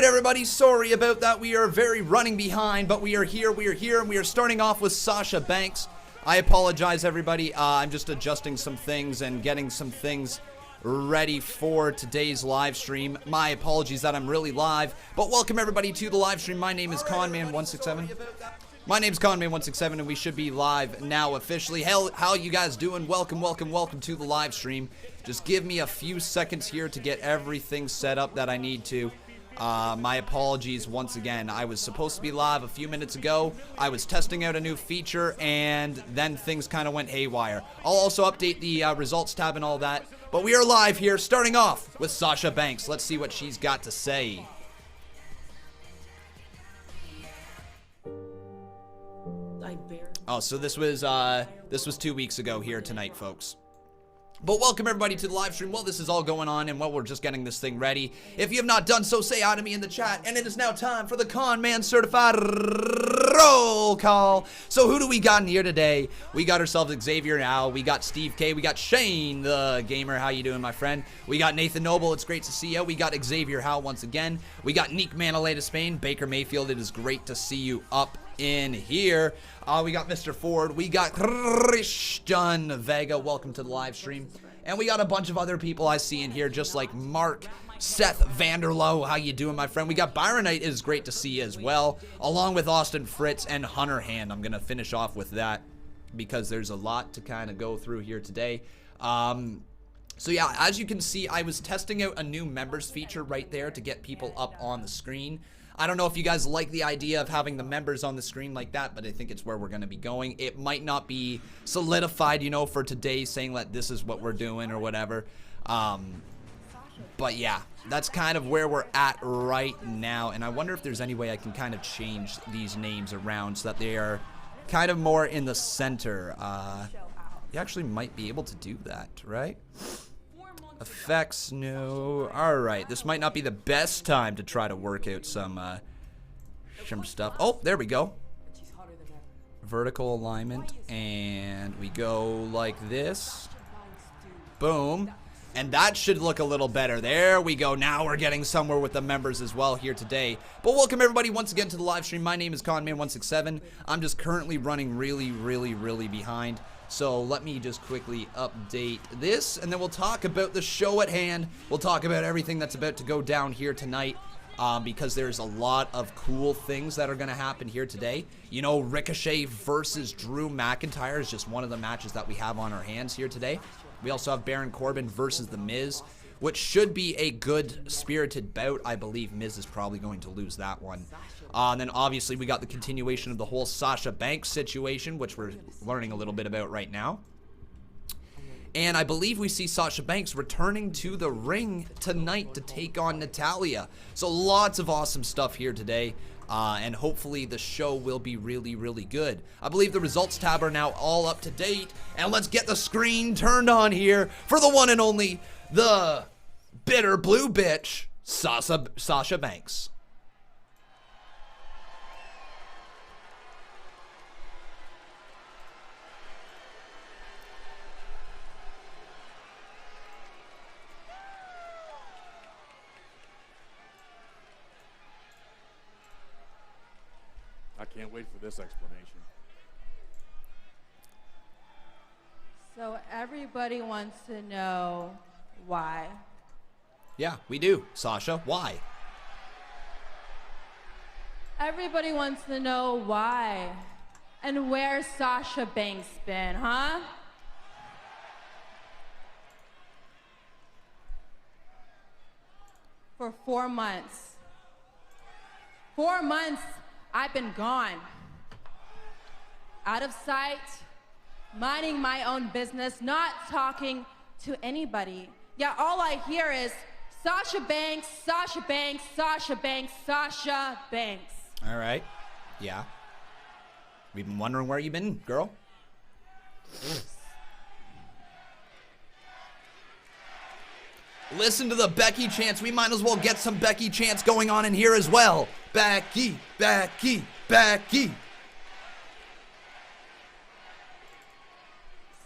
Alright everybody, sorry about that. We are very running behind, but we are here, and we are starting off with Sasha Banks. I apologize everybody, I'm just adjusting some things and getting some things ready for today's live stream. My apologies that I'm really live, but welcome everybody to the live stream. My name is Conman167. My name's Conman167 and we should be live now officially. Hell, how you guys doing? Welcome to the live stream. Just give me a few seconds here to get everything set up that I need to. My apologies once again. I was supposed to be live a few minutes ago. I was testing out a new feature and then things kind of went haywire. I'll also update the results tab and all that. But we are live here, starting off with Sasha Banks. Let's see what she's got to say. Oh, so this was 2 weeks ago here tonight, folks. But welcome everybody to the live stream. While this is all going on and while we're just getting this thing ready, if you have not done so, say hi to me in the chat. And it is now time for the Conman certified roll call. So who do we got in here today? We got ourselves Xavier now. We got Steve K. We got Shane the gamer. How you doing, my friend? We got Nathan Noble. It's great to see you. We got Xavier Howe once again. We got Nick Manolete of Spain. Baker Mayfield. It is great to see you up in here. We got Mr. Ford. We got Christian Vega. Welcome to the live stream. And we got a bunch of other people I see in here, just like Mark, Seth Vanderlow. How you doing, my friend? We got Byronite. It is great to see you as well, along with Austin Fritz and Hunter Hand. I'm going to finish off with that because there's a lot to kind of go through here today. So yeah, as you can see, I was testing out a new members feature right there to get people up on the screen. I don't know if you guys like the idea of having the members on the screen like that, but I think it's where we're going to be going. It might not be solidified, you know, for today, saying that this is what we're doing or whatever. But yeah, that's kind of where we're at right now. And I wonder if there's any way I can kind of change these names around so that they are kind of more in the center. You actually might be able to do that, right? Effects, no. Alright, this might not be the best time to try to work out some stuff. Oh, there we go. Vertical alignment, and we go like this. Boom. And that should look a little better. There we go. Now we're getting somewhere with the members as well here today. But welcome everybody once again to the live stream. My name is Conman167. I'm just currently running really behind. So let me just quickly update this, and then we'll talk about the show at hand. We'll talk about everything that's about to go down here tonight, because there's a lot of cool things that are going to happen here today. You know, Ricochet versus Drew McIntyre is just one of the matches that we have on our hands here today. We also have Baron Corbin versus The Miz, which should be a good spirited bout. I believe Miz is probably going to lose that one. And then obviously we got the continuation of the whole Sasha Banks situation, which we're learning a little bit about right now. And I believe we see Sasha Banks returning to the ring tonight to take on Natalya. So lots of awesome stuff here today. And hopefully the show will be really good. I believe the results tab are now all up to date. And let's get the screen turned on here for the one and only, the bitter blue bitch, Sasha Banks. I can't wait for this explanation. So everybody wants to know why. Yeah, we do. Sasha, why? Everybody wants to know why. And where's Sasha Banks been, huh? For 4 months. 4 months. I've been gone, out of sight, minding my own business, not talking to anybody. Yeah, all I hear is Sasha Banks, Sasha Banks, Sasha Banks, Sasha Banks. All right, yeah. We've been wondering where you've been, girl. Listen to the Becky chants. We might as well get some Becky chants going on in here as well. Becky, Becky, Becky.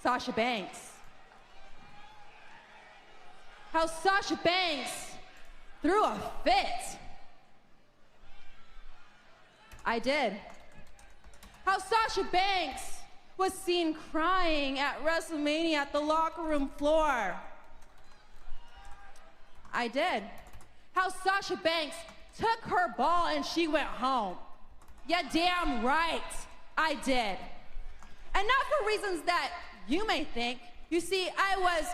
Sasha Banks. How Sasha Banks threw a fit I did. How Sasha Banks was seen crying at WrestleMania at the locker room floor. I did. How Sasha Banks took her ball and she went home. Yeah, damn right, I did. And not for reasons that you may think. You see, I was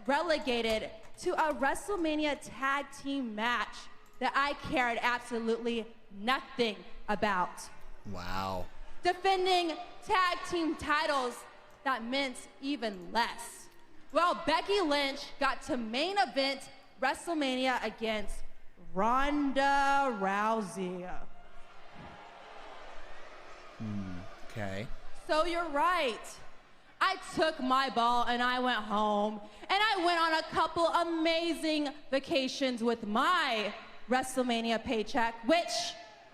relegated to a WrestleMania tag team match that I cared absolutely nothing about. Wow. Defending tag team titles that meant even less. Well, Becky Lynch got to main event WrestleMania against Ronda Rousey. Okay. So you're right. I took my ball and I went home, and I went on a couple amazing vacations with my WrestleMania paycheck, which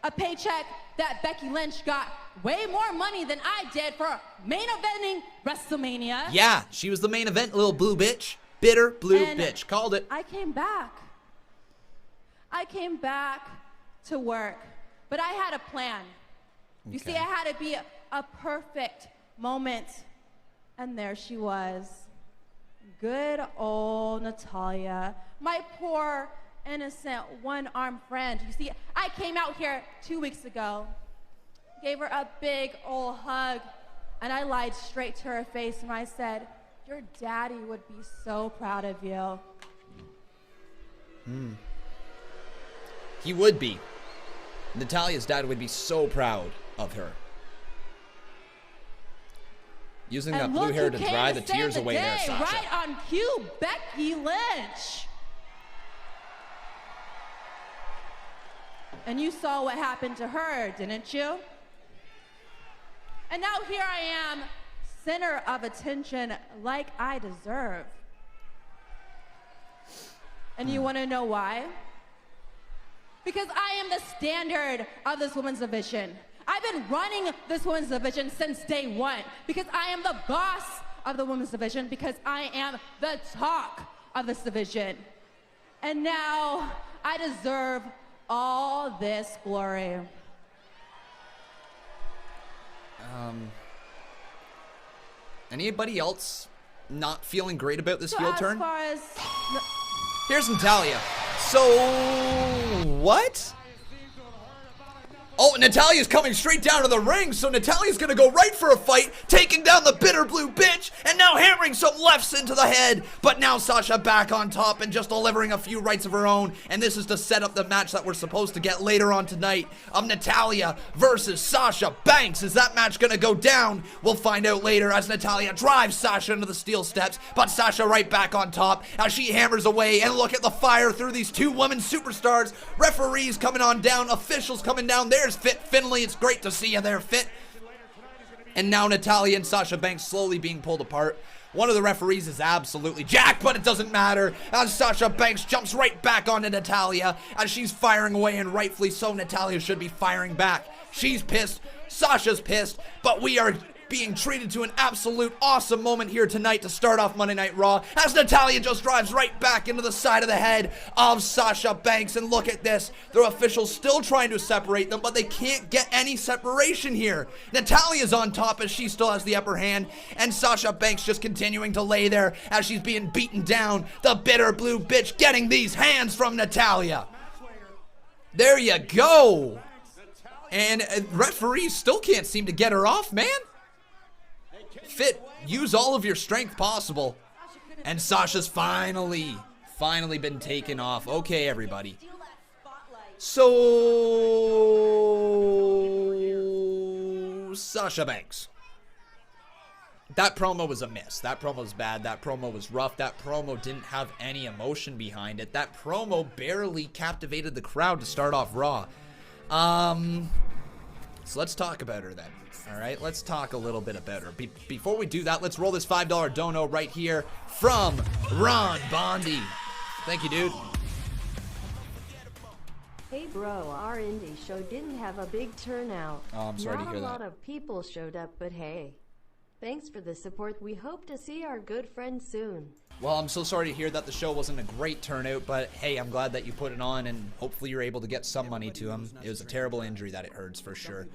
a paycheck that Becky Lynch got way more money than I did for main eventing WrestleMania. Yeah, she was the main event, little blue bitch. Bitter blue bitch. Called it. I came back. I came back to work, but I had a plan. You see, I had to be a perfect moment. And there she was. Good old Natalya. My poor, innocent, one-armed friend. You see, I came out here 2 weeks ago, gave her a big old hug, and I lied straight to her face and I said, your daddy would be so proud of you. He would be. Natalya's dad would be so proud of her. Using that blue hair to dry the tears away there, Sasha. Right on cue, Becky Lynch. And you saw what happened to her, didn't you? And now here I am, center of attention like I deserve. And you want to know why? Because I am the standard of this women's division. I've been running this women's division since day one because I am the boss of the women's division, because I am the talk of this division. And now I deserve all this glory. Anybody else not feeling great about this heel turn? As far as Here's Natalya. So, what? Oh, Natalya's coming straight down to the ring, so Natalya's gonna go right for a fight, taking down the bitter blue bitch, and now hammering some lefts into the head. But now Sasha back on top and just delivering a few rights of her own, and this is to set up the match that we're supposed to get later on tonight of Natalya versus Sasha Banks. Is that match gonna go down? We'll find out later as Natalya drives Sasha into the steel steps, but Sasha right back on top as she hammers away, and look at the fire through these two women superstars. Referees coming on down, officials coming down. There's Fit Finley. It's great to see you there, Fit. And now Natalya and Sasha Banks slowly being pulled apart. One of the referees is absolutely jacked, but it doesn't matter as Sasha Banks jumps right back onto Natalya as she's firing away, and rightfully so. Natalya should be firing back. She's pissed. Sasha's pissed, but we are being treated to an absolute awesome moment here tonight to start off Monday Night Raw as Natalya just drives right back into the side of the head of Sasha Banks. And look at this, the officials still trying to separate them, but they can't get any separation here. Natalya's on top as she still has the upper hand, and Sasha Banks just continuing to lay there as she's being beaten down. The bitter blue bitch getting these hands from Natalya. There you go. And referees still can't seem to get her off, man. Fit, use all of your strength possible. And Sasha's finally been taken off. Okay, everybody. So, Sasha Banks. That promo was a miss. That promo was bad. That promo was rough. That promo didn't have any emotion behind it. That promo barely captivated the crowd to start off Raw. So let's talk about her then. All right, let's talk a little bit about her. Before we do that, let's roll this $5 dono right here from Ron Bondi. Thank you, dude. Hey bro, our indie show didn't have a big turnout. Oh, I'm sorry to hear that. Not a lot of people showed up, but hey. Thanks for the support. We hope to see our good friend soon. Well, I'm so sorry to hear that the show wasn't a great turnout, but hey, I'm glad that you put it on, and hopefully you're able to get some money to him. It was a terrible injury that it hurts for sure.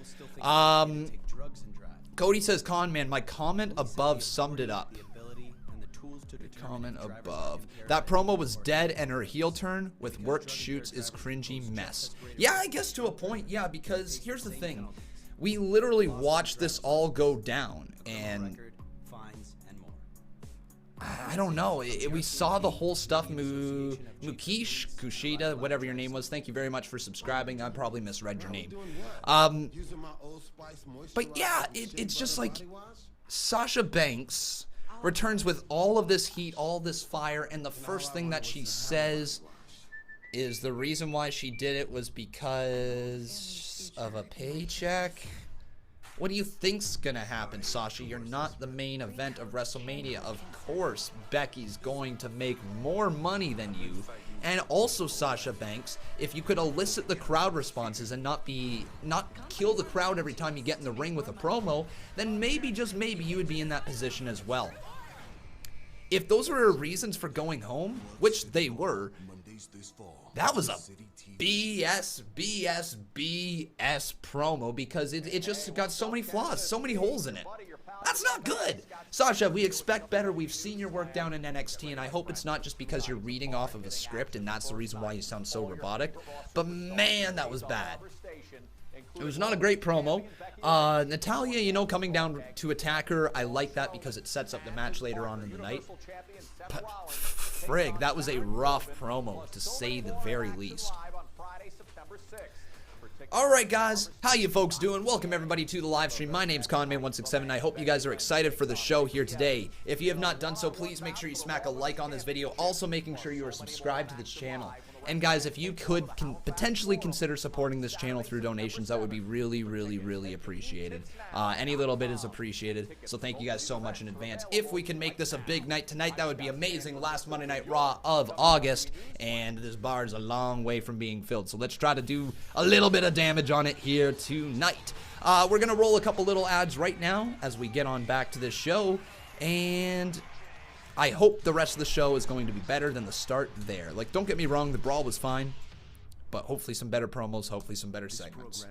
Cody says, Conman, my comment above summed it up. Comment above. That promo was dead, and her heel turn with worked shoots is cringy mess. Yeah, I guess to a point, yeah, because here's the thing. We literally watched this all go down, and I don't know. We saw the whole stuff. Mukesh, Kushida, whatever your name was. Thank you very much for subscribing. I probably misread your name. But yeah, it's just like Sasha Banks returns with all of this heat, all this fire, and the first thing that she says is the reason why she did it was because of a paycheck. What do you think's gonna happen, Sasha? You're not the main event of WrestleMania. Of course, Becky's going to make more money than you. And also, Sasha Banks, if you could elicit the crowd responses and not kill the crowd every time you get in the ring with a promo, then maybe, just maybe, you would be in that position as well. If those were reasons for going home, which they were, that was a BS promo because it just got so many flaws, so many holes in it. That's not good. Sasha, we expect better. We've seen your work down in NXT, and I hope it's not just because you're reading off of a script and that's the reason why you sound so robotic. But man, that was bad. It was not a great promo. Natalya, you know, coming down to attack her, I like that because it sets up the match later on in the night. But frig, that was a rough promo, to say the very least. Alright guys, how you folks doing? Welcome everybody to the live stream. My name's Conman167. I hope you guys are excited for the show here today. If you have not done so, please make sure you smack a like on this video. Also making sure you are subscribed to this channel. And guys, if you could potentially consider supporting this channel through donations, that would be really, really, really appreciated. Any little bit is appreciated, so thank you guys so much in advance. If we can make this a big night tonight, that would be amazing. Last Monday Night Raw of August, and this bar is a long way from being filled, so let's try to do a little bit of damage on it here tonight. We're going to roll a couple little ads right now as we get on back to this show, and I hope the rest of the show is going to be better than the start there. Like, don't get me wrong, the brawl was fine, but hopefully some better promos, hopefully some better segments.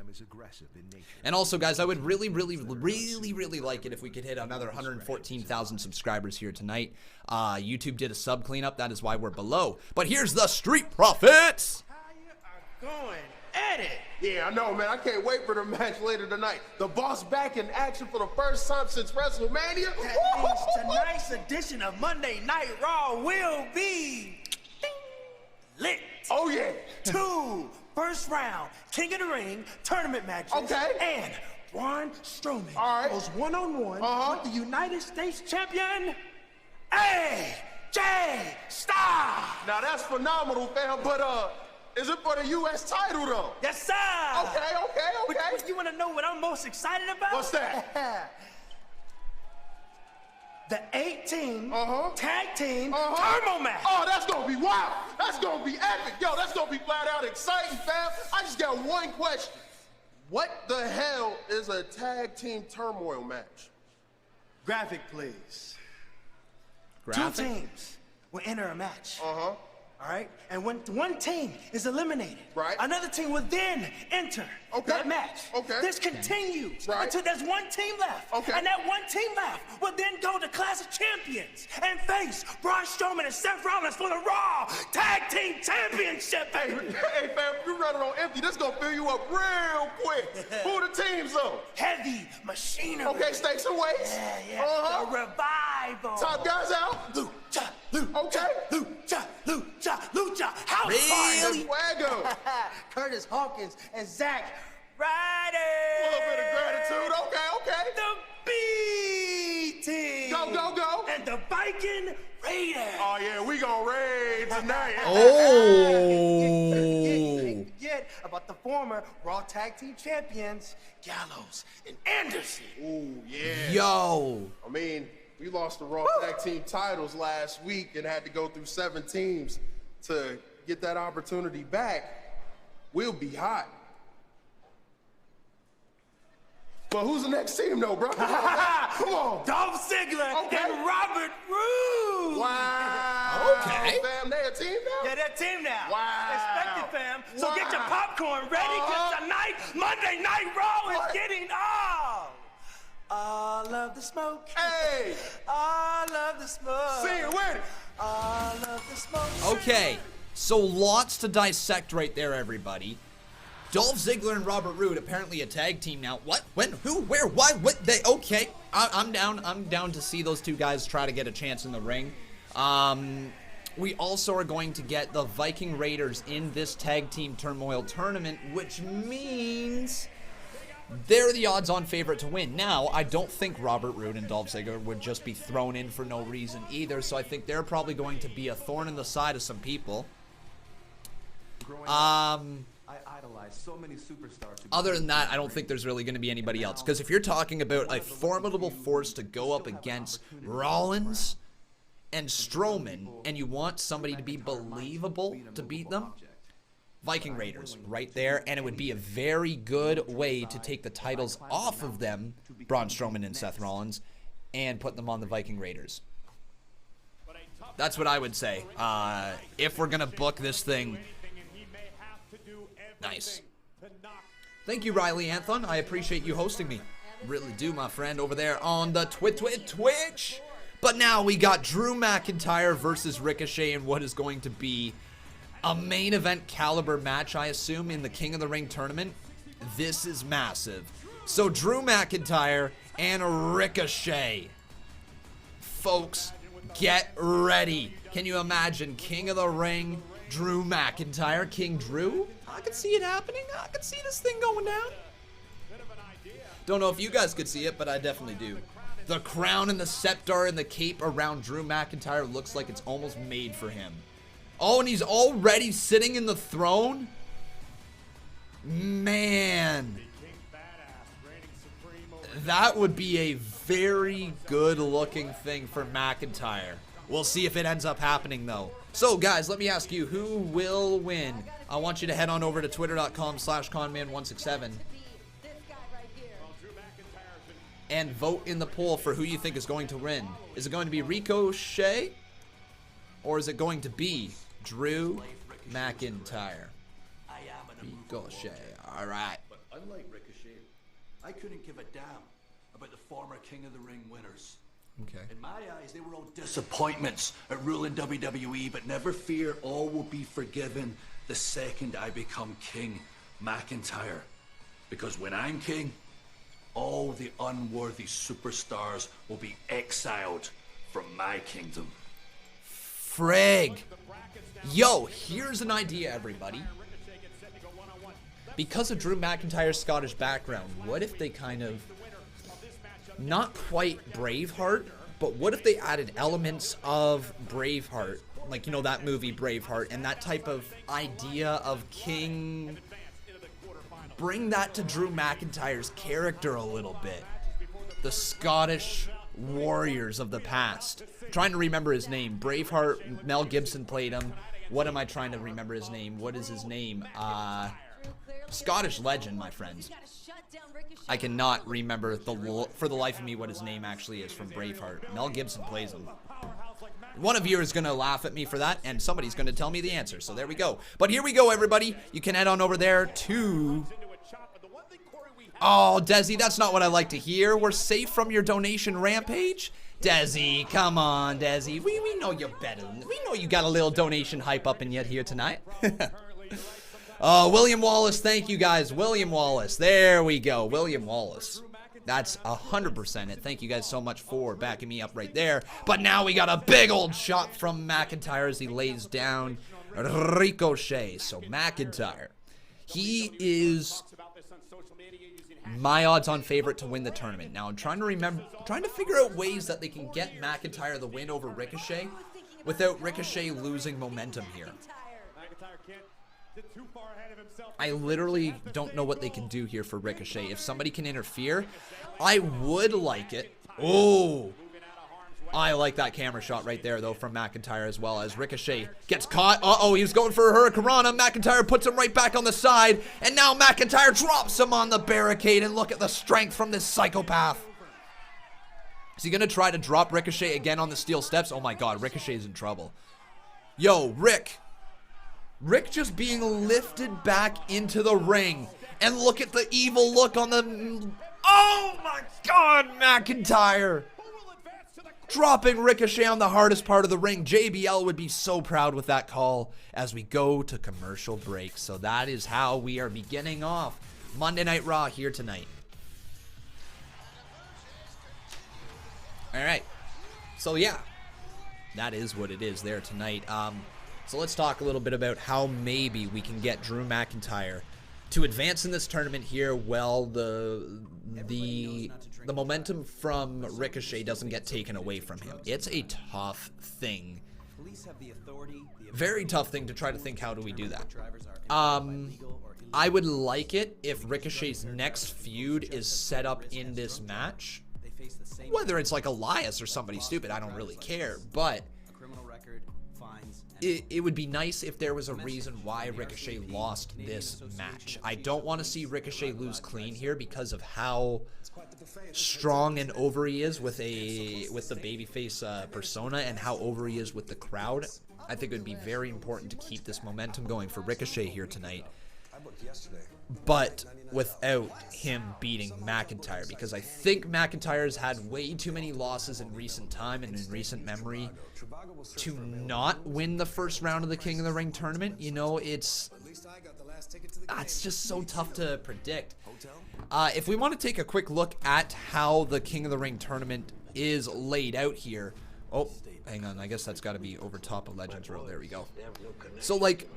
And also, guys, I would really, really, really, really like it if we could hit another 114,000 subscribers here tonight. YouTube did a sub cleanup, that is why we're below. But here's the Street Profits! How you are going at it? Yeah, I know, man. I can't wait for the match later tonight. The Boss back in action for the first time since WrestleMania. That means tonight's edition of Monday Night Raw will be lit. Oh, yeah. 2 first-round King of the Ring tournament matches. Okay. And Braun Strowman All goes one-on-one with the United States champion, AJ Styles. Now, that's phenomenal, fam, but, is it for the U.S. title, though? Yes, sir. Okay. But you want to know what I'm most excited about? What's that? The 8-team tag team turmoil match. Oh, that's going to be wild. That's going to be epic. Yo, that's going to be flat out exciting, fam. I just got one question. What the hell is a tag team turmoil match? Graphic, please. Graphic? 2 teams will enter a match. All right? And when one team is eliminated, another team will then enter that match. This continues until there's one team left. And that one team left will then go to Clash of Champions and face Braun Strowman and Seth Rollins for the Raw Tag Team Championship, baby. Hey, fam, you running on empty. This going to fill you up real quick. Who are the teams, though? Heavy Machinery. Okay, stakes and weights. Yeah. The Revival. Top guys out. Lucha. House really? Fuego. Curtis Hawkins and Zack Ryder. A little bit of gratitude. Okay. The B team. Go. And the Viking Raiders. Oh, yeah, we gonna raid tonight. Forget about the former Raw Tag Team Champions, Gallows and Anderson. Ooh, yeah. Yo. I mean, we lost the Raw Tag Team titles last week and had to go through 7 teams to get that opportunity back. We'll be hot. But who's the next team, though, bro? Come on. Dolph Ziggler and Robert Roode. Wow. Okay. Fam, they a team now? Yeah, they're a team now. Wow. Expect it, fam. So Wow. get your popcorn ready, because tonight, Monday Night Raw is getting all of the smoke. Hey. All of the smoke. See you with it. All of the smoke. Okay, so lots to dissect right there, everybody. Dolph Ziggler and Robert Roode, apparently a tag team now. What? When? Who? Where? Why? What? They? Okay, I'm down. I'm down to see those two guys try to get a chance in the ring. We also are going to get the Viking Raiders in this tag team turmoil tournament, which means they're the odds-on favorite to win. Now, I don't think Robert Roode and Dolph Ziggler would just be thrown in for no reason either, so I think they're probably going to be a thorn in the side of some people. I idolize so many superstars. Other than that, I don't think there's really going to be anybody else. Because if you're talking about a formidable force to go up against Rollins and Strowman, and you want somebody to be believable to beat them, Viking Raiders right there, and it would be a very good way to take the titles off of them, Braun Strowman and Seth Rollins, and put them on the Viking Raiders. That's what I would say. If we're going to book this thing. Nice. Thank you, Riley Anthon. I appreciate you hosting me. Really do, my friend, over there on the Twitch. But now we got Drew McIntyre versus Ricochet in what is going to be a main event caliber match, I assume, in the King of the Ring tournament. This is massive. So Drew McIntyre and Ricochet. Folks, get ready. Can you imagine King of the Ring, Drew McIntyre, King Drew? I could see it happening. I could see this thing going down. Don't know if you guys could see it, but I definitely do. The crown and the scepter and the cape around Drew McIntyre looks like it's almost made for him. Oh, and he's already sitting in the throne? Man. That would be a very good looking thing for McIntyre. We'll see if it ends up happening, though. So, guys, let me ask you, who will win? I want you to head on over to twitter.com/Conman167 and vote in the poll for who you think is going to win. Is it going to be Ricochet? Or is it going to be Drew McIntyre? Ricochet. All right. But unlike Ricochet, I couldn't give a damn about the former King of the Ring winners. Okay. In my eyes, they were all disappointments at ruling WWE, but never fear, all will be forgiven the second I become King McIntyre. Because when I'm king, all the unworthy superstars will be exiled from my kingdom. Frig. Yo, here's an idea, everybody. Because of Drew McIntyre's Scottish background, what if they kind of, not quite Braveheart, but what if they added elements of Braveheart, like, you know, that movie Braveheart, and that type of idea of king, bring that to Drew McIntyre's character a little bit. The Scottish warriors of the past. I'm trying to remember his name. Braveheart, Mel Gibson played him. What am I trying to remember his name? What is his name? Scottish legend, my friends. I cannot remember for the life of me what his name actually is from Braveheart. Mel Gibson plays him. One of you is going to laugh at me for that, and somebody's going to tell me the answer. So there we go. But here we go, everybody. You can head on over there to... Oh, Desi, that's not what I like to hear. We're safe from your donation rampage? Desi, come on, Desi. We know you're better. We know you got a little donation hype up in yet here tonight. William Wallace, thank you guys. William Wallace, there we go. William Wallace. That's 100% it. Thank you guys so much for backing me up right there. But now we got a big old shot from McIntyre as he lays down Ricochet. So McIntyre, he is my odds-on favorite to win the tournament. Now I'm trying to figure out ways that they can get McIntyre the win over Ricochet without Ricochet losing momentum here. I literally don't know what they can do here for Ricochet. If somebody can interfere, I would like it. Oh, I like that camera shot right there, though, from McIntyre as well, as Ricochet gets caught. Uh-oh, he was going for a Hurricanrana. McIntyre puts him right back on the side, and now McIntyre drops him on the barricade, and look at the strength from this psychopath. Is he going to try to drop Ricochet again on the steel steps? Oh my god, Ricochet is in trouble. Yo, Rick just being lifted back into the ring, and look at the evil look on the... Oh my god, McIntyre! Dropping Ricochet on the hardest part of the ring. JBL would be so proud with that call as we go to commercial break. So that is how we are beginning off Monday Night Raw here tonight. Alright. So yeah, that is what it is there tonight. So let's talk a little bit about how maybe we can get Drew McIntyre to advance in this tournament here. Well, the momentum from Ricochet doesn't get taken away from him. It's a tough thing. Very tough thing to try to think, how do we do that? I would like it if Ricochet's next feud is set up in this match. Whether it's like Elias or somebody stupid, I don't really care. But it would be nice if there was a reason why Ricochet lost this match. I don't want to see Ricochet lose clean here because of how strong and over he is with the babyface persona, and how over he is with the crowd. I think it would be very important to keep this momentum going for Ricochet here tonight, but without him beating McIntyre, because I think McIntyre has had way too many losses in recent time and in recent memory to not win the first round of the King of the Ring tournament. You know, it's just so tough to predict. If we want to take a quick look at how the King of the Ring tournament is laid out here. Oh, hang on. I guess that's got to be over top of Legends Row. There we go. So, like,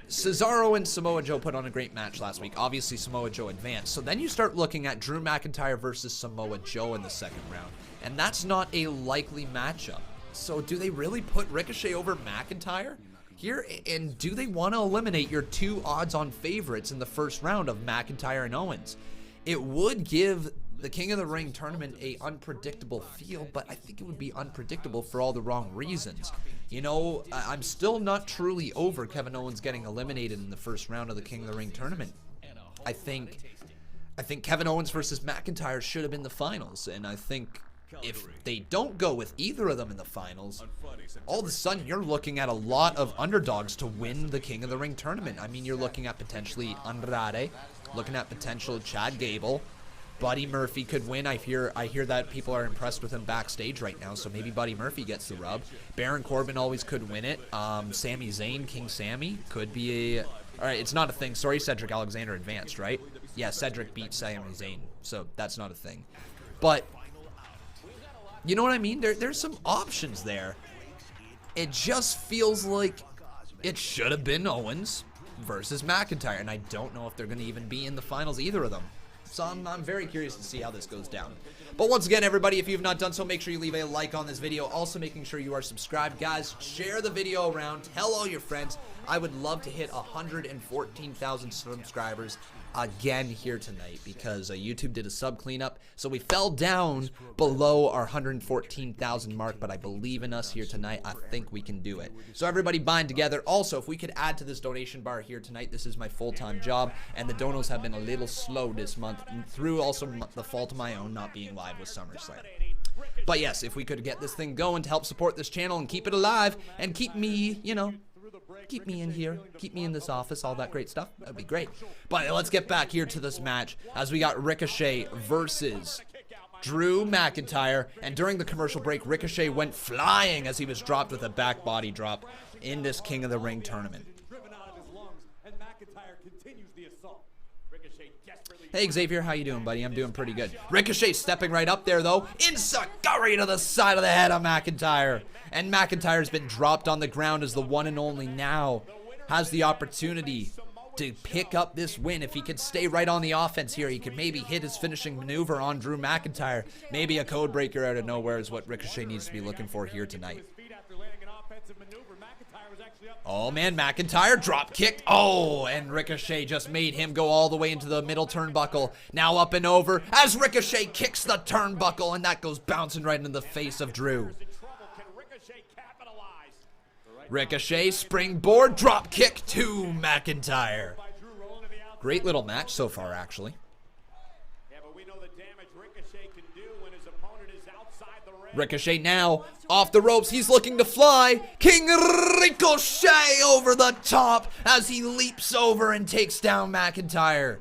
Cesaro and Samoa Joe put on a great match last week. Obviously, Samoa Joe advanced. So then you start looking at Drew McIntyre versus Samoa Joe in the second round. And that's not a likely matchup. So do they really put Ricochet over McIntyre here? And do they want to eliminate your two odds-on favorites in the first round of McIntyre and Owens? It would give the King of the Ring tournament a unpredictable feel, but I think it would be unpredictable for all the wrong reasons. You know, I'm still not truly over Kevin Owens getting eliminated in the first round of the King of the Ring tournament. I think Kevin Owens versus McIntyre should have been the finals, and I think if they don't go with either of them in the finals, all of a sudden you're looking at a lot of underdogs to win the King of the Ring tournament. I mean, you're looking at potentially Andrade, looking at potential Chad Gable. Buddy Murphy could win. I hear that people are impressed with him backstage right now, so maybe Buddy Murphy gets the rub. Baron Corbin always could win it. Sami Zayn, King Sami, could be a... Alright, it's not a thing. Sorry, Cedric Alexander advanced, right? Yeah, Cedric beat Sami Zayn, so that's not a thing. But, you know what I mean? There's some options there. It just feels like it should have been Owens versus McIntyre, and I don't know if they're going to even be in the finals, either of them. So I'm very curious to see how this goes down. But once again, everybody, if you have not done so, make sure you leave a like on this video. Also, making sure you are subscribed. Guys, share the video around. Tell all your friends. I would love to hit 114,000 subscribers again here tonight, because YouTube did a sub cleanup. So we fell down below our 114,000 mark, but I believe in us here tonight. I think we can do it. So everybody bind together. Also, if we could add to this donation bar here tonight, this is my full-time job, and the donos have been a little slow this month, through also the fault of my own not being live with SummerSlam. But yes, if we could get this thing going to help support this channel and keep it alive and keep me, you know, keep me in here, keep me in this office, all that great stuff, that'd be great. But let's get back here to this match as we got Ricochet versus Drew McIntyre. And during the commercial break, Ricochet went flying as he was dropped with a back body drop in this King of the Ring tournament. Hey Xavier, how you doing, buddy? I'm doing pretty good. Ricochet stepping right up there, though. Enziguri to the side of the head of McIntyre. And McIntyre's been dropped on the ground as the one and only now has the opportunity to pick up this win. If he could stay right on the offense here, he could maybe hit his finishing maneuver on Drew McIntyre. Maybe a code breaker out of nowhere is what Ricochet needs to be looking for here tonight. Oh, man, McIntyre drop kicked. Oh, and Ricochet just made him go all the way into the middle turnbuckle. Now up and over as Ricochet kicks the turnbuckle, and that goes bouncing right into the face of Drew. Ricochet springboard drop kick to McIntyre. Great little match so far, actually. Ricochet now off the ropes. He's looking to fly. King Ricochet over the top as he leaps over and takes down McIntyre.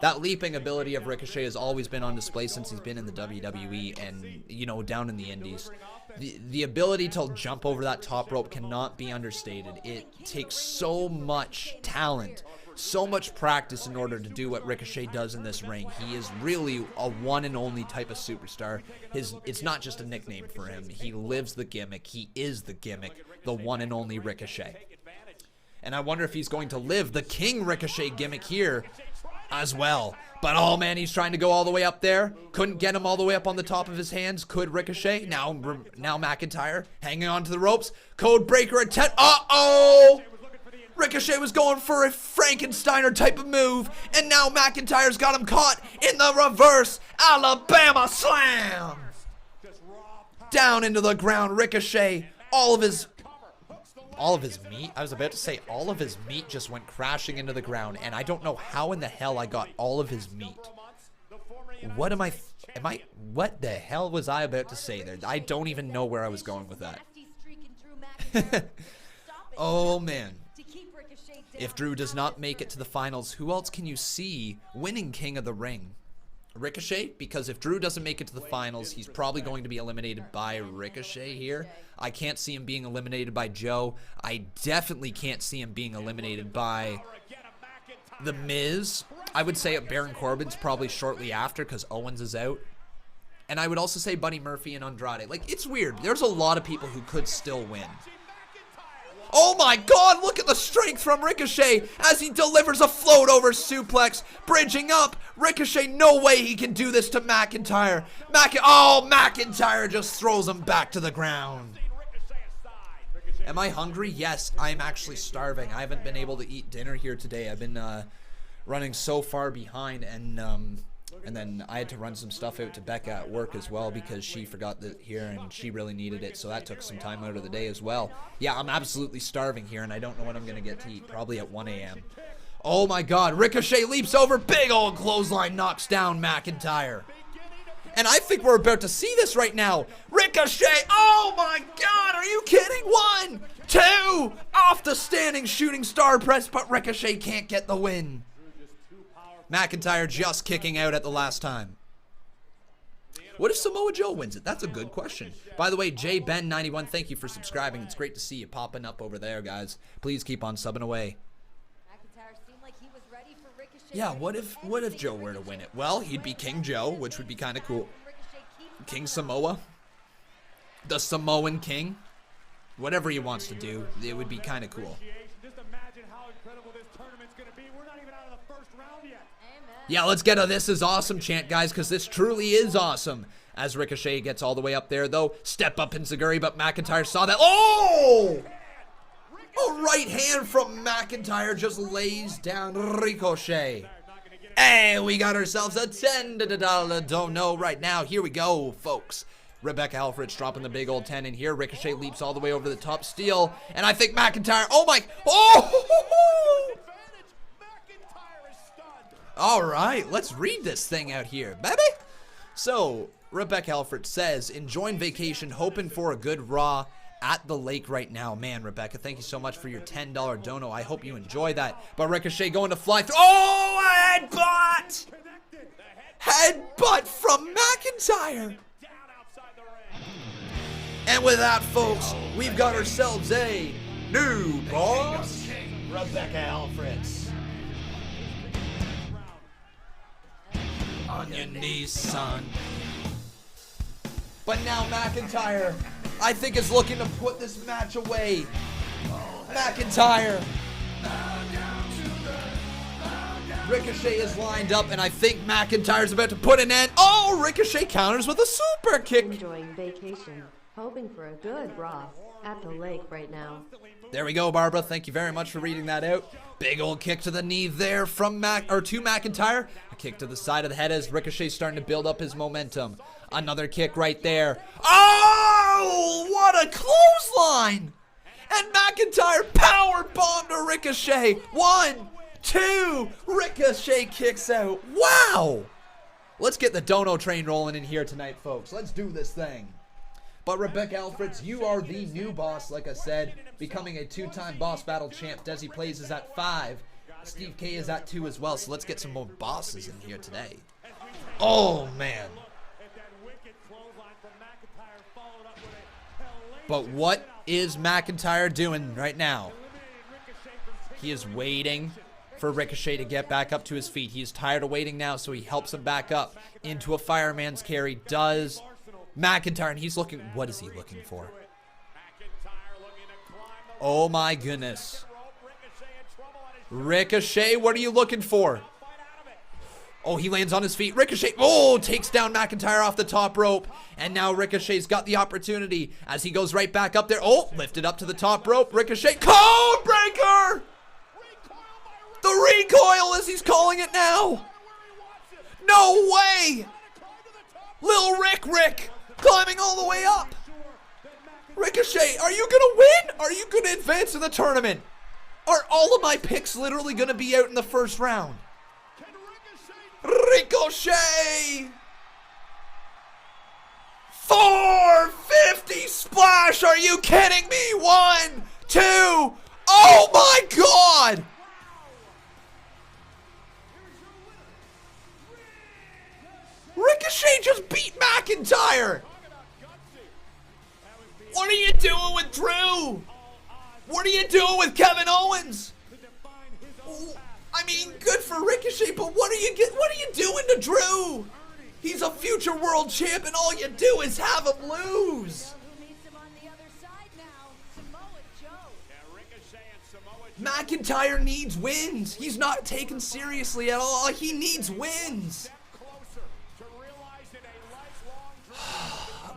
That leaping ability of Ricochet has always been on display since he's been in the WWE and, you know, down in the indies. The ability to jump over that top rope cannot be understated. It takes so much talent, so much practice in order to do what Ricochet does in this ring. He is really a one and only type of superstar. It's not just a nickname for him. He lives the gimmick. He is the gimmick, the one and only Ricochet. And I wonder if he's going to live the King Ricochet gimmick here as well. But oh man, he's trying to go all the way up there. Couldn't get him all the way up on the top of his hands. Could Ricochet. Now McIntyre hanging on to the ropes. Code breaker attempt. Uh-oh! Ricochet was going for a Frankensteiner type of move. And now McIntyre's got him caught in the reverse Alabama slam. Down into the ground. Ricochet. All of his meat, I was about to say all of his meat just went crashing into the ground, and I don't know how in the hell I got all of his meat. What what the hell was I about to say there? I don't even know where I was going with that. Oh man. If Drew does not make it to the finals, who else can you see winning King of the Ring? Ricochet, because if Drew doesn't make it to the finals, he's probably going to be eliminated by Ricochet here. I can't see him being eliminated by Joe. I definitely can't see him being eliminated by The Miz. I would say Baron Corbin's probably shortly after because Owens is out. And I would also say Buddy Murphy and Andrade. Like, it's weird. There's a lot of people who could still win. Oh my god, look at the strength from Ricochet as he delivers a float over suplex, bridging up. Ricochet, no way he can do this to McIntyre. McIntyre just throws him back to the ground. Am I hungry? Yes, I'm actually starving. I haven't been able to eat dinner here today. I've been running so far behind, and then I had to run some stuff out to Becca at work as well because she forgot that here and she really needed it, so that took some time out of the day as well. Yeah, I'm absolutely starving here and I don't know when I'm going to get to eat, probably at 1 a.m. Oh my god, Ricochet leaps over, big old clothesline, knocks down McIntyre. And I think we're about to see this right now. Ricochet, oh my god, are you kidding? 1, 2, off the standing shooting star press, but Ricochet can't get the win. McIntyre just kicking out at the last time. What if Samoa Joe wins it? That's a good question. By the way, JBen91, thank you for subscribing. It's great to see you popping up over there, guys. Please keep on subbing away. Yeah, what if Joe were to win it? Well, he'd be King Joe, which would be kind of cool. King Samoa. The Samoan King. Whatever he wants to do, it would be kind of cool. Yeah, let's get a "This is awesome" chant, guys, because this truly is awesome. As Ricochet gets all the way up there, though. Step up Enziguri, but McIntyre saw that. Oh! A right hand from McIntyre just lays down Ricochet. Hey, we got ourselves a $10 dono right now. Here we go, folks. Rebecca Alfred's dropping the big old 10 in here. Ricochet leaps all the way over the top steel. And I think McIntyre, oh my, oh! All right, let's read this thing out here, baby. So, Rebecca Alfred says, enjoying vacation, hoping for a good Raw at the lake right now. Man, Rebecca, thank you so much for your $10 dono. I hope you enjoy that. But Ricochet going to fly through. Oh, a headbutt! Headbutt from McIntyre. And with that, folks, we've got ourselves a new boss, Rebecca Alfred. On your knees, son. But now McIntyre, I think, is looking to put this match away. McIntyre. Ricochet is lined up, and I think McIntyre's about to put an end. Oh, Ricochet counters with a super kick. Enjoying vacation. Hoping for a good Raw at the lake right now. There we go, Barbara. Thank you very much for reading that out. Big old kick to the knee there from to McIntyre. A kick to the side of the head as Ricochet's starting to build up his momentum. Another kick right there. Oh, what a clothesline! And McIntyre power bomb to Ricochet. 1, 2, Ricochet kicks out. Wow! Let's get the dono train rolling in here tonight, folks. Let's do this thing. But Rebecca Alfreds, you are the new boss, like I said, becoming a 2-time boss battle champ. Desi Plays is at 5. Steve K is at 2 as well, so let's get some more bosses in here today. Oh, man. But what is McIntyre doing right now? He is waiting for Ricochet to get back up to his feet. He is tired of waiting now, so he helps him back up into a fireman's carry. Does McIntyre, and he's looking, what is he looking for? Oh my goodness. Ricochet, what are you looking for? Oh, he lands on his feet. Ricochet, oh, takes down McIntyre off the top rope. And now Ricochet's got the opportunity as he goes right back up there. Oh, lifted up to the top rope. Ricochet, code breaker! The recoil, as he's calling it now. No way! Lil Rick climbing all the way up. Ricochet, are you gonna win? Are you gonna advance in the tournament? Are all of my picks literally gonna be out in the first round? Ricochet! 450 splash! Are you kidding me? 1, 2. Oh my God! Ricochet just beat McIntyre! What are you doing with Drew? What are you doing with Kevin Owens? I mean, good for Ricochet, but what are you doing to Drew? He's a future world champ, and all you do is have him lose. McIntyre needs wins. He's not taken seriously at all. He needs wins.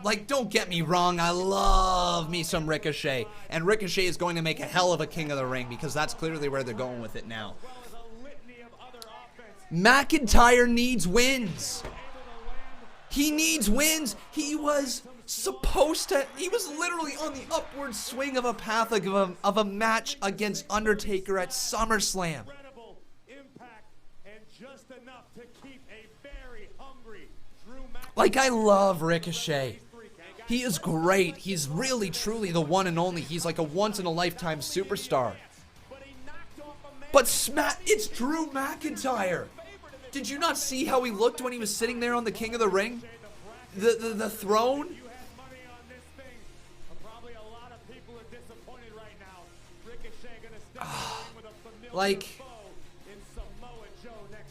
Like, don't get me wrong, I love me some Ricochet. And Ricochet is going to make a hell of a King of the Ring because that's clearly where they're going with it now. McIntyre needs wins. He needs wins. He was literally on the upward swing of a path of a match against Undertaker at SummerSlam. Like, I love Ricochet. He is great. He's really, truly the one and only. He's like a once-in-a-lifetime superstar. But it's Drew McIntyre. Did you not see how he looked when he was sitting there on the King of the Ring? The throne? Like,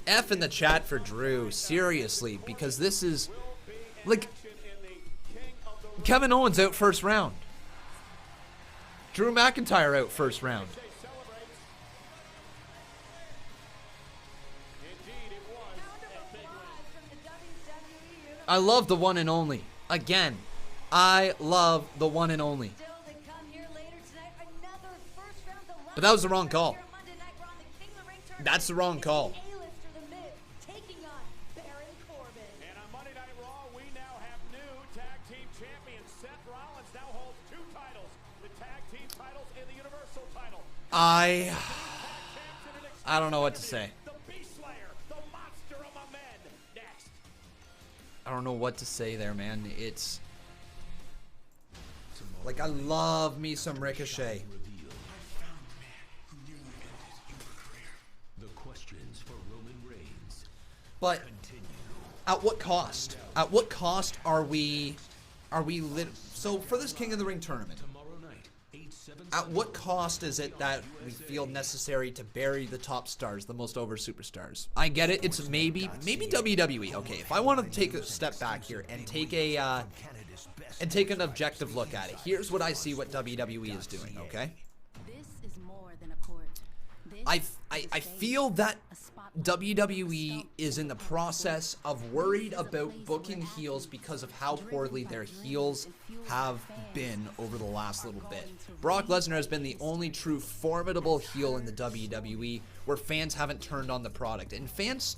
F in the chat for Drew, seriously, because this is, like, Kevin Owens out first round. Drew McIntyre out first round. I love the one and only. Again, I love the one and only. But that was the wrong call. That's the wrong call. Taking on Baron Corbin. And on Monday Night Raw, we now have new tag team champion Seth Rollins now holds 2 titles, the tag team titles and the Universal title. I don't know what to say. The Beast Slayer, the monster among men. Next. I don't know what to say there, man. It's like, I love me some Ricochet. But at what cost? At what cost are we so for this King of the Ring tournament, at what cost is it that we feel necessary to bury the top stars, the most over superstars? I get it. It's maybe WWE. Okay, if I want to take a step back here and take an objective look at it, here's what I see what WWE is doing, okay? This is more than a court. I feel that WWE is in the process of worried about booking heels because of how poorly their heels have been over the last little bit. Brock Lesnar has been the only true formidable heel in the WWE where fans haven't turned on the product. And fans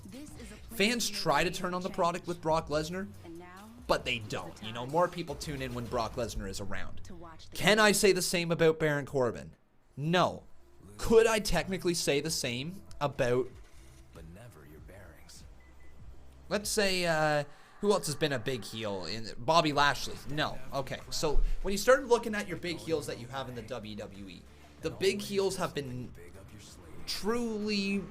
try to turn on the product with Brock Lesnar, but they don't. You know, more people tune in when Brock Lesnar is around. Can I say the same about Baron Corbin? No. Could I technically say the same about, let's say, who else has been a big heel? Bobby Lashley? No. Okay. So when you start looking at your big heels that you have in the WWE, the big heels have been truly,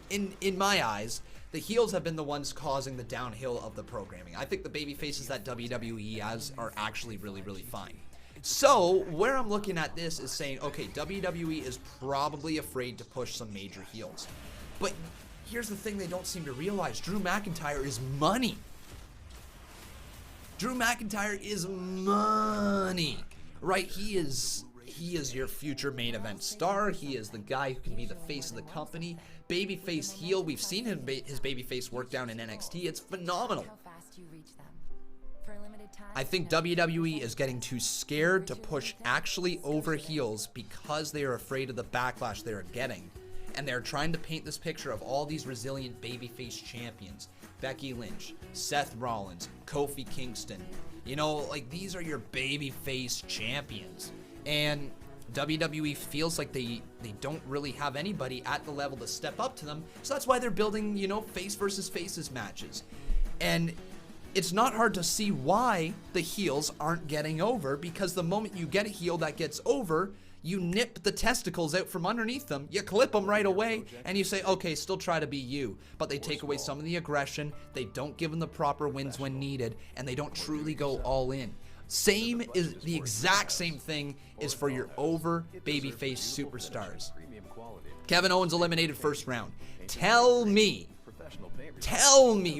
in my eyes, the heels have been the ones causing the downhill of the programming. I think the baby faces that WWE has are actually really, really fine. So where I'm looking at this is saying, okay, WWE is probably afraid to push some major heels. But here's the thing they don't seem to realize. Drew McIntyre is money. Drew McIntyre is money, right? He is your future main event star. He is the guy who can be the face of the company. Babyface heel. We've seen him his babyface work down in NXT. It's phenomenal. I think WWE is getting too scared to push actually over heels because they are afraid of the backlash they are getting. And they're trying to paint this picture of all these resilient babyface champions. Becky Lynch, Seth Rollins, Kofi Kingston. You know, like, these are your babyface champions. And WWE feels like they don't really have anybody at the level to step up to them. So that's why they're building, you know, face versus faces matches. And it's not hard to see why the heels aren't getting over, because the moment you get a heel that gets over, you nip the testicles out from underneath them, you clip them right away, and you say, okay, still try to be you. But they take away some of the aggression, they don't give them the proper wins when needed, and they don't truly go all in. The exact same thing is for your over babyface superstars. Kevin Owens eliminated first round. Tell me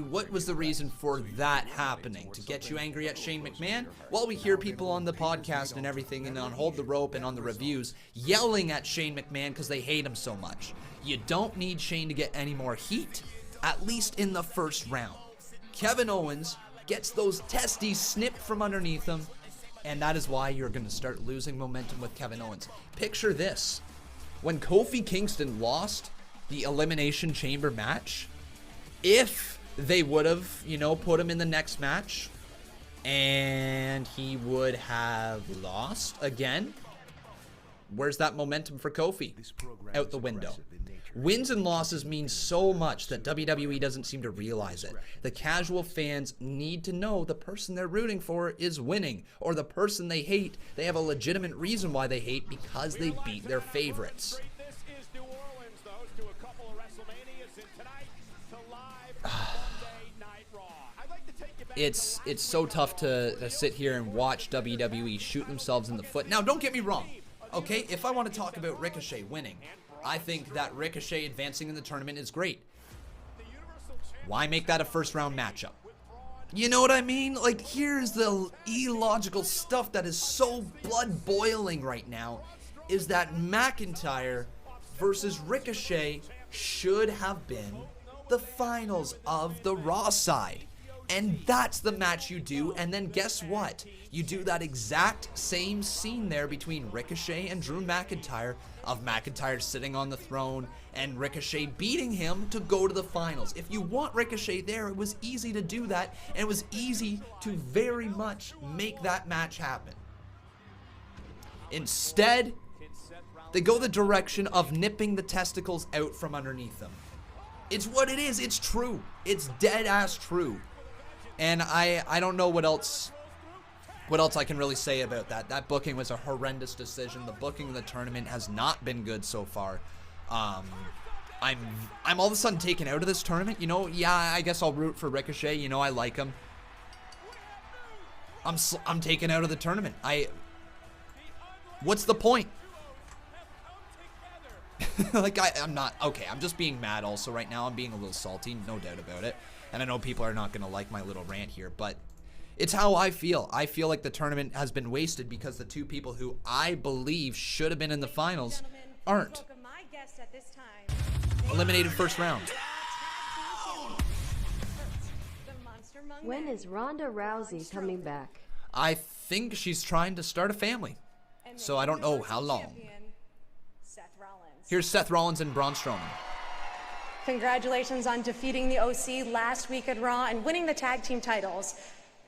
what was the reason for that happening? To get you angry at Shane McMahon? Well, we hear people on the podcast and everything and on Hold the Rope and on the reviews yelling at Shane McMahon because they hate him so much. You don't need Shane to get any more heat, at least in the first round. Kevin Owens gets those testes snipped from underneath him, and that is why you're going to start losing momentum with Kevin Owens. Picture this. When Kofi Kingston lost the Elimination Chamber match, if they would have, you know, put him in the next match and he would have lost again, where's that momentum for Kofi? Out the window. Wins and losses mean so much that WWE doesn't seem to realize it. The casual fans need to know the person they're rooting for is winning, or the person they hate, they have a legitimate reason why they hate, because they beat their favorites. It's so tough to sit here and watch WWE shoot themselves in the foot. Now, don't get me wrong, okay? If I want to talk about Ricochet winning, I think that Ricochet advancing in the tournament is great. Why make that a first-round matchup? You know what I mean? Like, here's the illogical stuff that is so blood-boiling right now, is that McIntyre versus Ricochet should have been the finals of the Raw side. And that's the match you do, and then guess what? You do that exact same scene there between Ricochet and Drew McIntyre, of McIntyre sitting on the throne and Ricochet beating him to go to the finals. If you want Ricochet there, it was easy to do that, and it was easy to very much make that match happen. Instead, they go the direction of nipping the testicles out from underneath them. It's what it is. It's true. It's dead ass true. And I don't know what else I can really say about that. That booking was a horrendous decision. The booking of the tournament has not been good so far. I'm all of a sudden taken out of this tournament. You know, yeah, I guess I'll root for Ricochet. You know, I like him. I'm taken out of the tournament. What's the point? Like, I'm not, okay, I'm just being mad also right now. I'm being a little salty, no doubt about it. And I know people are not going to like my little rant here, but it's how I feel. I feel like the tournament has been wasted because the two people who I believe should have been in the finals aren't. My guest at this time. eliminated first round. When is Ronda Rousey coming back? I think she's trying to start a family. So I don't know how long. Here's Seth Rollins and Braun Strowman. Congratulations on defeating the OC last week at Raw and winning the tag team titles.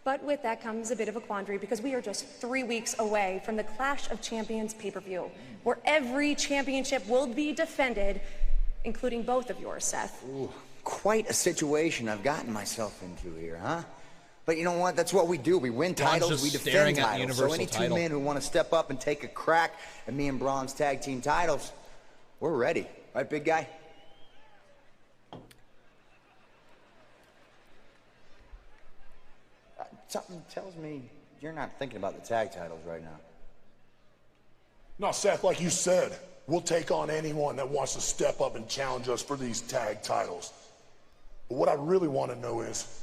But with that comes a bit of a quandary because we are just 3 weeks away from the Clash of Champions pay-per-view, where every championship will be defended, including both of yours, Seth. Ooh, quite a situation I've gotten myself into here, huh? But you know what? That's what we do. We win titles, we defend titles. So any two men who want to step up and take a crack at me and Braun's tag team titles, we're ready. Right, big guy? Something tells me you're not thinking about the tag titles right now. No, Seth, like you said, we'll take on anyone that wants to step up and challenge us for these tag titles. But what I really want to know is,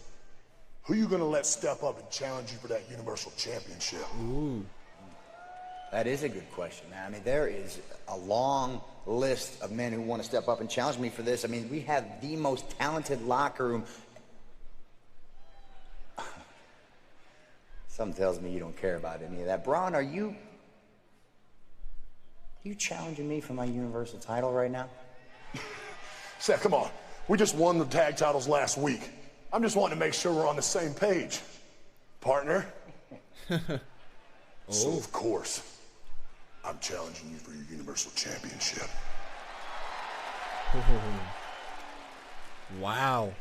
who you gonna let step up and challenge you for that Universal Championship? Ooh. That is a good question, man. I mean, there is a long list of men who want to step up and challenge me for this. I mean, we have the most talented locker room. Something tells me you don't care about any of that. Braun, are you challenging me for my Universal title right now? Seth, come on. We just won the tag titles last week. I'm just wanting to make sure we're on the same page. Partner? So, of course, I'm challenging you for your Universal Championship. Wow.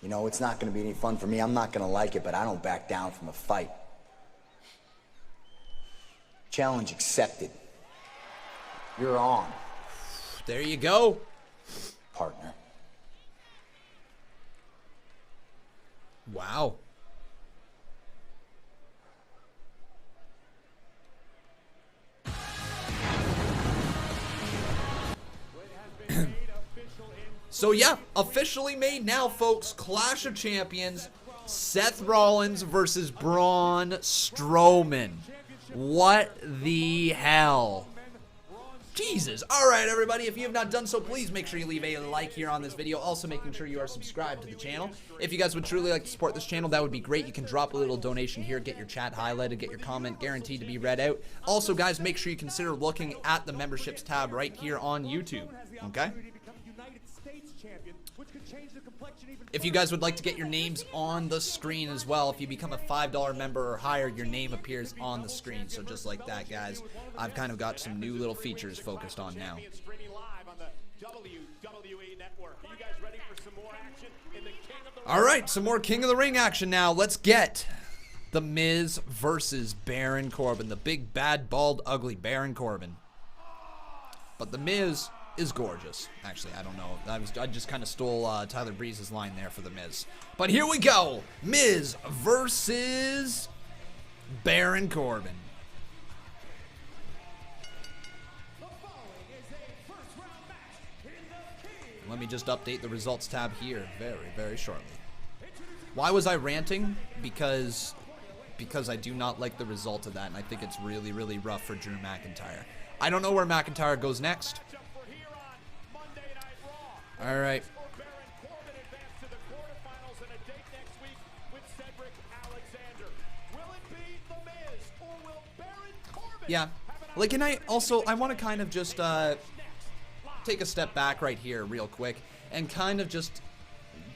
You know, it's not going to be any fun for me. I'm not going to like it, but I don't back down from a fight. Challenge accepted. You're on. There you go. Partner. Wow. So yeah, officially made now, folks. Clash of Champions. Seth Rollins versus Braun Strowman. What the hell? Jesus. All right, everybody. If you have not done so, please make sure you leave a like here on this video. Also, making sure you are subscribed to the channel. If you guys would truly like to support this channel, that would be great. You can drop a little donation here, get your chat highlighted, get your comment guaranteed to be read out. Also, guys, make sure you consider looking at the memberships tab right here on YouTube. Okay? If you guys would like to get your names on the screen as well, if you become a $5 member or higher, your name appears on the screen. So just like that, guys, I've kind of got some new little features focused on now. All right, some more King of the Ring action now. Let's get The Miz versus Baron Corbin, the big, bad, bald, ugly Baron Corbin. But The Miz is gorgeous. Actually, I don't know. I just kind of stole Tyler Breeze's line there for The Miz. But here we go. Miz versus Baron Corbin. Let me just update the results tab here very, very shortly. Why was I ranting? Because I do not like the result of that, and I think it's really, really rough for Drew McIntyre. I don't know where McIntyre goes next. All right. Yeah. Like, and I want to kind of just take a step back right here real quick and kind of just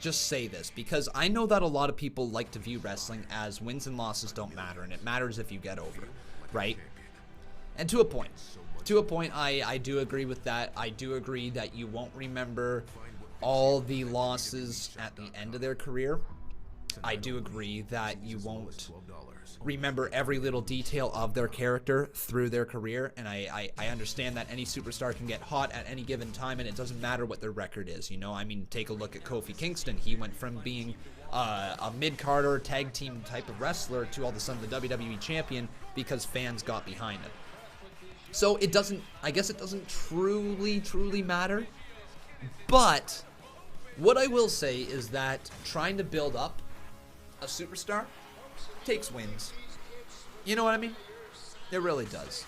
say this, because I know that a lot of people like to view wrestling as wins and losses don't matter, and it matters if you get over, right? And to a point. To a point, I do agree with that. I do agree that you won't remember all the losses at the end of their career. I do agree that you won't remember every little detail of their character through their career, and I understand that any superstar can get hot at any given time, and it doesn't matter what their record is, you know? I mean, take a look at Kofi Kingston. He went from being a mid-carder tag team type of wrestler to all of a sudden the WWE champion because fans got behind him. So it doesn't, I guess it doesn't truly matter. But what I will say is that trying to build up a superstar takes wins. You know what I mean? It really does.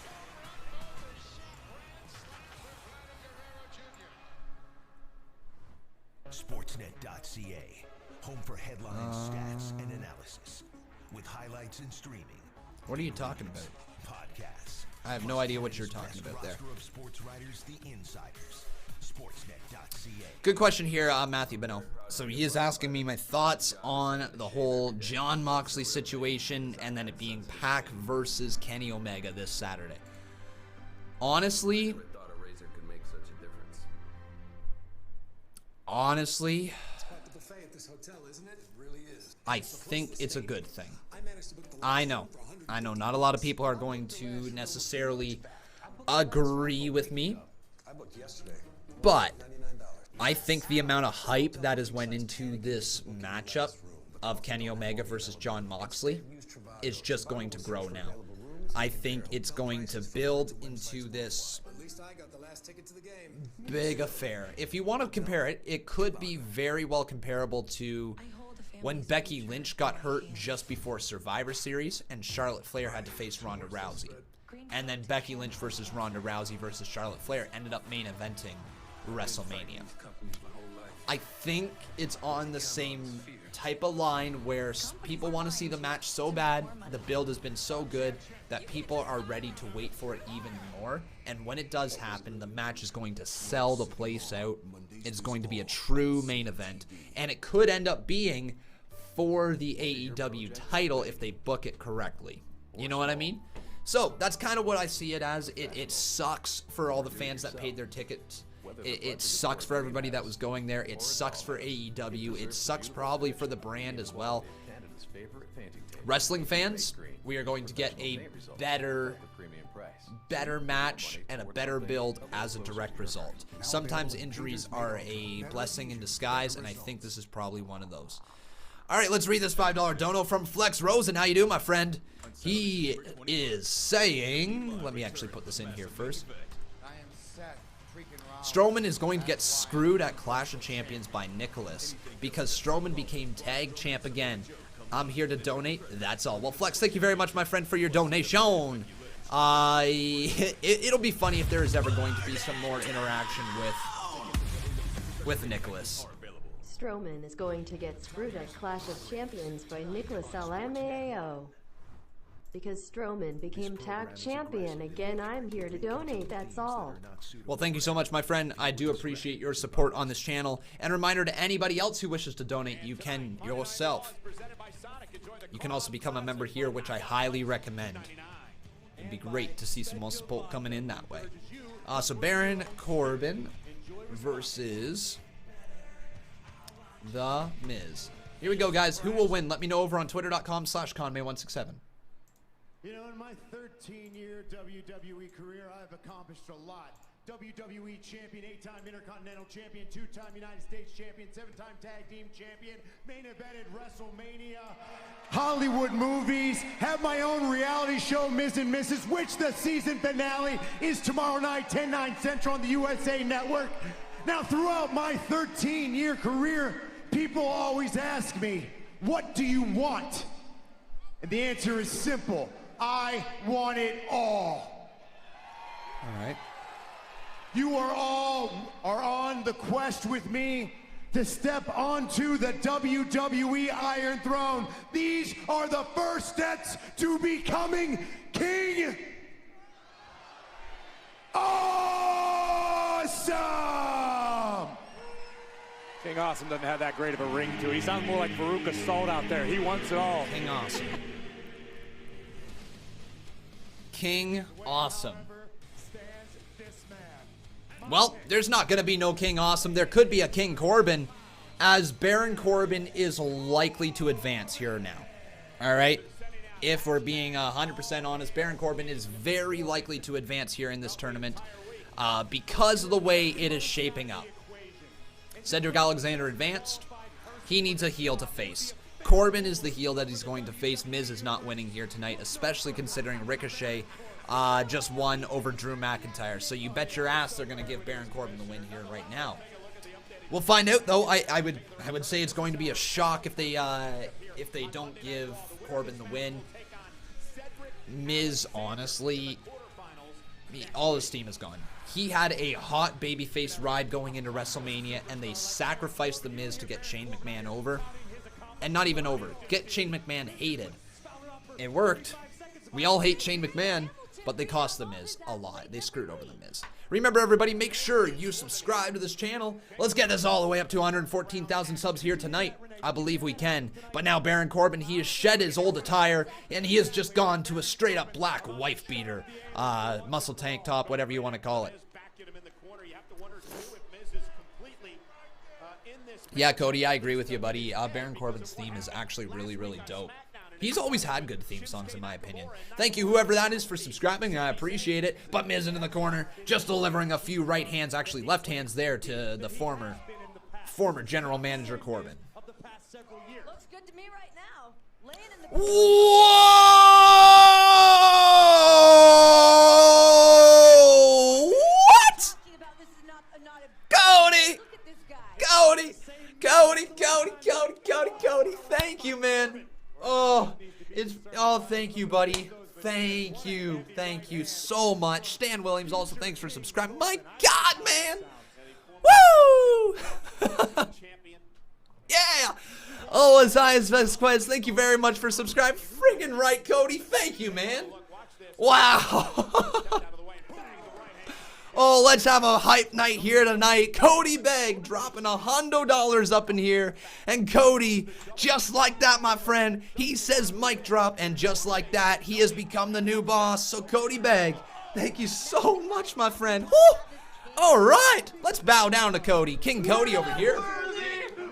Sportsnet.ca, home for headlines, stats, and analysis, with highlights and streaming. What are you talking about? Podcasts. I have no idea what you're talking about there. Of sports writers, the insiders. Sportsnet.ca. Good question here, Matthew Beno. So he is asking me my thoughts on the whole Jon Moxley situation and then it being Pac versus Kenny Omega this Saturday. Honestly, I think it's a good thing. I know not a lot of people are going to necessarily agree with me, but I think the amount of hype that has went into this matchup of Kenny Omega versus Jon Moxley is just going to grow now. I think it's going to build into this big affair. If you want to compare it, it could be very well comparable to when Becky Lynch got hurt just before Survivor Series and Charlotte Flair had to face Ronda Rousey. And then Becky Lynch versus Ronda Rousey versus Charlotte Flair ended up main eventing WrestleMania. I think it's on the same type of line where people want to see the match so bad, the build has been so good that people are ready to wait for it even more. And when it does happen, the match is going to sell the place out. It's going to be a true main event. And it could end up being for the AEW title if they book it correctly. You know what I mean? So that's kind of what I see it as. It sucks for all the fans that paid their tickets. It sucks for everybody that was going there. It sucks for AEW. It sucks probably for the brand as well. Wrestling fans, we are going to get a better match and a better build as a direct result. Sometimes injuries are a blessing in disguise, and I think this is probably one of those. All right, let's read this $5 dono from Flex Rosen. How you doing, my friend? He is saying, let me actually put this in here first. Strowman is going to get screwed at Clash of Champions by Nicholas because Strowman became tag champ again. I'm here to donate. That's all. Well, Flex, thank you very much, my friend, for your donation. It'll be funny if there is ever going to be some more interaction with Nicholas. Strowman is going to get screwed at Clash of Champions by Nicholas LMAO. Because Strowman became tag champion again, I'm here to donate, that's all. Well, thank you so much, my friend. I do appreciate your support on this channel. And a reminder to anybody else who wishes to donate, you can yourself. You can also become a member here, which I highly recommend. It'd be great to see some more support coming in that way. So Baron Corbin versus The Miz. Here we go, guys. Who will win? Let me know over on twitter.com/Conman167. You know, in my 13-year WWE career, I've accomplished a lot. WWE champion, 8-time Intercontinental champion, 2-time United States champion, 7-time tag team champion, main event at WrestleMania, Hollywood movies, have my own reality show, Ms. and Mrs., which the season finale is tomorrow night, 10/9 Central on the USA Network. Now, throughout my 13-year career, people always ask me, what do you want? And the answer is simple. I want it all. All right. You are all on the quest with me to step onto the WWE Iron Throne. These are the first steps to becoming King Awesome! King Awesome doesn't have that great of a ring to it. He sounds more like Farouk Assault out there. He wants it all. King Awesome. King Awesome. Well, there's not going to be no King Awesome. There could be a King Corbin, as Baron Corbin is likely to advance here now. All right? If we're being 100% honest, Baron Corbin is very likely to advance here in this tournament because of the way it is shaping up. Cedric Alexander advanced. He needs a heel to face. Corbin is the heel that he's going to face. Miz is not winning here tonight, especially considering Ricochet just won over Drew McIntyre. So you bet your ass they're going to give Baron Corbin the win here right now. We'll find out, though. I would say it's going to be a shock if they don't give Corbin the win. Miz, honestly, all his steam is gone. he had a hot babyface ride going into WrestleMania, and they sacrificed The Miz to get Shane McMahon over. And not even over. Get Shane McMahon hated. It worked. We all hate Shane McMahon, but they cost The Miz a lot. They screwed over The Miz. Remember, everybody, make sure you subscribe to this channel. Let's get this all the way up to 114,000 subs here tonight. I believe we can. But now Baron Corbin, he has shed his old attire, and he has just gone to a straight-up black wife beater. Muscle tank top, whatever you want to call it. Yeah, Cody, I agree with you, buddy. Baron Corbin's theme is actually really, really dope. He's always had good theme songs, in my opinion. Thank you, whoever that is, for subscribing. I appreciate it. But Miz in the corner, just delivering a few right hands, actually left hands there to the former general manager Corbin. Looks good to me right now. Whoa! What? Cody. Thank you, man. Oh, thank you, buddy. Thank you so much. Stan Williams also, thanks for subscribing. My God, man. Woo! Yeah. Oh, Isaiah's best quest. Thank you very much for subscribing. Friggin' right, Cody. Thank you, man. Wow. Oh, let's have a hype night here tonight. Cody Begg dropping $100 up in here. And Cody, just like that, my friend, he says mic drop. And just like that, he has become the new boss. So Cody Begg, thank you so much, my friend. Woo! All right, let's bow down to Cody. King Cody over here.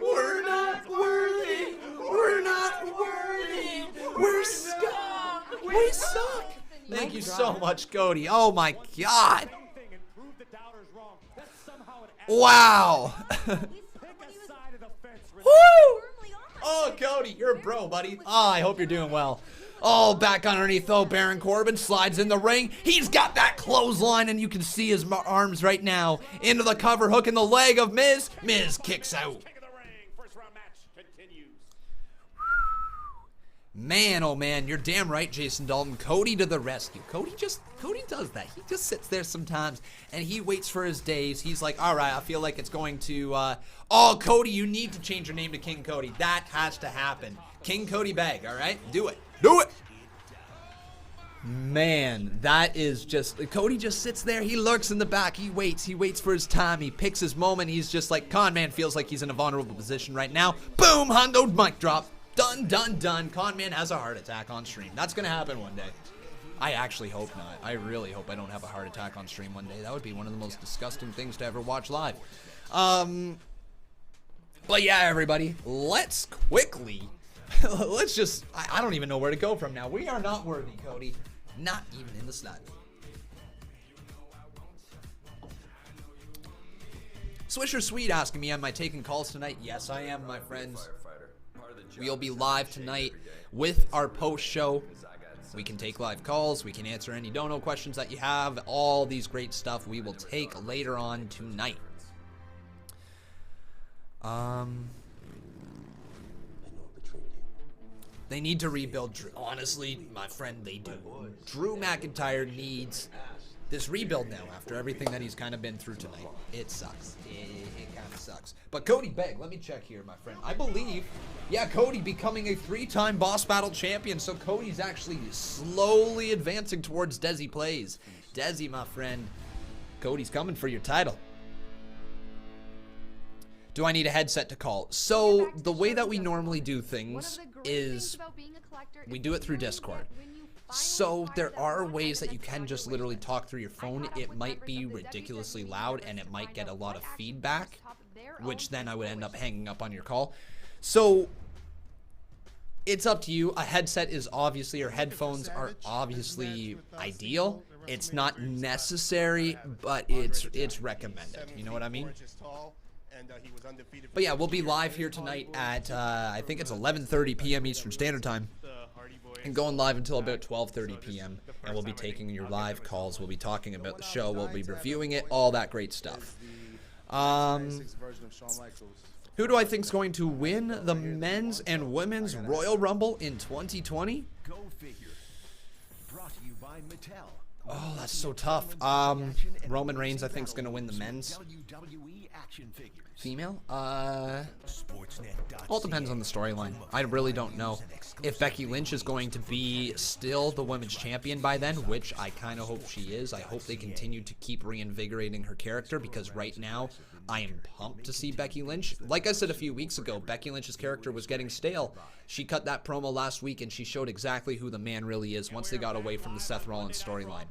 We're not worthy. We're not worthy. We're stuck. We suck. Thank you so much, Cody. Oh, my God. Wow. Woo! Oh, Cody, you're a bro, buddy. Oh, I hope you're doing well. Oh, back underneath, though. Baron Corbin slides in the ring. He's got that clothesline, and you can see his arms right now. Into the cover hook in the leg of Miz. Miz kicks out. Man, oh man, you're damn right, Jason Dalton. Cody to the rescue. Cody does that. He just sits there sometimes, and he waits for his days. He's like, all right, I feel like it's going to, oh, Cody, you need to change your name to King Cody. That has to happen. King Cody Begg, all right? Do it. Do it. Man, that is just, Cody just sits there. He lurks in the back. He waits for his time. He picks his moment. He's just like, Conman feels like he's in a vulnerable position right now. Boom, hundo, mic drop. Done. Conman has a heart attack on stream. That's going to happen one day. I actually hope not. I really hope I don't have a heart attack on stream one day. That would be one of the most disgusting things to ever watch live. But yeah, everybody, let's quickly, let's just, I don't even know where to go from now. We are not worthy, Cody. Not even in the slightest. Swisher Sweet asking me, am I taking calls tonight? Yes, I am, my friends. We'll be live tonight with our post show. We can take live calls. We can answer any dono questions that you have. All these great stuff we will take later on tonight. They need to rebuild Drew. Honestly, my friend, they do. Drew McIntyre needs this rebuild now after everything that he's kind of been through tonight. It sucks. It kind of sucks. But Cody Begg, let me check here, my friend. I believe, yeah, Cody becoming a 3-time Boss Battle champion. So Cody's actually slowly advancing towards Desi Plays. Desi, my friend, Cody's coming for your title. Do I need a headset to call? So the way that we normally do things is we do it through Discord. So there are ways that you can just literally talk through your phone. It might be ridiculously loud and it might get a lot of feedback, which then I would end up hanging up on your call. So it's up to you. A headset is obviously, or headphones are obviously ideal. It's not necessary, but it's recommended. You know what I mean? But yeah, we'll be live here tonight at, I think it's 11:30 p.m. Eastern Standard Time. And going live until about 12:30 p.m. And we'll be taking your live calls. We'll be talking about the show. We'll be reviewing it. All that great stuff. Who do I think is going to win the men's and women's Royal Rumble in 2020? Go figure. Brought to you by Mattel. Oh, that's so tough. Roman Reigns, I think, is going to win the men's. Female? All depends on the storyline. I really don't know. If Becky Lynch is going to be still the women's champion by then, which I kind of hope she is. I hope they continue to keep reinvigorating her character, because right now I am pumped to see Becky Lynch. Like I said a few weeks ago, Becky Lynch's character was getting stale. She cut that promo last week and she showed exactly who the man really is once they got away from the Seth Rollins storyline.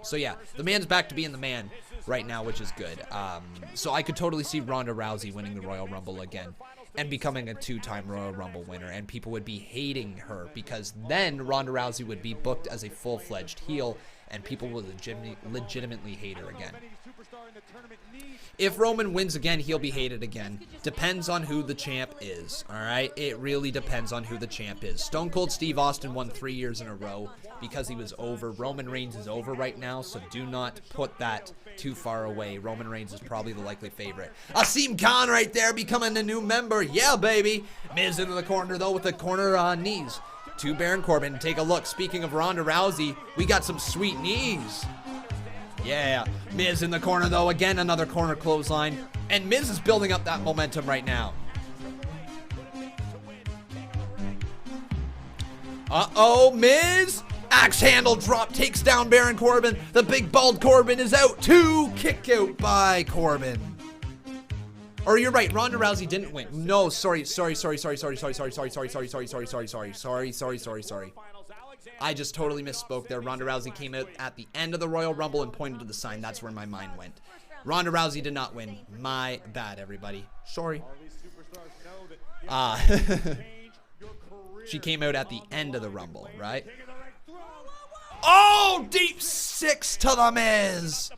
So yeah, the man's back to being the man right now, which is good. So I could totally see Ronda Rousey winning the Royal Rumble again and becoming a 2-time Royal Rumble winner, and people would be hating her because then Ronda Rousey would be booked as a full-fledged heel and people would legitimately hate her again. If Roman wins again, he'll be hated again. Depends on who the champ is, alright? It really depends on who the champ is. Stone Cold Steve Austin won 3 years in a row because he was over. Roman Reigns is over right now, so do not put that too far away. Roman Reigns is probably the likely favorite. Asim Khan right there becoming a new member. Yeah, baby. Miz into the corner, though, with the corner knees to Baron Corbin. Take a look. Speaking of Ronda Rousey, we got some sweet knees. Yeah, Miz in the corner, though. Again, another corner clothesline. And Miz is building up that momentum right now. Uh-oh, Miz. Axe handle drop takes down Baron Corbin. The big bald Corbin is out. 2 kick out by Corbin. Or you're right, Ronda Rousey didn't win. No, sorry. I just totally misspoke there. Ronda Rousey came out at the end of the Royal Rumble and pointed to the sign. That's where my mind went. Ronda Rousey did not win. My bad, everybody. Sorry. She came out at the end of the Rumble, right? Oh, deep 6 to the Miz.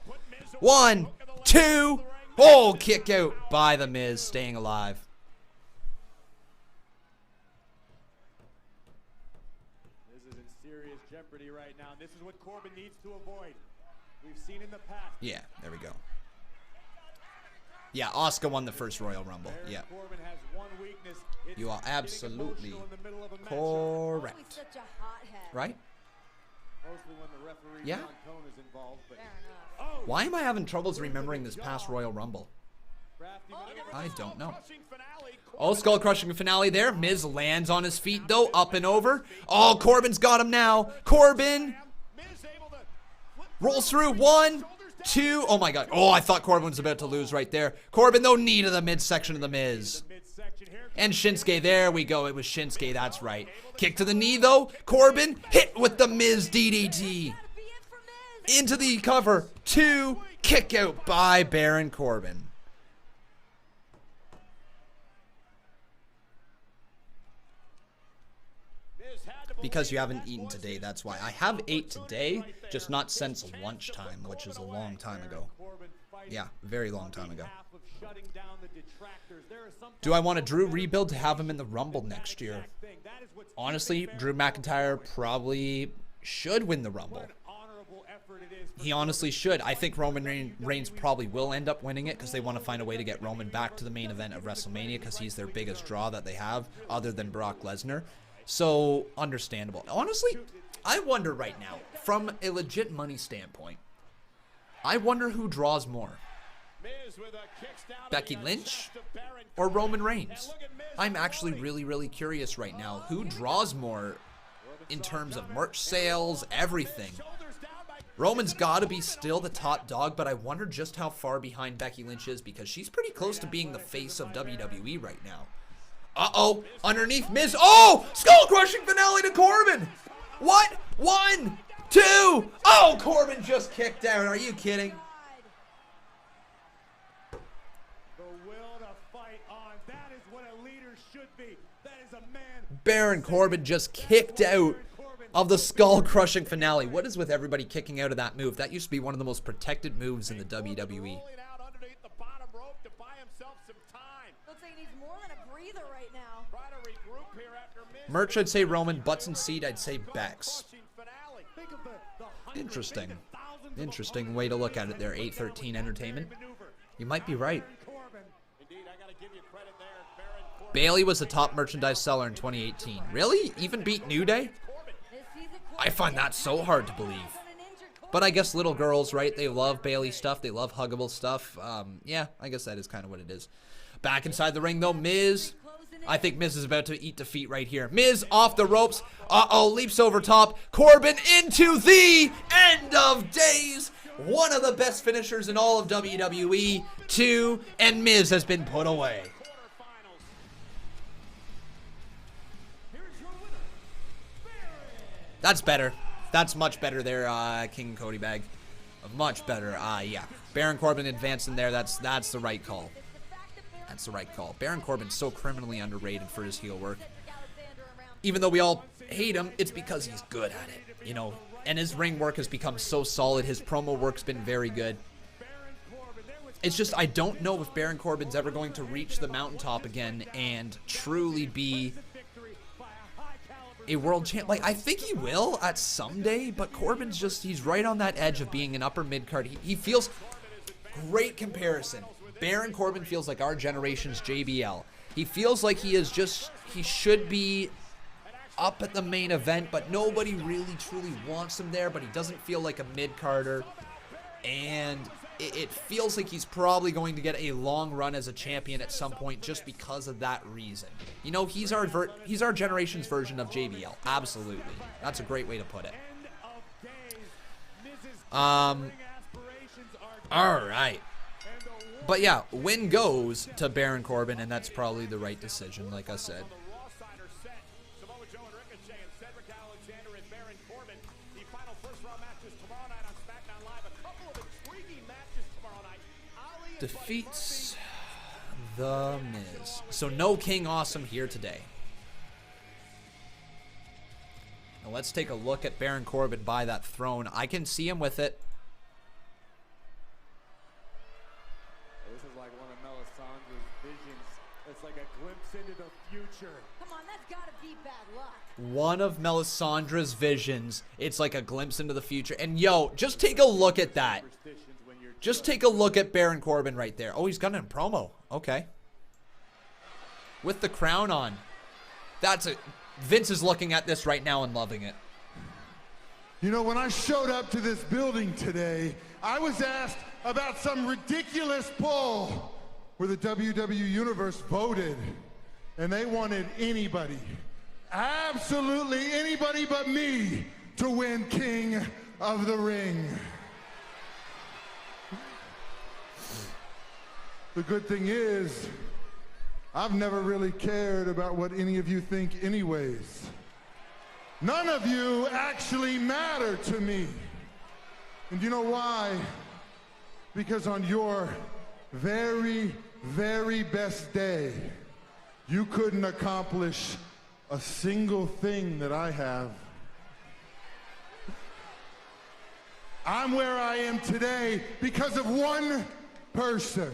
1, 2. Oh, kick out by the Miz, staying alive. This is in serious jeopardy right now. This is what Corbin needs to avoid. We've seen in the past. Yeah, there we go. Yeah, Asuka won the first Royal Rumble. Yeah. You are absolutely correct. Right? Yeah. Why am I having troubles remembering this past Royal Rumble? I don't know. Oh, skull crushing finale there. Miz lands on his feet though, up and over. Oh, Corbin's got him now. Corbin rolls through. 1, 2. Oh my God. Oh, I thought Corbin was about to lose right there. Corbin though, knee to the midsection of the Miz. And Shinsuke, there we go. It was Shinsuke, that's right. Kick to the knee though. Corbin hit with the Miz DDT. Into the cover. 2, kick out by Baron Corbin. Because you haven't eaten today, that's why. I have ate today, just not since lunchtime, which is a long time ago. Yeah, very long time ago. Do I want a Drew rebuild to have him in the Rumble next year? Honestly, Drew McIntyre probably should win the Rumble. He honestly should. I think Roman Reigns probably will end up winning it because they want to find a way to get Roman back to the main event of WrestleMania because he's their biggest draw that they have other than Brock Lesnar. So, understandable. Honestly, I wonder right now, from a legit money standpoint, I wonder who draws more. Becky Lynch or Roman Reigns? I'm actually really, really curious right now. Who draws more in terms of merch sales, everything? Roman's got to be still the top dog, but I wonder just how far behind Becky Lynch is because she's pretty close to being the face of WWE right now. Uh-oh, underneath Miz. Oh, skull-crushing finale to Corbin. What? 1, 2. Oh, Corbin just kicked out. Are you kidding? Baron Corbin just kicked out of the skull-crushing finale. What is with everybody kicking out of that move? That used to be one of the most protected moves in the WWE. Merch, I'd say Roman. Butts and seat, I'd say Bex. Interesting. Interesting way to look at it there. 813 Entertainment. You might be right. Bayley was the top merchandise seller in 2018. Really? Even beat New Day? I find that so hard to believe. But I guess little girls, right? They love Bayley stuff. They love huggable stuff. Yeah, I guess that is kind of what it is. Back inside the ring, though, Miz. I think Miz is about to eat defeat right here. Miz off the ropes. Uh-oh, leaps over top. Corbin into the end of days. One of the best finishers in all of WWE. 2, and Miz has been put away. That's better. That's much better there, King Cody Bag. Much better. Yeah. Baron Corbin advancing there. That's the right call. That's the right call. Baron Corbin's so criminally underrated for his heel work. Even though we all hate him, it's because he's good at it, you know. And his ring work has become so solid. His promo work's been very good. It's just I don't know if Baron Corbin's ever going to reach the mountaintop again and truly be a world champ. Like, I think he will at some day, but Corbin's just, he's right on that edge of being an upper mid-card. He feels, great comparison. Baron Corbin feels like our generation's JBL. He feels like he is just, he should be up at the main event, but nobody really truly wants him there, but he doesn't feel like a mid-carder. And it feels like he's probably going to get a long run as a champion at some point just because of that reason. You know, he's our generation's version of JBL. Absolutely. That's a great way to put it. All right. But yeah, win goes to Baron Corbin, and that's probably the right decision, like I said. Defeats The Miz. So no King Awesome here today. Now let's take a look at Baron Corbin by that throne. I can see him with it. This is like one of Melisandre's visions. It's like a glimpse into the future. Come on, that's gotta be bad luck. One of Melisandre's visions. It's like a glimpse into the future. And yo, just take a look at that. Just take a look at Baron Corbin right there. Oh, he's got a promo. Okay. With the crown on. Vince is looking at this right now and loving it. You know, when I showed up to this building today, I was asked about some ridiculous poll where the WWE Universe voted, and they wanted anybody, absolutely anybody but me, to win King of the Ring. The good thing is, I've never really cared about what any of you think anyways. None of you actually matter to me. And you know why? Because on your very, very best day, you couldn't accomplish a single thing that I have. I'm where I am today because of one person.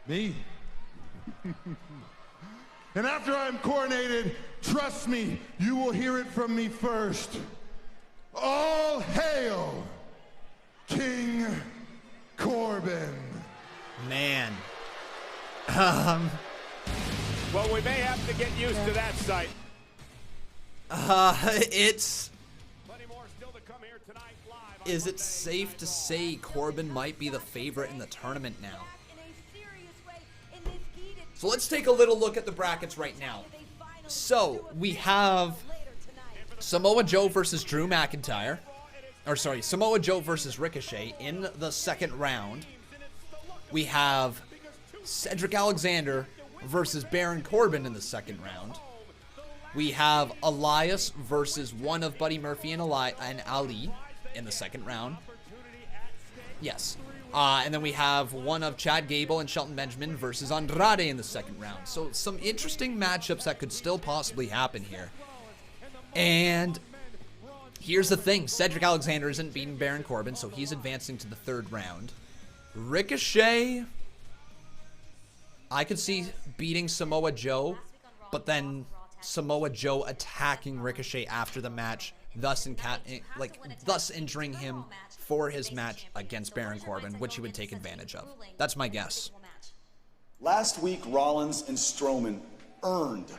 Me. And after I'm coronated, trust me, you will hear it from me first. All hail King Corbin. Man. Well, we may have to get used to that sight. Is it safe to say Corbin might be the favorite in the tournament now? So let's take a little look at the brackets right now. So we have Samoa Joe versus Drew McIntyre. Or sorry, Samoa Joe versus Ricochet in the second round. We have Cedric Alexander versus Baron Corbin in the second round. We have Elias versus one of Buddy Murphy and Ali in the second round. Yes. And then we have one of Chad Gable and Shelton Benjamin versus Andrade in the second round. So some interesting matchups that could still possibly happen here. And here's the thing. Cedric Alexander isn't beating Baron Corbin, so he's advancing to the third round. Ricochet, I could see beating Samoa Joe, but then Samoa Joe attacking Ricochet after the match, thus injuring him for his match against Baron Corbin, which he would take advantage of. That's my guess. Last week, Rollins and Strowman earned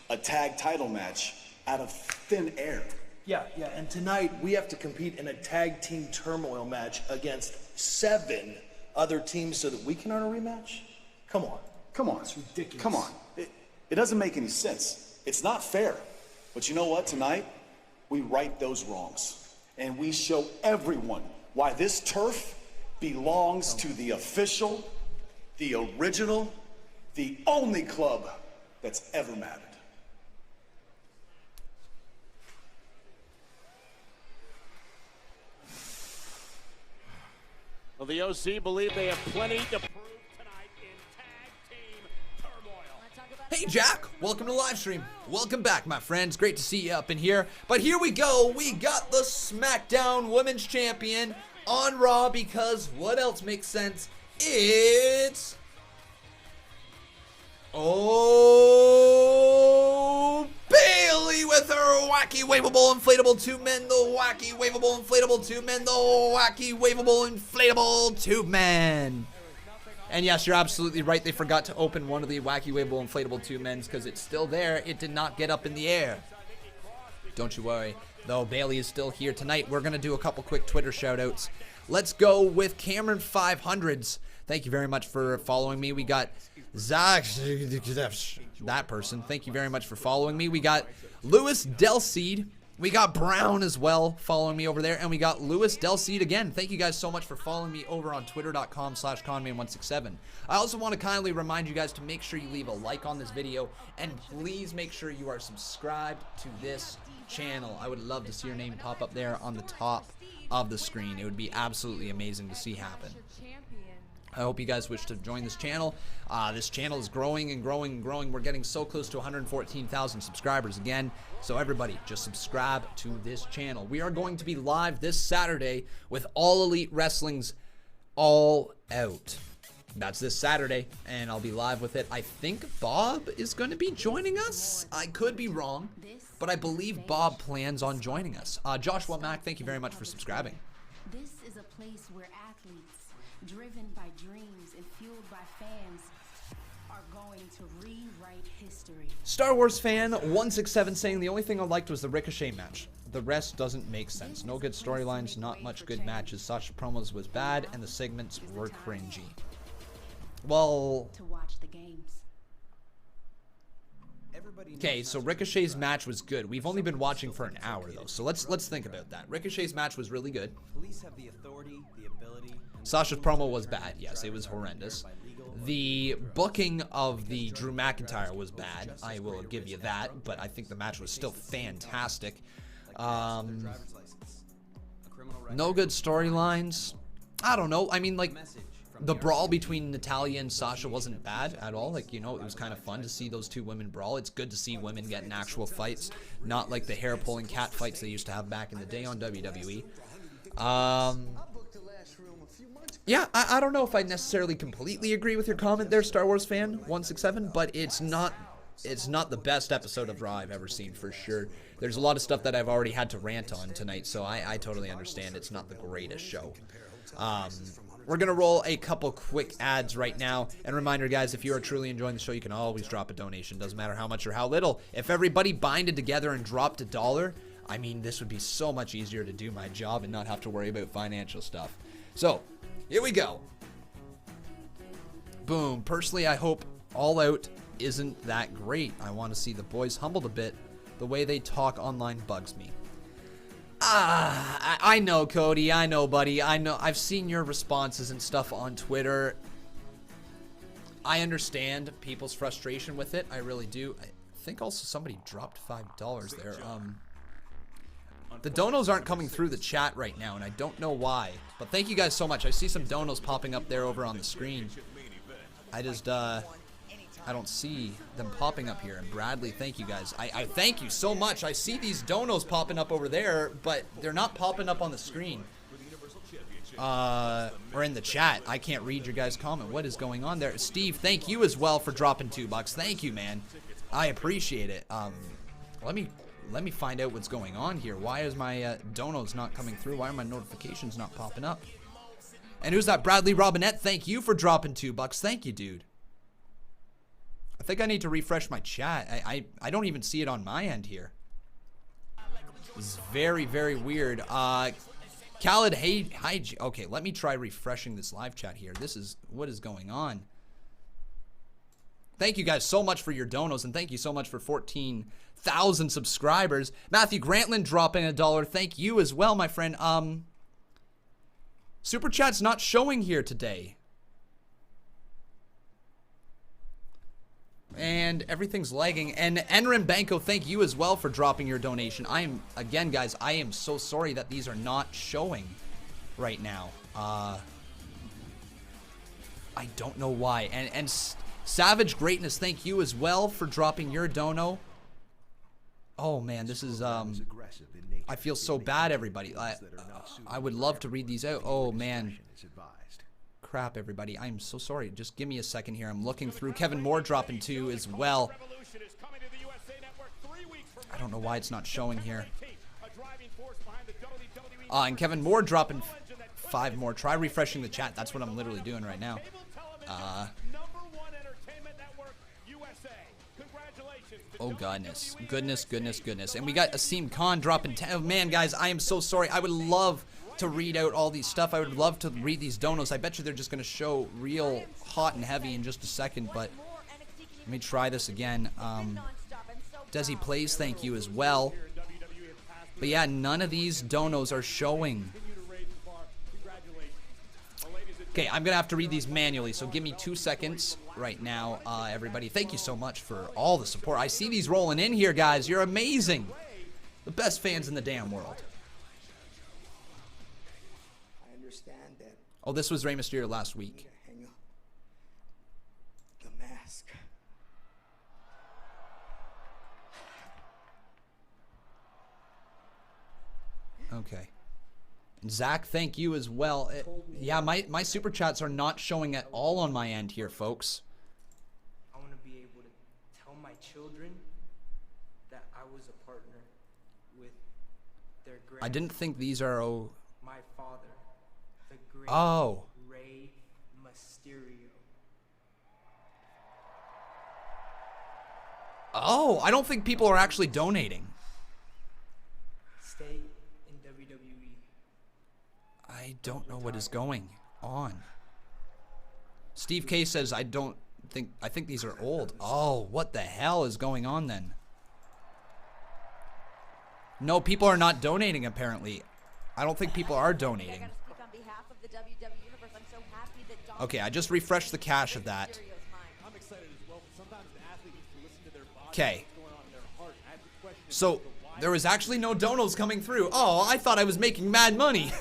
a tag title match out of thin air. Yeah, and tonight we have to compete in a tag team turmoil match against 7 other teams so that we can earn a rematch? Come on. Come on. It's ridiculous. Come on. It doesn't make any sense. It's not fair. But you know what? Tonight, we right those wrongs. And we show everyone why this turf belongs to the official, the original, the only club that's ever mattered. Well, the OC believe they have plenty to prove tonight in tag team turmoil. Hey Jack, welcome to Livestream. Welcome back, my friends. Great to see you up in here. But here we go. We got the SmackDown Women's Champion on Raw because what else makes sense? It's... Oh, Bayley with her wacky, waveable, inflatable tube men. The wacky, waveable, inflatable tube men. The wacky, waveable, inflatable tube men. And yes, you're absolutely right. They forgot to open one of the wacky, waveable, inflatable tube men's because it's still there. It did not get up in the air. Don't you worry. Though Bayley is still here tonight, we're going to do a couple quick Twitter shout-outs. Let's go with Cameron 500s. Thank you very much for following me. We got Zach, that person. Thank you very much for following me. We got Lewis Delseed. We got Brown as well following me over there. And we got Lewis Delseed again. Thank you guys so much for following me over on twitter.com/Conman167. I also want to kindly remind you guys to make sure you leave a like on this video. And please make sure you are subscribed to this channel. I would love to see your name pop up there on the top of the screen. It would be absolutely amazing to see happen. I hope you guys wish to join this channel. This channel is growing and growing and growing. We're getting so close to 114,000 subscribers again. So everybody, just subscribe to this channel. We are going to be live this Saturday with All Elite Wrestling's All Out. That's this Saturday, and I'll be live with it. I think Bob is going to be joining us. I could be wrong, but I believe Bob plans on joining us. Joshua Mack, thank you very much for subscribing. This is a place where athletes, driven by dreams and fueled by fans, are going to rewrite history. Star Wars fan 167 saying the only thing I liked was the Ricochet match. The rest doesn't make sense. No good storylines, not much good matches. Sasha promos was bad, and the segments were cringy. Well, to watch the games. Okay, so Ricochet's match was good. We've only been watching for an hour though, so let's think about that. Ricochet's match was really good. Police have the authority, the ability. Sasha's promo was bad. Yes, it was horrendous. The booking of the Drew McIntyre was bad. I will give you that, but I think the match was still fantastic. No good storylines. I don't know. I mean, like, the brawl between Natalya and Sasha wasn't bad at all. Like, you know, it was kind of fun to see those two women brawl. It's good to see women get in actual fights, not like the hair-pulling cat fights they used to have back in the day on WWE. Yeah, I don't know if I necessarily completely agree with your comment there, Star Wars fan 167, but it's not the best episode of Raw I've ever seen for sure. There's a lot of stuff that I've already had to rant on tonight, so I totally understand it's not the greatest show. We're going to roll a couple quick ads right now. And reminder, guys, if you are truly enjoying the show, you can always drop a donation. Doesn't matter how much or how little. If everybody binded together and dropped $1, I mean, this would be so much easier to do my job and not have to worry about financial stuff. So, here we go. Boom. Personally, I hope All Out isn't that great. I want to see the boys humbled a bit. The way they talk online bugs me. I know, Cody. I know, buddy. I know. I've seen your responses and stuff on Twitter. I understand people's frustration with it. I really do. I think also somebody dropped $5 there. The donos aren't coming through the chat right now, and I don't know why. But thank you guys so much. I see some donos popping up there over on the screen. I just, I don't see them popping up here. And Bradley, thank you guys. I thank you so much. I see these donos popping up over there, but they're not popping up on the screen. Or in the chat. I can't read your guys' comment. What is going on there? Steve, thank you as well for dropping $2. Thank you, man. I appreciate it. Let me find out what's going on here. Why is my donos not coming through? Why are my notifications not popping up? And who's that? Bradley Robinette, thank you for dropping $2. Thank you, dude. I think I need to refresh my chat. I don't even see it on my end here. This is very, very weird. Khaled, hey, hi. Okay, let me try refreshing this live chat here. This is what is going on. Thank you guys so much for your donos, and thank you so much for 14,000 subscribers. Matthew Grantland dropping $1. Thank you as well, my friend. Super Chat's not showing here today. And everything's lagging. And Enrim Banco, thank you as well for dropping your donation. Again, guys, I am so sorry that these are not showing right now. I don't know why. And Savage Greatness, thank you as well for dropping your dono. Oh man, this is I feel so bad, everybody. I would love to read these out. Oh man. Crap, everybody. I'm so sorry. Just give me a second here. I'm looking through. Kevin Moore dropping 2 as well. I don't know why it's not showing here. And Kevin Moore dropping 5 more. Try refreshing the chat. That's what I'm literally doing right now. Oh, goodness. Goodness. And we got Asim Khan dropping 10. Oh, man, guys, I am so sorry. I would love to read out all these stuff. I would love to read these donos. I bet you they're just going to show real hot and heavy in just a second, but let me try this again. Desi Plays, thank you as well. But yeah, none of these donos are showing. Okay, I'm going to have to read these manually, so give me 2 seconds right now, everybody. Thank you so much for all the support. I see these rolling in here, guys. You're amazing. The best fans in the damn world. I understand that. Oh, this was Rey Mysterio last week. Hang up the mask. Okay. Zach, thank you as well. Yeah, my super chats are not showing at all on my end here, folks. I want to be able to tell my children that I was a partner with their grand. I didn't think these are my father, the great Rey Mysterio. Oh, I don't think people are actually donating. Stay in WWE. I don't know what is going on. Steve K says I think these are old. Oh, what the hell is going on then? No, people are not donating apparently. I don't think people are donating. Okay, I just refreshed the cache of that. Okay. So there was actually no donos coming through. Oh, I thought I was making mad money.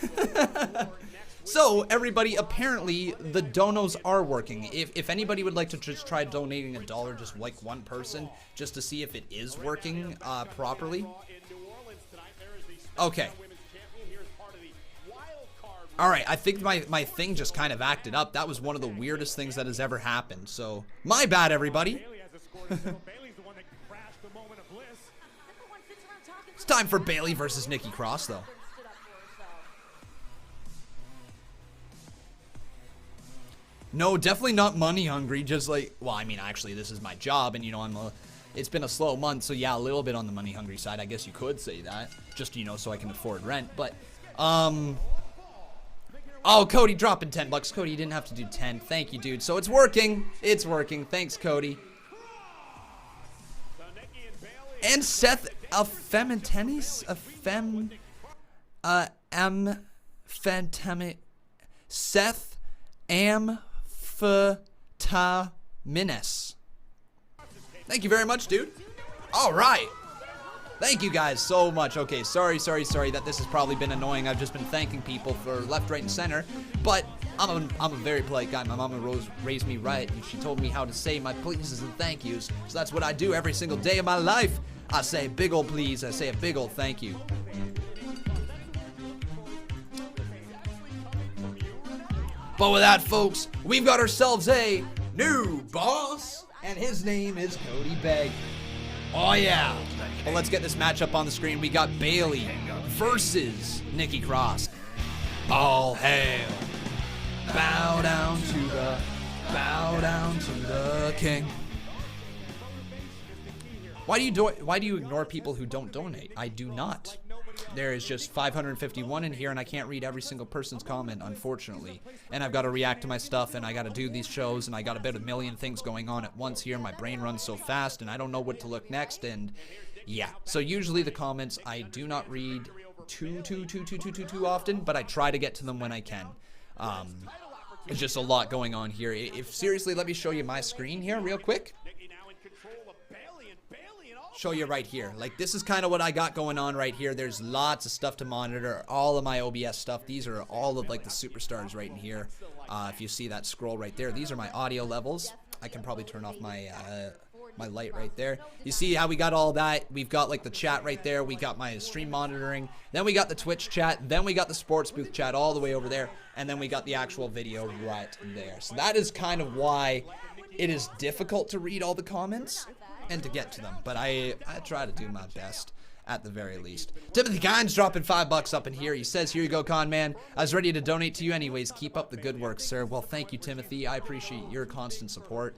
So, everybody, apparently, the donos are working. If anybody would like to just try donating $1, just like one person, just to see if it is working properly. Okay. Alright, I think my thing just kind of acted up. That was one of the weirdest things that has ever happened. So, my bad, everybody. It's time for Bayley versus Nikki Cross, though. No, definitely not money hungry. Just like, well, I mean, actually, this is my job, and you know, it's been a slow month, so yeah, a little bit on the money hungry side. I guess you could say that, just so I can afford rent. But, oh, Cody dropping $10. Cody, you didn't have to do 10. Thank you, dude. So it's working. It's working. Thanks, Cody. And Seth Afemitenis, Seth Amphitaminis. Thank you very much, dude. All right. Thank you guys so much. Okay, sorry that this has probably been annoying. I've just been thanking people for left, right, and center. But I'm a very polite guy. My mama raised me right, and she told me how to say my pleases and thank yous. So that's what I do every single day of my life. I say a big ol' please. I say a big ol' thank you. But with that, folks, we've got ourselves a new boss, and his name is Cody Begg. Oh, yeah. Well, let's get this matchup on the screen. We got Bayley versus Nikki Cross. All hail. Bow down to the king. Why do you ignore people who don't donate? I do not. there is just 551 in here, and I can't read every single person's comment, unfortunately. And I've got to react to my stuff, and I got to do these shows, and I got about a million things going on at once here. My brain runs so fast, and I don't know what to look next, and yeah. So usually the comments I do not read too often, but I try to get to them when I can. It's just a lot going on here. If seriously, let me show you my screen here real quick. Show you right here. Like, this is kind of what I got going on right here. There's lots of stuff to monitor. All of my OBS stuff. These are all of like the superstars right in here. If you see that scroll right there, these are my audio levels. I can probably turn off my my light right there. You see how we got all that? We've got like the chat right there. We got my stream monitoring. Then we got the Twitch chat. Then we got the sports booth chat all the way over there. And then we got the actual video right there. So that is kind of why it is difficult to read all the comments and to get to them. But I try to do my best at the very least. Timothy Gines dropping $5 up in here. He says, here you go, Conman. I was ready to donate to you anyways. Keep up the good work, sir. Well, thank you, Timothy. I appreciate your constant support.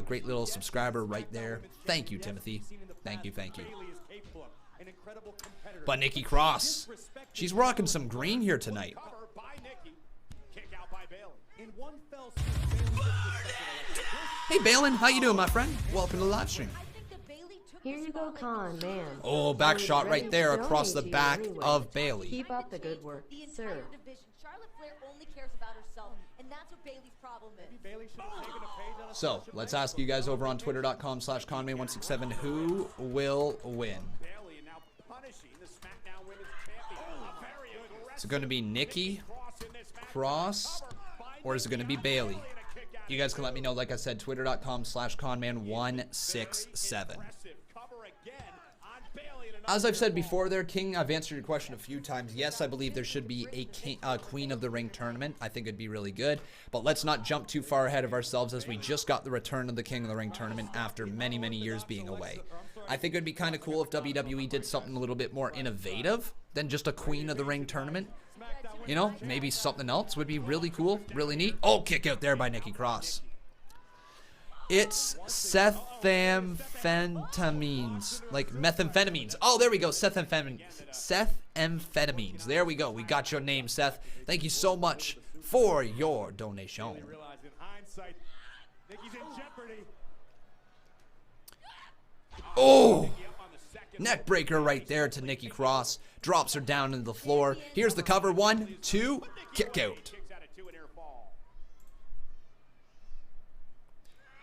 Great little subscriber right there. Thank you, Timothy. Thank you, thank you. But Nikki Cross, she's rocking some green here tonight. Hey, Balin, how you doing, my friend? Welcome to the live stream. Here you go, Conman. Oh, back shot right there across the back of Bayley. Keep up the good work, sir. So, let's ask you guys over on twitter.com/Conman167 who will win. Is it going to be Nikki Cross, or is it going to be Bayley? You guys can let me know, like I said, twitter.com/Conman167. As I've said before there, King, I've answered your question a few times. Yes, I believe there should be a Queen of the Ring tournament. I think it'd be really good. But let's not jump too far ahead of ourselves, as we just got the return of the King of the Ring tournament after many, many years being away. I think it'd be kind of cool if WWE did something a little bit more innovative than just a Queen of the Ring tournament. You know, maybe something else would be really cool, really neat. Oh, kick out there by Nikki Cross. It's methamphetamines, like methamphetamines. Oh, there we go, methamphetamines. There we go. We got your name, Seth. Thank you so much for your donation. Oh, neck breaker right there to Nikki Cross. Drops her down into the floor. Here's the cover. 1, 2, kick out.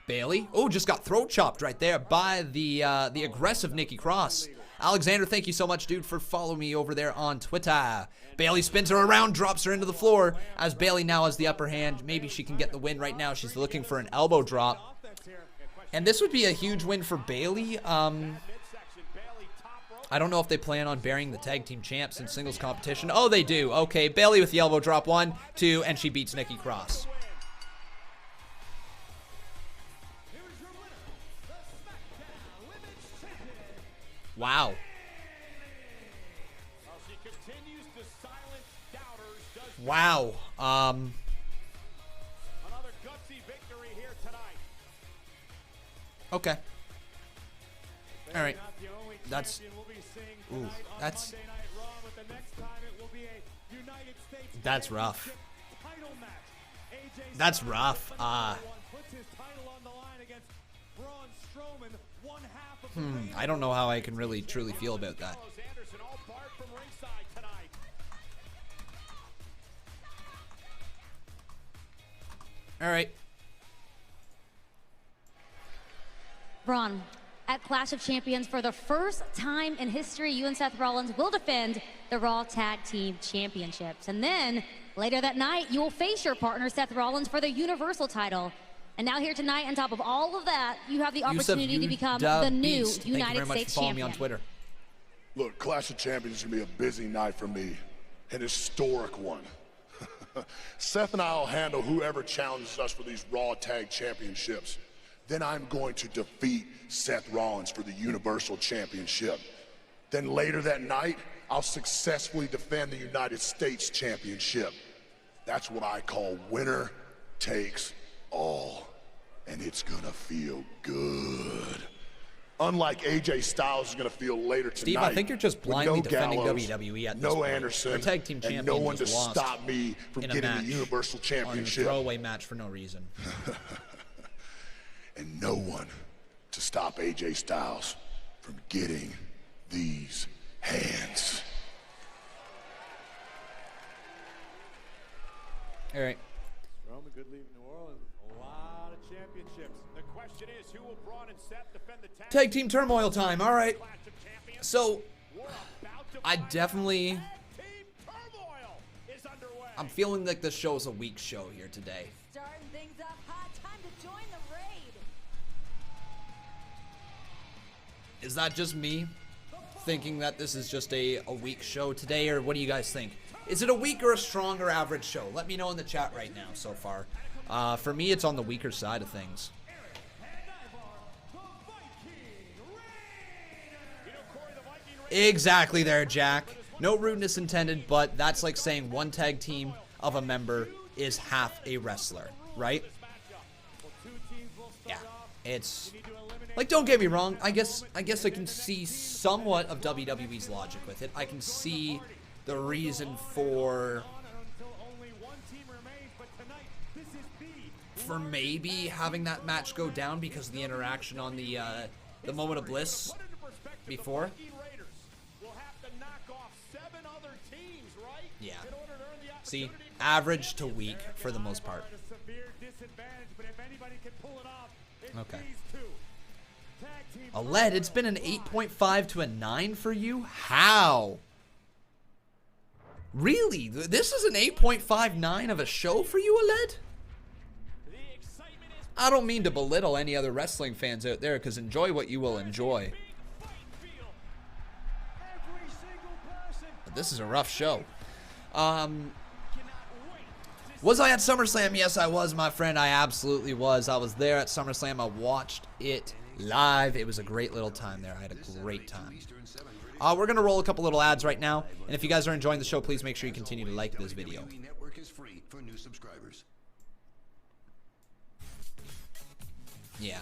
Bayley. Oh, just got throat chopped right there by the aggressive Nikki Cross. Alexander, thank you so much, dude, for following me over there on Twitter. Bayley spins her around, drops her into the floor, as Bayley now has the upper hand. Maybe she can get the win right now. She's looking for an elbow drop. And this would be a huge win for Bayley. I don't know if they plan on burying the tag team champs in singles competition. Oh, they do. Okay, Bayley with the elbow drop. 1, 2, and she beats Nikki Cross. Wow. Wow. Another gutsy victory here tonight. Okay. All right. That's. Ooh, that's. That's rough. That's rough. I don't know how I can really truly feel about that. All right. Braun, at Clash of Champions, for the first time in history, you and Seth Rollins will defend the Raw Tag Team Championships. And then, later that night, you will face your partner, Seth Rollins, for the Universal title. And now here tonight, on top of all of that, you have the opportunity to become the new United States champion. Me on Twitter. Look, Clash of Champions is going to be a busy night for me. An historic one. Seth and I will handle whoever challenges us for these Raw Tag Championships. Then I'm going to defeat Seth Rollins for the Universal Championship. Then later that night, I'll successfully defend the United States Championship. That's what I call winner takes all. And it's gonna feel good. Unlike AJ Styles is going to feel later tonight. Steve, I think you're just blindly defending Gallows, WWE at this no point. Anderson, Their tag team champion and no one to just lost stop me from in a getting the match Universal on a Championship. throwaway match for no reason. And no one to stop AJ Styles from getting these hands. All right. Strowman could leave New Orleans with a lot of championships. The question is, who will Braun and Seth defend the Tag team turmoil time. All right. So, I definitely... I'm feeling like this show is a weak show here today. Starting things up hot. Time to join the raid. Is that just me thinking that this is just a weak show today, or what do you guys think? Is it a weak or a strong or average show? Let me know in the chat right now so far. For me, it's on the weaker side of things. Exactly there, Jack. No rudeness intended, but that's like saying one tag team of a member is half a wrestler, right? Yeah, it's like, don't get me wrong. I guess I can see somewhat of WWE's logic with it. I can see the reason for maybe having that match go down because of the interaction on the Moment of Bliss before. Yeah. See, average to weak for the most part. Okay. A lead, it's been an 8.5 to a 9 for you? How? Really? This is an 8.59 of a show for you, Aled? I don't mean to belittle any other wrestling fans out there, because enjoy what you will enjoy. But this is a rough show. Was I at SummerSlam? Yes, I was, my friend. I absolutely was. I was there at SummerSlam. I watched it live. It was a great little time there. I had a great time. We're going to roll a couple little ads right now. And if you guys are enjoying the show, please make sure you continue to like this video. Yeah.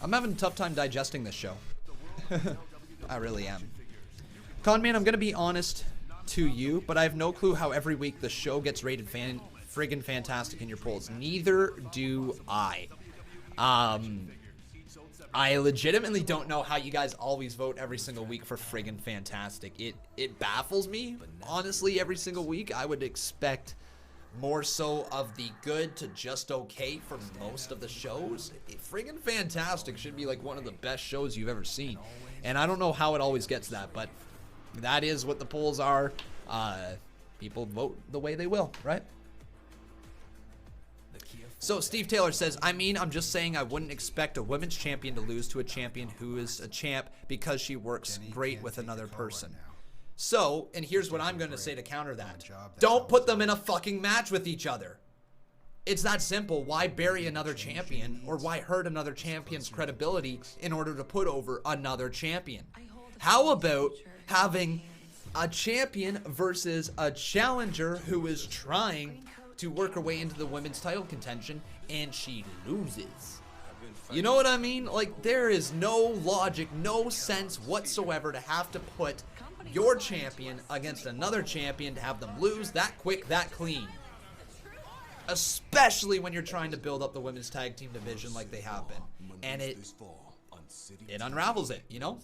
I'm having a tough time digesting this show. I really am. Conman, I'm going to be honest to you, but I have no clue how every week the show gets rated friggin' fantastic in your polls. Neither do I. I legitimately don't know how you guys always vote every single week for friggin' fantastic. It baffles me, honestly, every single week. I would expect more so of the good to just okay for most of the shows. Friggin' fantastic should be like one of the best shows you've ever seen. And I don't know how it always gets that, but that is what the polls are. People vote the way they will, right? So Steve Taylor says, I mean, I'm just saying I wouldn't expect a women's champion to lose to a champion who is a champ because she works great with another person. So, and here's what I'm going to say to counter that. Don't put them in a fucking match with each other. It's that simple. Why bury another champion, or why hurt another champion's credibility in order to put over another champion? How about having a champion versus a challenger who is trying to work her way into the women's title contention and she loses? You know what I mean? Like, there is no logic, no sense whatsoever to have to put your champion against another champion to have them lose that quick, that clean. Especially when you're trying to build up the women's tag team division like they have been. And it unravels it, you know?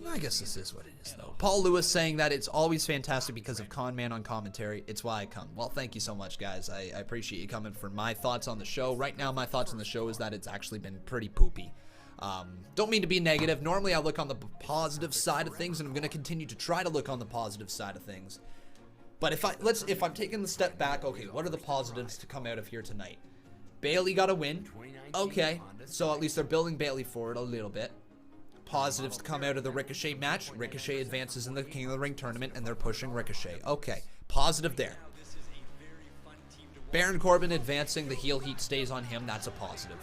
I guess this is what it is, though. Paul Lewis saying that it's always fantastic because of Conman on commentary. It's why I come. Well, thank you so much, guys. I appreciate you coming for my thoughts on the show. Right now, my thoughts on the show is that it's actually been pretty poopy. Don't mean to be negative. Normally, I look on the positive side of things, and I'm going to continue to try to look on the positive side of things. But if I'm taking the step back, okay, what are the positives to come out of here tonight? Bayley got a win. Okay, so at least they're building Bayley forward a little bit. Positives to come out of the Ricochet match. Ricochet advances in the King of the Ring tournament, and they're pushing Ricochet. Okay, positive there. Baron Corbin advancing, the heel heat stays on him. That's a positive.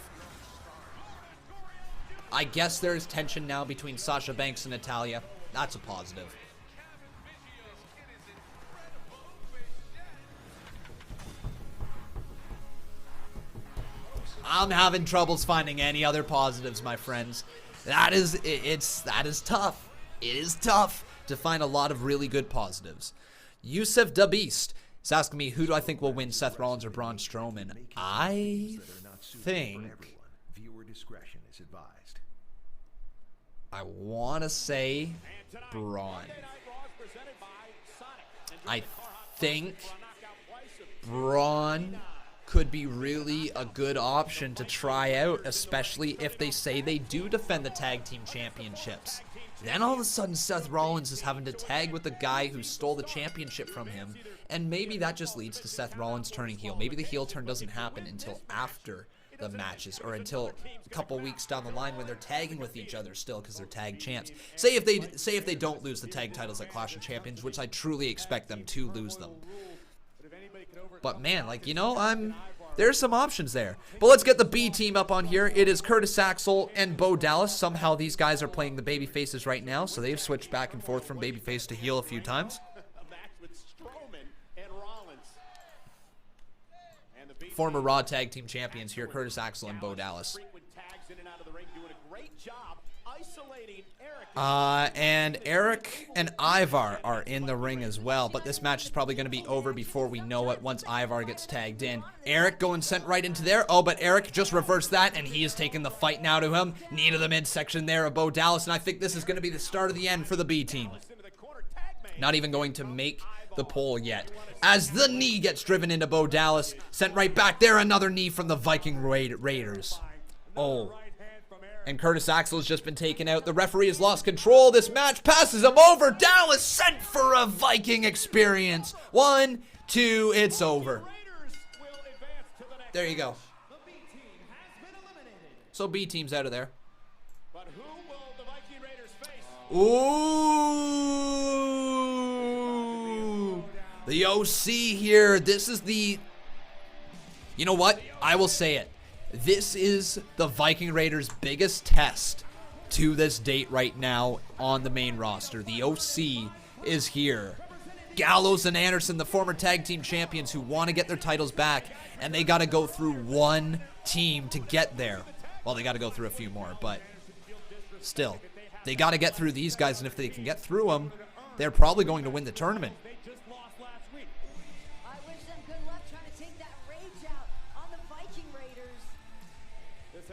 I guess there's tension now between Sasha Banks and Natalya. That's a positive. I'm having troubles finding any other positives, my friends. That is tough. It is tough to find a lot of really good positives. Yusuf Da Beast is asking me, who do I think will win, Seth Rollins or Braun Strowman? I think viewer discretion is advised. I want to say Braun. I think Braun could be really a good option to try out, especially if they say they do defend the tag team championships. Then all of a sudden Seth Rollins is having to tag with the guy who stole the championship from him, and maybe that just leads to Seth Rollins turning heel. Maybe the heel turn doesn't happen until after the matches, or until a couple weeks down the line when they're tagging with each other still, because they're tag champs. Say if they don't lose the tag titles at Clash of Champions, which I truly expect them to lose them. But man, like, you know, there's some options there. But let's get the B team up on here. It is Curtis Axel and Bo Dallas. Somehow these guys are playing the baby faces right now, so they've switched back and forth from babyface to heel a few times. Former Raw Tag Team Champions here, Curtis Axel and Bo Dallas. And Eric and Ivar are in the ring as well, but this match is probably going to be over before we know it once Ivar gets tagged in. Eric going sent right into there. Oh, but Eric just reversed that, and he is taking the fight now to him. Knee to the midsection there of Bo Dallas, and I think this is going to be the start of the end for the B team. Not even going to make the poll yet, as the knee gets driven into Bo Dallas, sent right back there. Another knee from the Viking Raiders. Oh, and Curtis Axel has just been taken out. The referee has lost control. This match passes him over. Dallas sent for a Viking experience. 1, 2, it's over. There you go. So B team's out of there. Ooh, the OC here. This is the, you know what? I will say it. This is the Viking Raiders' biggest test to this date right now on the main roster. The OC is here. Gallows and Anderson, the former tag team champions who want to get their titles back, and they got to go through one team to get there. Well, they got to go through a few more, but still, they got to get through these guys, and if they can get through them, they're probably going to win the tournament.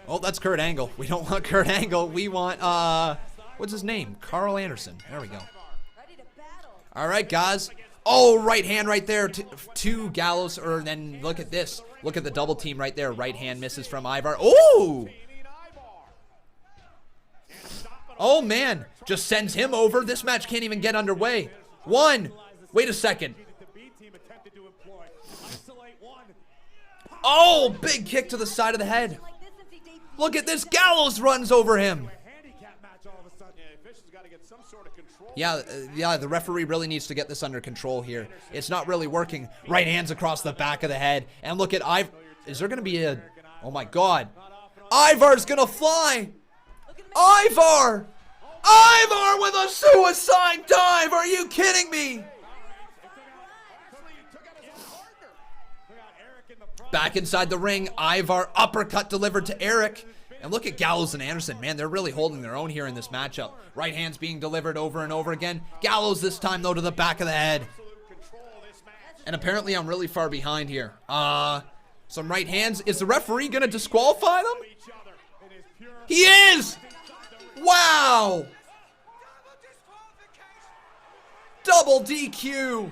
Oh, that's Kurt Angle. We don't want Kurt Angle. We want, what's his name? Carl Anderson. There we go. All right, guys. Oh, right hand right there to Gallows. Or then look at this. Look at the double team right there. Right hand misses from Ivar. Oh! Oh, man. Just sends him over. This match can't even get underway. One. Wait a second. Oh, big kick to the side of the head. Look at this. Gallows runs over him. Yeah, the referee really needs to get this under control here. It's not really working. Right hands across the back of the head. And look at Ivar. Is there going to be a... Oh, my God. Ivar's going to fly. Ivar! Ivar with a suicide dive. Are you kidding me? Back inside the ring, Ivar uppercut delivered to Eric. And look at Gallows and Anderson. Man, they're really holding their own here in this matchup. Right hands being delivered over and over again. Gallows this time, though, to the back of the head. And apparently I'm really far behind here. Some right hands. Is the referee going to disqualify them? He is! Wow! Double DQ!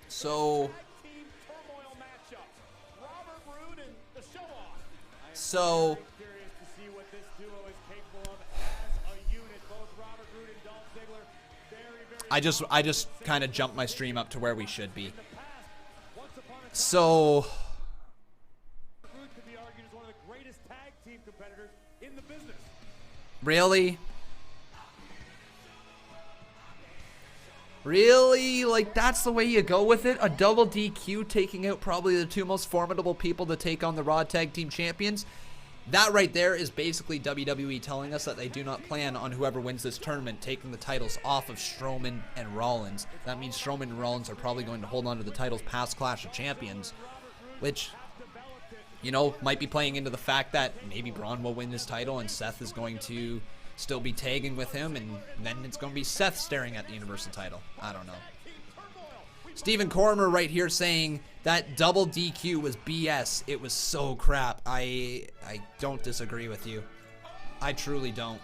So I just kind of jumped my stream up to where we should be. So really? Really? Like, that's the way you go with it? A double DQ taking out probably the two most formidable people to take on the Raw Tag Team Champions? That right there is basically WWE telling us that they do not plan on whoever wins this tournament taking the titles off of Strowman and Rollins. That means Strowman and Rollins are probably going to hold on to the titles past Clash of Champions, which, you know, might be playing into the fact that maybe Braun will win this title and Seth is going to still be tagging with him, and then it's going to be Seth staring at the Universal title. I don't know. Stephen Cormer right here saying that double DQ was BS. It was so crap. I don't disagree with you. I truly don't.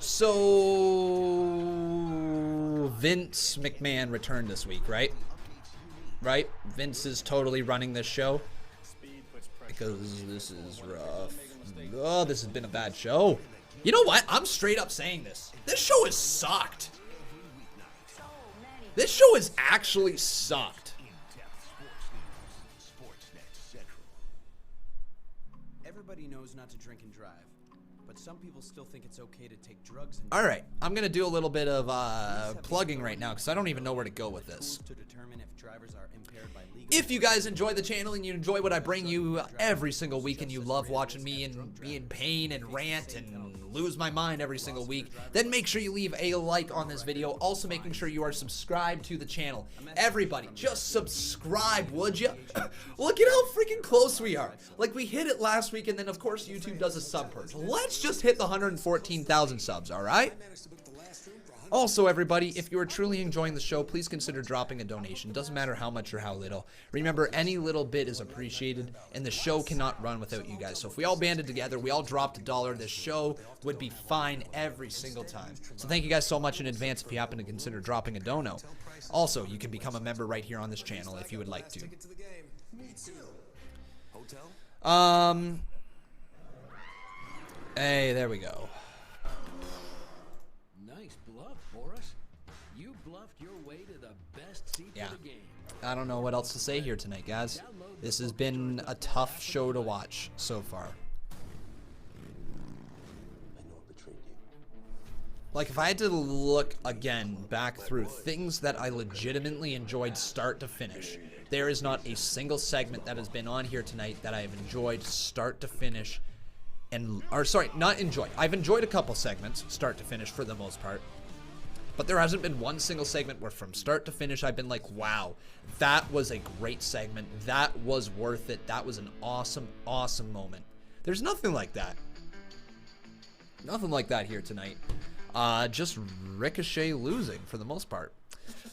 So Vince McMahon returned this week, right? Right? Vince is totally running this show because this is rough. Oh, this has been a bad show. You know what? I'm straight up saying this. This show has sucked. This show has actually sucked. Everybody knows not to drink and drive, but some people still think it's okay to take drugs and... All right, I'm going to do a little bit of plugging right now because I don't even know where to go with this. To determine if drivers are impaired by legal... If you guys enjoy the channel and you enjoy what I bring you every single week and you love watching me and be in pain and rant and lose my mind every single week, then make sure you leave a like on this video. Also making sure you are subscribed to the channel. Everybody, just subscribe, would you? Look at how freaking close we are. Like, we hit it last week, and then of course YouTube does a sub purge. Let's just hit the 114,000 subs, alright? Also, everybody, if you are truly enjoying the show, please consider dropping a donation. Doesn't matter how much or how little. Remember, any little bit is appreciated, and the show cannot run without you guys. So if we all banded together, we all dropped $1, this show would be fine every single time. So thank you guys so much in advance if you happen to consider dropping a dono. Also, you can become a member right here on this channel if you would like to. Hey, there we go. Yeah, I don't know what else to say here tonight, guys. This has been a tough show to watch so far. Like, if I had to look again back through things that I legitimately enjoyed start to finish, there is not a single segment that has been on here tonight that I have enjoyed start to finish. Or sorry, not enjoyed. I've enjoyed a couple segments start to finish for the most part. But there hasn't been one single segment where from start to finish I've been like, wow, that was a great segment. That was worth it. That was an awesome, awesome moment. There's nothing like that. Nothing like that here tonight. Just Ricochet losing for the most part.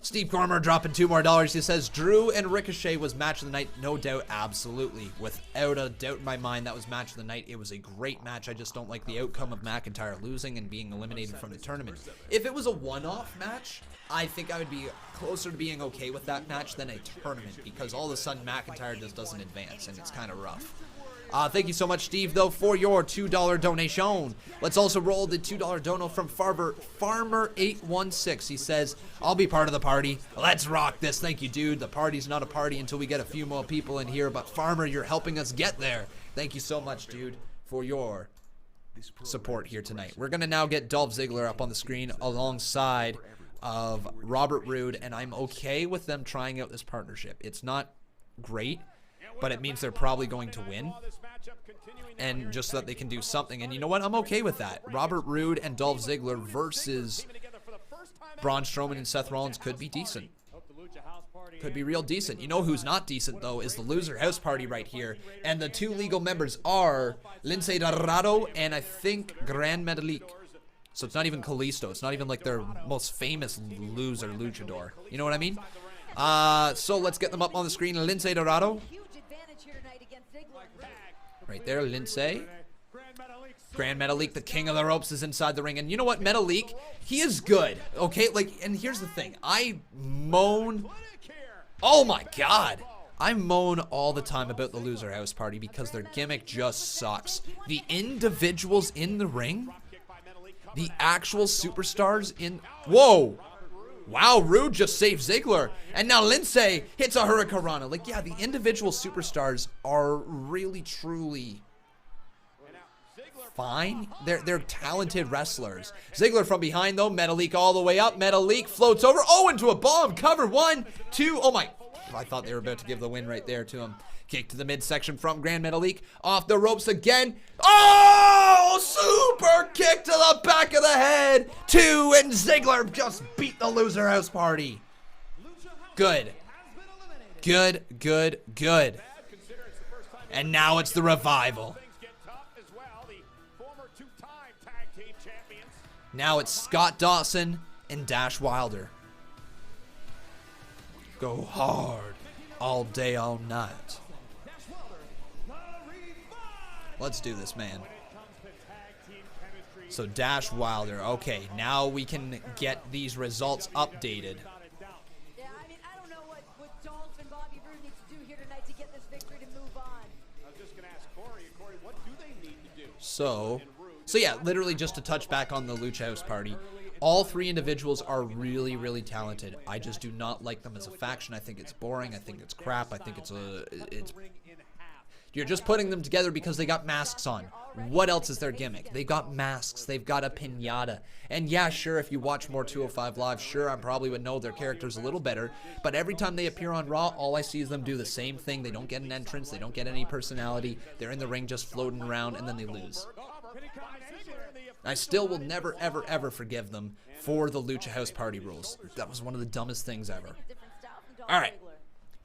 Steve Cormer dropping $2 more. He says, Drew and Ricochet was match of the night. No doubt, absolutely. Without a doubt in my mind, that was match of the night. It was a great match. I just don't like the outcome of McIntyre losing and being eliminated from the tournament. If it was a one-off match, I think I would be closer to being okay with that match than a tournament, because all of a sudden McIntyre just doesn't advance, and it's kind of rough. Thank you so much, Steve, though, for your $2 donation. Let's also roll the $2 dono from Farmer816. He says, I'll be part of the party. Let's rock this. Thank you, dude. The party's not a party until we get a few more people in here, but Farmer, you're helping us get there. Thank you so much, dude, for your support here tonight. We're going to now get Dolph Ziggler up on the screen alongside of Robert Roode, and I'm okay with them trying out this partnership. It's not great, but it means they're probably going to win, and just so that they can do something. And you know what? I'm okay with that. Robert Roode and Dolph Ziggler versus Braun Strowman and Seth Rollins could be decent. Could be real decent. You know who's not decent, though, is the Loser House Party right here. And the two legal members are Lince Dorado and I think Gran Metalik. So it's not even Kalisto. It's not even like their most famous loser luchador. You know what I mean? So let's get them up on the screen. Lince Dorado. Right there, Lince. Gran Metalik, the king of the ropes, is inside the ring. And you know what, Metalik, he is good, okay? Like, and here's the thing. I moan. Oh my God. I moan all the time about the Loser House Party because their gimmick just sucks. The individuals in the ring, the actual superstars in... Whoa. Wow, Roode just saved Ziggler. And now Lince hits a Hurricanrana. Like, yeah, the individual superstars are really, truly fine. They're talented wrestlers. Ziggler from behind, though. Metalik all the way up. Metalik floats over. Oh, into a bomb. Cover. 1, 2. Oh, my. I thought they were about to give the win right there to him. Kick to the midsection from Grand Metalik. Off the ropes again. Oh! Super kick to the back of the head. 2, and Ziggler just beat the Loser House Party. Good. Good, good, good. And now it's the Revival. Now it's Scott Dawson and Dash Wilder. Go hard all day, all night. Let's do this, man. So Dash Wilder. Okay, now we can get these results updated. Yeah, I mean, I don't know what Dolph and Bobby Roode need to do here tonight to get this victory to move on. I was just going to ask Corey, what do they need to do? So yeah, literally just to touch back on the Lucha House Party. All 3 individuals are really, really talented. I just do not like them as a faction. I think it's boring. I think it's crap. I think it's you're just putting them together because they got masks on. What else is their gimmick? They've got masks. They've got a piñata. And yeah, sure, if you watch more 205 Live, sure, I probably would know their characters a little better. But every time they appear on Raw, all I see is them do the same thing. They don't get an entrance. They don't get any personality. They're in the ring just floating around, and then they lose. I still will never, ever, ever forgive them for the Lucha House Party rules. That was one of the dumbest things ever. All right.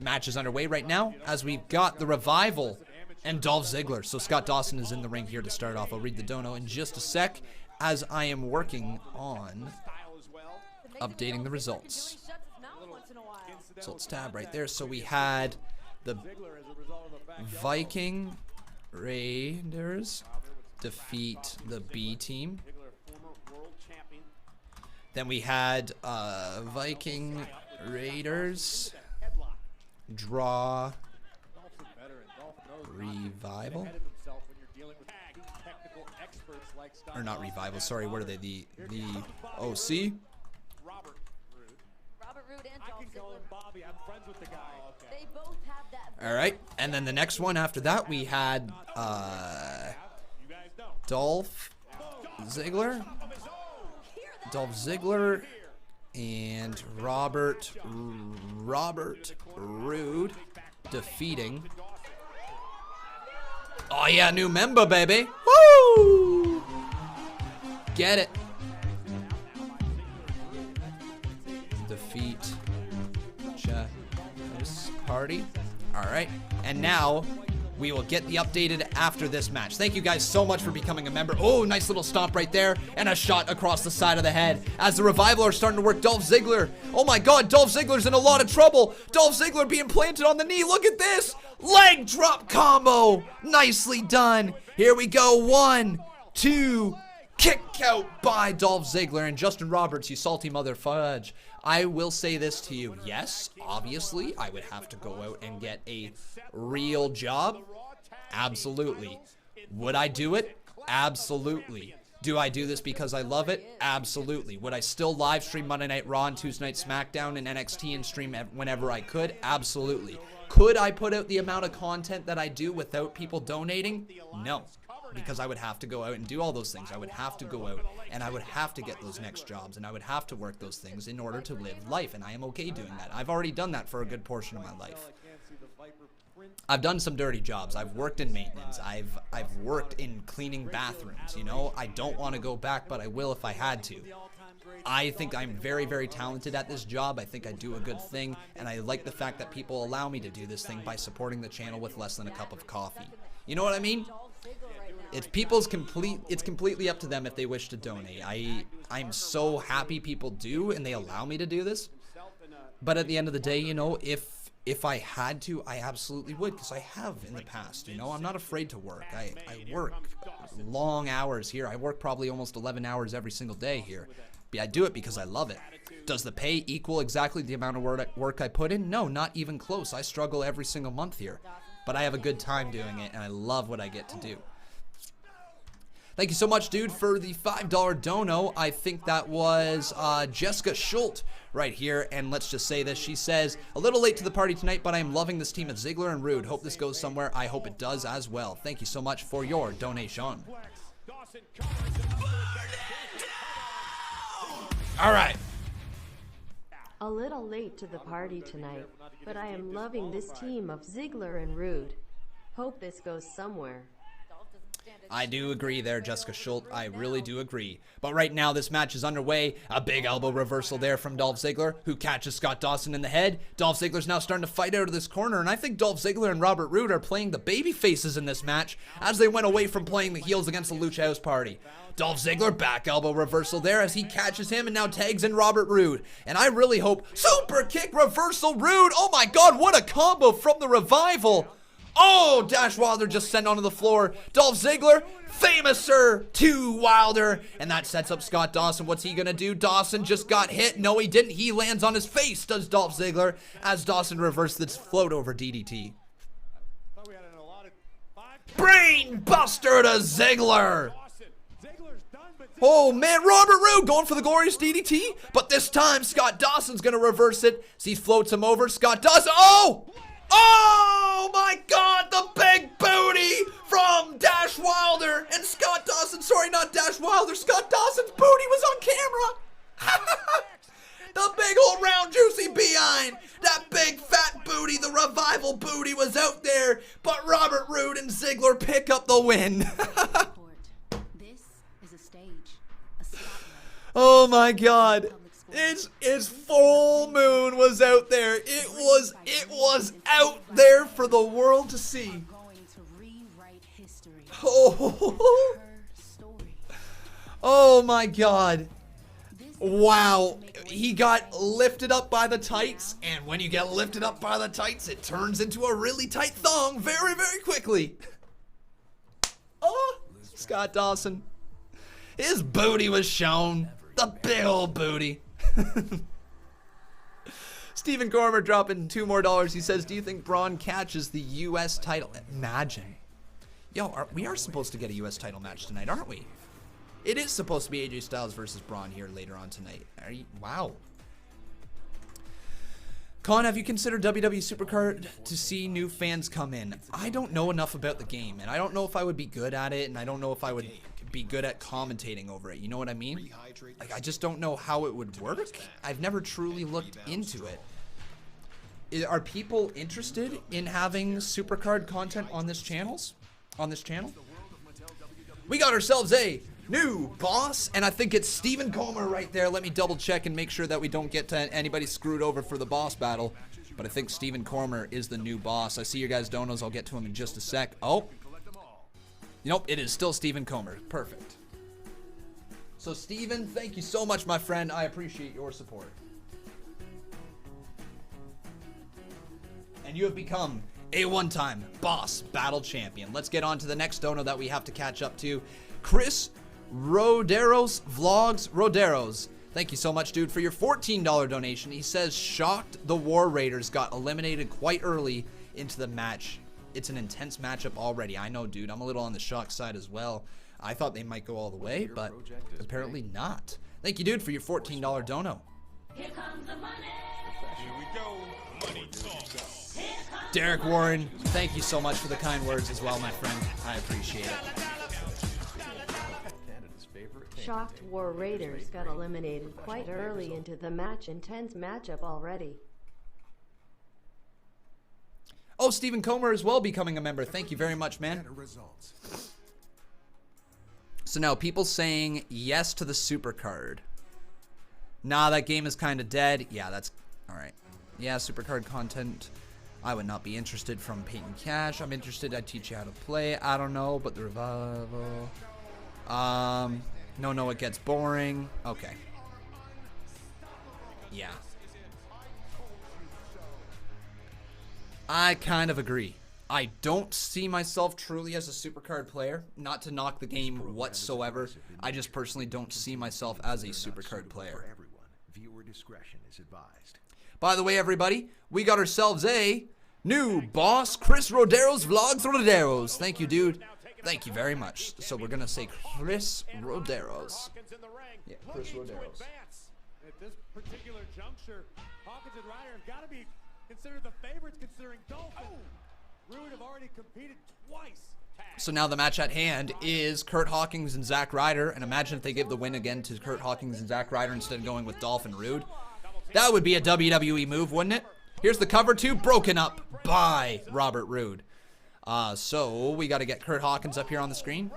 Match is underway right now as we've got the Revival and Dolph Ziggler. So Scott Dawson is in the ring here to start off. I'll read the dono in just a sec as I am working on updating the results. So let's tab right there. So we had the Viking Raiders defeat the B team. Then we had Viking Raiders draw Revival. Or not Revival, sorry, what are they? The OC? Robert Roode and Bobby, I'm friends with the guy. They both have that. Alright, and then the next one after that we had Dolph Ziggler and Robert Roode defeating. Oh yeah, new member, baby. Woo! Get it. Defeat this party. All right, and now we will get the updated after this match. Thank you guys so much for becoming a member. Oh, nice little stomp right there. And a shot across the side of the head as the Revival are starting to work Dolph Ziggler. Oh my God, Dolph Ziggler's in a lot of trouble. Dolph Ziggler being planted on the knee. Look at this. Leg drop combo. Nicely done. Here we go. 1, 2. Kick out by Dolph Ziggler. And Justin Roberts, you salty mother fudge. I will say this to you. Yes, obviously, I would have to go out and get a real job. Absolutely. Would I do it? Absolutely. Do I do this because I love it? Absolutely. Would I still live stream Monday Night Raw and Tuesday Night SmackDown and NXT and stream whenever I could? Absolutely. Could I put out the amount of content that I do without people donating? No. Because I would have to go out and do all those things. I would have to go out and I would have to get those next jobs and I would have to work those things in order to live life, and I am okay doing that. I've already done that for a good portion of my life. I've done some dirty jobs. I've worked in maintenance. I've worked in cleaning bathrooms, you know. I don't want to go back, but I will if I had to. I think I'm very, very talented at this job. I think I do a good thing, and I like the fact that people allow me to do this thing by supporting the channel with less than a cup of coffee. You know what I mean? It's completely up to them if they wish to donate. I'm so happy people do and they allow me to do this. But at the end of the day, you know, if I had to, I absolutely would, because I have in the past, you know. I'm not afraid to work. I work long hours here. I work probably almost 11 hours every single day here. But I do it because I love it. Does the pay equal exactly the amount of work I put in? No, not even close. I struggle every single month here. But I have a good time doing it, and I love what I get to do. Thank you so much, dude, for the $5 dono. I think that was Jessica Schultz right here. And let's just say this. She says, a little late to the party tonight, but I'm loving this team of Ziggler and Roode. Hope this goes somewhere. I hope it does as well. Thank you so much for your donation. All right. A little late to the party tonight, but I am loving this team of Ziggler and Roode. Hope this goes somewhere. I do agree there, Jessica Schultz. I really do agree. But right now, this match is underway. A big elbow reversal there from Dolph Ziggler, who catches Scott Dawson in the head. Dolph Ziggler's now starting to fight out of this corner, and I think Dolph Ziggler and Robert Roode are playing the baby faces in this match as they went away from playing the heels against the Lucha House Party. Dolph Ziggler, back elbow reversal there as he catches him and now tags in Robert Roode. And I really hope, super kick reversal Roode. Oh my God, what a combo from the Revival. Oh, Dash Wilder just sent onto the floor. Dolph Ziggler, famouser to Wilder. And that sets up Scott Dawson. What's he going to do? Dawson just got hit. No, he didn't. He lands on his face, does Dolph Ziggler, as Dawson reversed this float over DDT. Brain buster to Ziggler. Oh man, Robert Roode going for the glorious DDT, but this time Scott Dawson's gonna reverse it. So he floats him over. Scott Dawson, oh my God, the big booty from Dash Wilder and Scott Dawson. Sorry, not Dash Wilder. Scott Dawson's booty was on camera. The big old round juicy behind. That big fat booty, the Revival booty was out there, but Robert Roode and Ziggler pick up the win. Oh my God. His full moon was out there. It was out there for the world to see. Oh my God. Wow. He got lifted up by the tights, and when you get lifted up by the tights, it turns into a really tight thong very, very quickly. Oh, Scott Dawson. His booty was shown. The big old booty. Stephen Gormer dropping $2 more. He says, do you think Braun catches the U.S. title? Imagine. Yo, we are supposed to get a U.S. title match tonight, aren't we? It is supposed to be AJ Styles versus Braun here later on tonight. Wow. Con, have you considered WWE Supercard to see new fans come in? I don't know enough about the game, and I don't know if I would be good at it, and I don't know if I would be good at commentating over it. You know what I mean? Like, I just don't know how it would work. I've never truly looked into it. Are people interested in having Supercard content on this channel? We got ourselves a new boss, and I think it's Stephen Comer right there. Let me double check and make sure that we don't get to anybody screwed over for the boss battle. But I think Stephen Comer is the new boss. I see your guys' donos. I'll get to him in just a sec. Oh. Nope, it is still Stephen Comer. Perfect. So, Stephen, thank you so much, my friend. I appreciate your support. And you have become a one-time boss battle champion. Let's get on to the next dono that we have to catch up to. Chris Roderos Vlogs. Roderos. Thank you so much, dude, for your $14 donation. He says, shocked the War Raiders got eliminated quite early into the match. It's an intense matchup already. I know, dude. I'm a little on the shock side as well. I thought they might go all the way, but apparently not. Thank you, dude, for your $14 dono. Here comes the money. Here we go. Money talk. Derek Warren, thank you so much for the kind words as well, my friend. I appreciate it. Shocked War Raiders got eliminated quite early into the match. Intense matchup already. Oh, Stephen Comer as well becoming a member. Thank you very much, man. So now people saying yes to the Supercard. Nah, that game is kind of dead. Yeah, that's all right. Yeah, Supercard content. I would not be interested from Peyton Cash. I'm interested. I'd teach you how to play. I don't know, but the Revival. No, it gets boring. Okay. Yeah. I kind of agree. I don't see myself truly as a Supercard player. Not to knock the game whatsoever. I just personally don't see myself as a Supercard player. Viewer discretion is advised. By the way, everybody, we got ourselves a new boss, Chris Roderos Vlogs Roderos. Thank you, dude. Thank you very much. So we're going to say Chris Roderos. Yeah, Chris Roderos. At this particular juncture, Hawkins and Ryder have got to be considered the favorites considering Dolphin. Roode have already competed twice. So now the match at hand is Kurt Hawkins and Zack Ryder. And imagine if they give the win again to Kurt Hawkins and Zack Ryder instead of going with Dolph and Roode. That would be a WWE move, wouldn't it? Here's the cover two, broken up by Robert Roode. So we got to get Kurt Hawkins up here on the screen.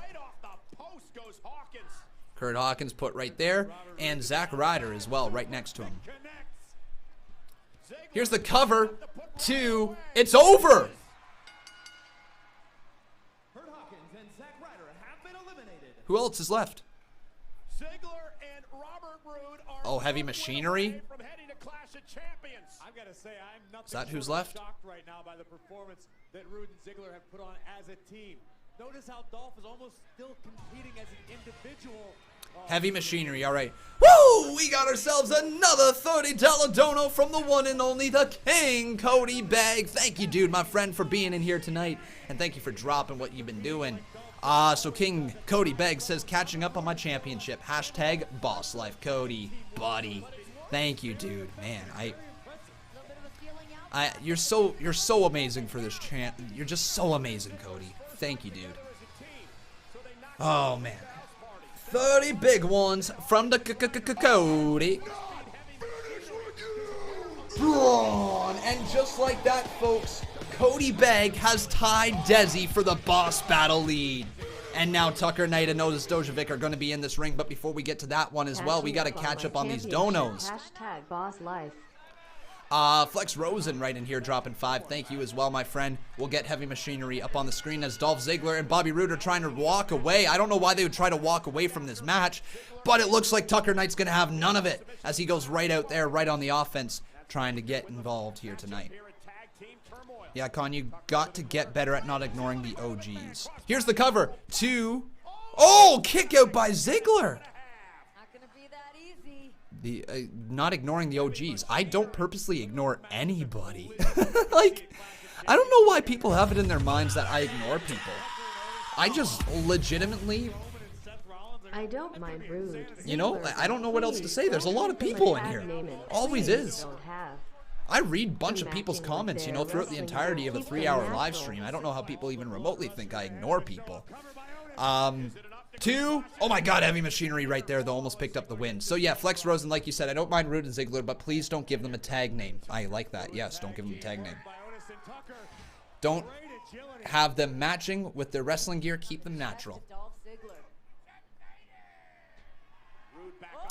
Kurt Hawkins put right there, and Zack Ryder as well, right next to him. Here's the cover two. It's over. Who else is left? Ziggler and Robert Roode are oh, Heavy Machinery. from heading to Clash of Champions. I've got to say, I'm nothing Is that who's short of left? shocked right now by the performance that Roode and Ziggler have put on as a team. Notice how Dolph is almost still competing as an individual. Heavy Machinery, all right. Woo! We got ourselves another $30 dono from the one and only, the King, Cody Begg. Thank you, dude, my friend, for being in here tonight. And thank you for dropping what you've been doing. So King Cody Begg says, catching up on my championship. Hashtag boss life. Cody, buddy. Thank you, dude. Man, you're so amazing for this chant. You're just so amazing, Cody. Thank you, dude. Oh, man. 30 big ones from the Cody. Braun. And just like that, folks, Cody Begg has tied Desi for the boss battle lead. And now Tucker Knight and Otis Dojovic are going to be in this ring. But before we get to that one as well, we got to catch up on these donos. Hashtag boss life. Flex Rosen right in here dropping 5. Thank you as well, my friend. We'll get Heavy Machinery up on the screen as Dolph Ziggler and Bobby Roode are trying to walk away. I don't know why they would try to walk away from this match, but it looks like Tucker Knight's going to have none of it as he goes right out there, right on the offense, trying to get involved here tonight. Yeah, Con, you got to get better at not ignoring the OGs. Here's the cover. 2. Oh, kick out by Ziggler. Not ignoring the OGs. I don't purposely ignore anybody. Like, I don't know why people have it in their minds that I ignore people. I just legitimately... I don't mind Roode. You know, I don't know what else to say. There's a lot of people in here. Always is. I read a bunch of people's comments, you know, throughout the entirety of a 3-hour live stream. I don't know how people even remotely think I ignore people. 2. Oh my god, Heavy Machinery right there, though, almost picked up the win. So yeah, Flex Rosen, like you said, I don't mind Roode and Ziggler, but please don't give them a tag name. I like that. Yes, don't give them a tag name. Don't have them matching with their wrestling gear. Keep them natural.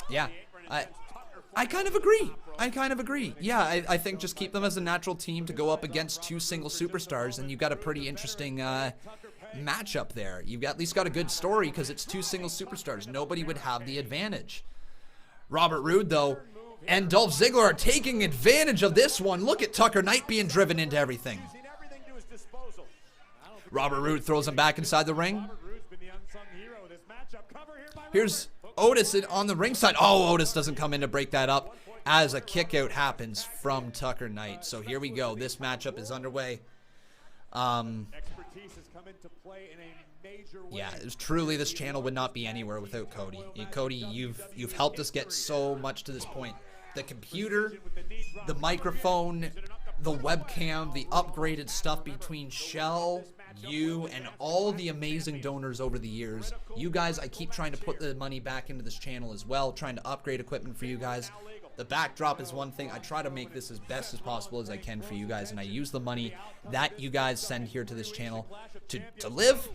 Yeah, I kind of agree. Yeah, I think just keep them as a natural team to go up against 2 single superstars, and you've got a pretty interesting matchup there. You've at least got a good story because it's 2 single superstars. Nobody would have the advantage. Robert Roode, though, and Dolph Ziggler are taking advantage of this one. Look at Tucker Knight being driven into everything. Robert Roode throws him back inside the ring. Here's Otis on the ringside. Oh, Otis doesn't come in to break that up as a kick out happens from Tucker Knight. So here we go. This matchup is underway. Yeah, truly this channel would not be anywhere without Cody. Cody, you've helped us get so much to this point. The computer, the microphone, the webcam, the upgraded stuff between Shell, you, and all the amazing donors over the years. You guys, I keep trying to put the money back into this channel as well, trying to upgrade equipment for you guys. The backdrop is one thing. I try to make this as best as possible as I can for you guys, and I use the money that you guys send here to this channel to live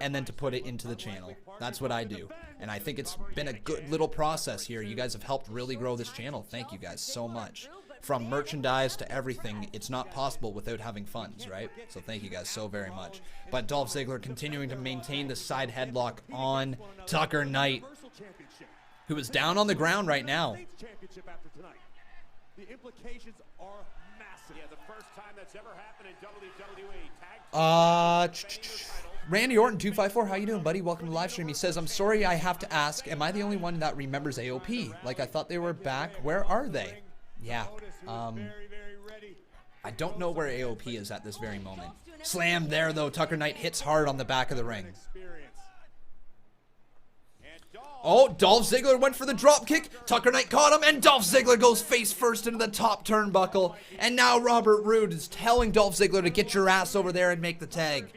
and then to put it into the channel. That's what I do, and I think it's been a good little process here. You guys have helped really grow this channel. Thank you guys so much. From merchandise to everything, it's not possible without having funds, right? So thank you guys so very much. But Dolph Ziggler continuing to maintain the side headlock on Tucker Knight, who is down on the ground right now. The implications are massive. Yeah, the first time that's ever happened in WWE. Randy Orton 254, how you doing, buddy? Welcome to Livestream. He says, I'm sorry I have to ask, am I the only one that remembers AOP? Like, I thought they were back. Where are they? Yeah. I don't know where AOP is at this very moment. Slam there, though. Tucker Knight hits hard on the back of the ring. Oh, Dolph Ziggler went for the drop kick. Tucker Knight caught him, and Dolph Ziggler goes face first into the top turnbuckle. And now Robert Roode is telling Dolph Ziggler to get your ass over there and make the tag.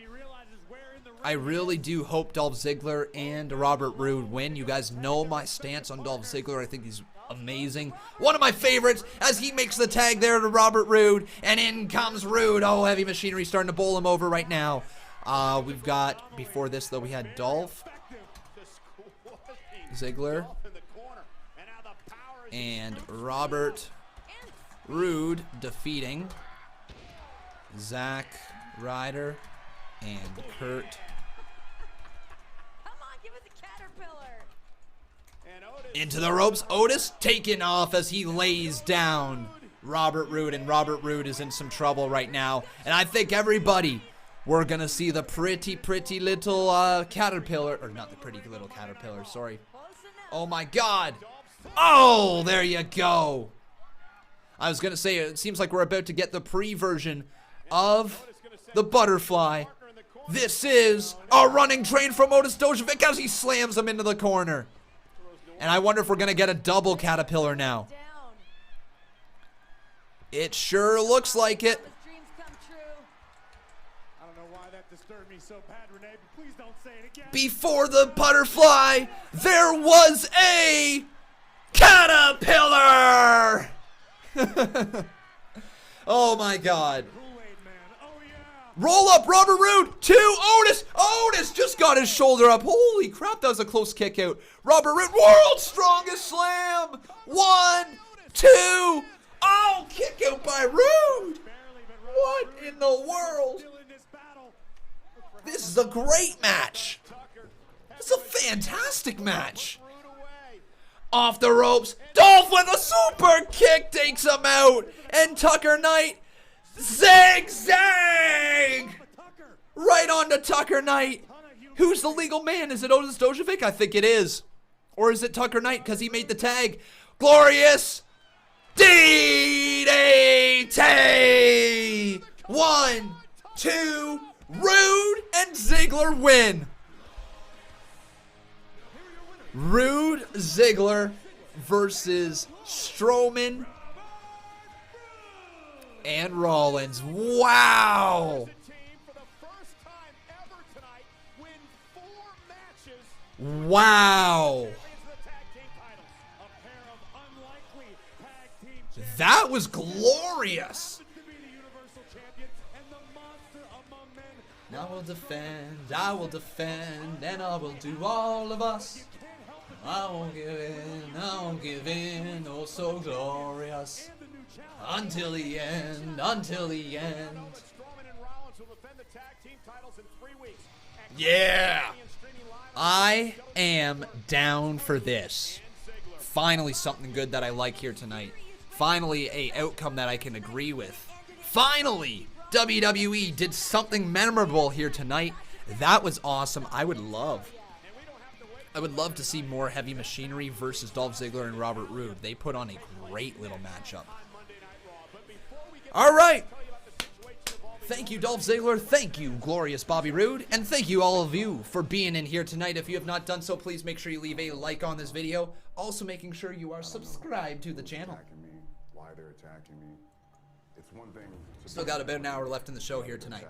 I really do hope Dolph Ziggler and Robert Roode win. You guys know my stance on Dolph Ziggler. I think he's amazing. One of my favorites as he makes the tag there to Robert Roode, and in comes Roode. Oh, Heavy Machinery starting to bowl him over right now. We've got, before this though, we had Dolph Ziggler and Robert Roode defeating Zack Ryder and Kurt. Into the ropes, Otis taken off as he lays down Robert Roode, and Robert Roode is in some trouble right now. And I think everybody, we're gonna see the pretty little caterpillar, or not the pretty little caterpillar, sorry. Oh my God. Oh, there you go. I was gonna say, it seems like we're about to get the pre-version of the butterfly. This is a running train from Otis Dojovic as he slams him into the corner. And I wonder if we're gonna get a double caterpillar now. It sure looks like it. Before the butterfly, there was a caterpillar! Oh my God. Roll up, Robert Roode to Otis. Otis just got his shoulder up. Holy crap, that was a close kick out. Robert Roode, world's strongest slam. 1, 2. Oh, kick out by Roode. What in the world? This is a great match. This is a fantastic match. Off the ropes, Dolph with a super kick takes him out. And Tucker Knight, zigzag! Right on to Tucker Knight. Who's the legal man? Is it Otis Dojovic? I think it is. Or is it Tucker Knight because he made the tag? Glorious DDT! 1, 2, Roode and Ziggler win. Roode, Ziggler versus Strowman and Rollins. Wow. Wow. That was glorious. I will defend, and I will do all of us. I won't give in, oh so glorious. Until the end, until the end. Yeah! I am down for this. Finally something good that I like here tonight. Finally a outcome that I can agree with. Finally, WWE did something memorable here tonight. That was awesome. I would love to see more Heavy Machinery versus Dolph Ziggler and Robert Roode. They put on a great little matchup. All right. Thank you, Dolph Ziggler. Thank you, glorious Bobby Roode. And thank you, all of you, for being in here tonight. If you have not done so, please make sure you leave a like on this video. Also, making sure you are subscribed to the channel. Why they're attacking me. It's one thing. Still got about an hour left in the show here tonight.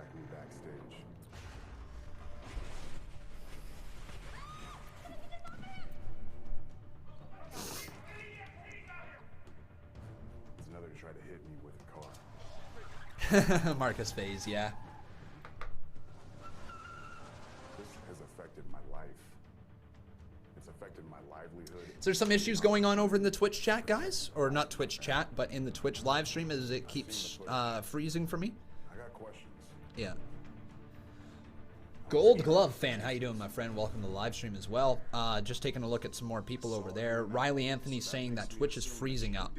Another to try to hit me with a car. Marcus Faze, yeah. This has affected my life. It's affected my livelihood. Is there some issues going on over in the Twitch chat, guys? Or not Twitch chat, but in the Twitch live stream as it keeps freezing for me? I got questions. Yeah. Gold Glove fan, how you doing, my friend? Welcome to the live stream as well. Just taking a look at some more people over there. Riley Anthony saying that Twitch is freezing up.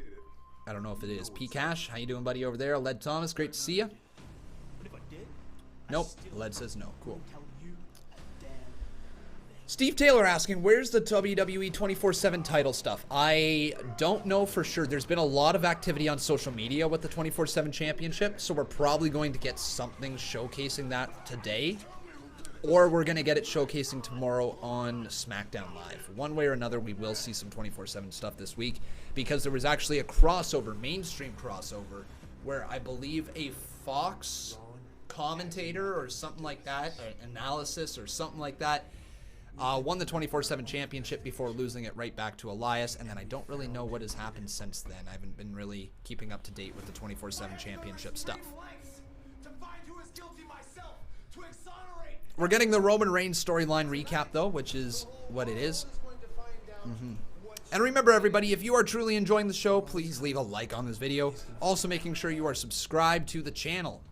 I don't know if it is. P Cash, how you doing, buddy, over there? Led Thomas, great to see you. Nope. Led says no. Cool. Steve Taylor asking, where's the WWE 24/7 title stuff? I don't know for sure. There's been a lot of activity on social media with the 24/7 championship, so we're probably going to get something showcasing that today, or we're going to get it showcasing tomorrow on SmackDown Live. One way or another, we will see some 24/7 stuff this week, because there was actually a crossover, mainstream crossover, where I believe a Fox commentator or something like that, analysis or something like that, Won the 24/7 championship before losing it right back to Elias, and then I don't really know what has happened since then. I haven't been really keeping up to date with the 24/7 championship stuff. We're getting the Roman Reigns storyline recap, though, which is what it is. And remember, everybody, if you are truly enjoying the show, please leave a like on this video. Also, making sure you are subscribed to the channel.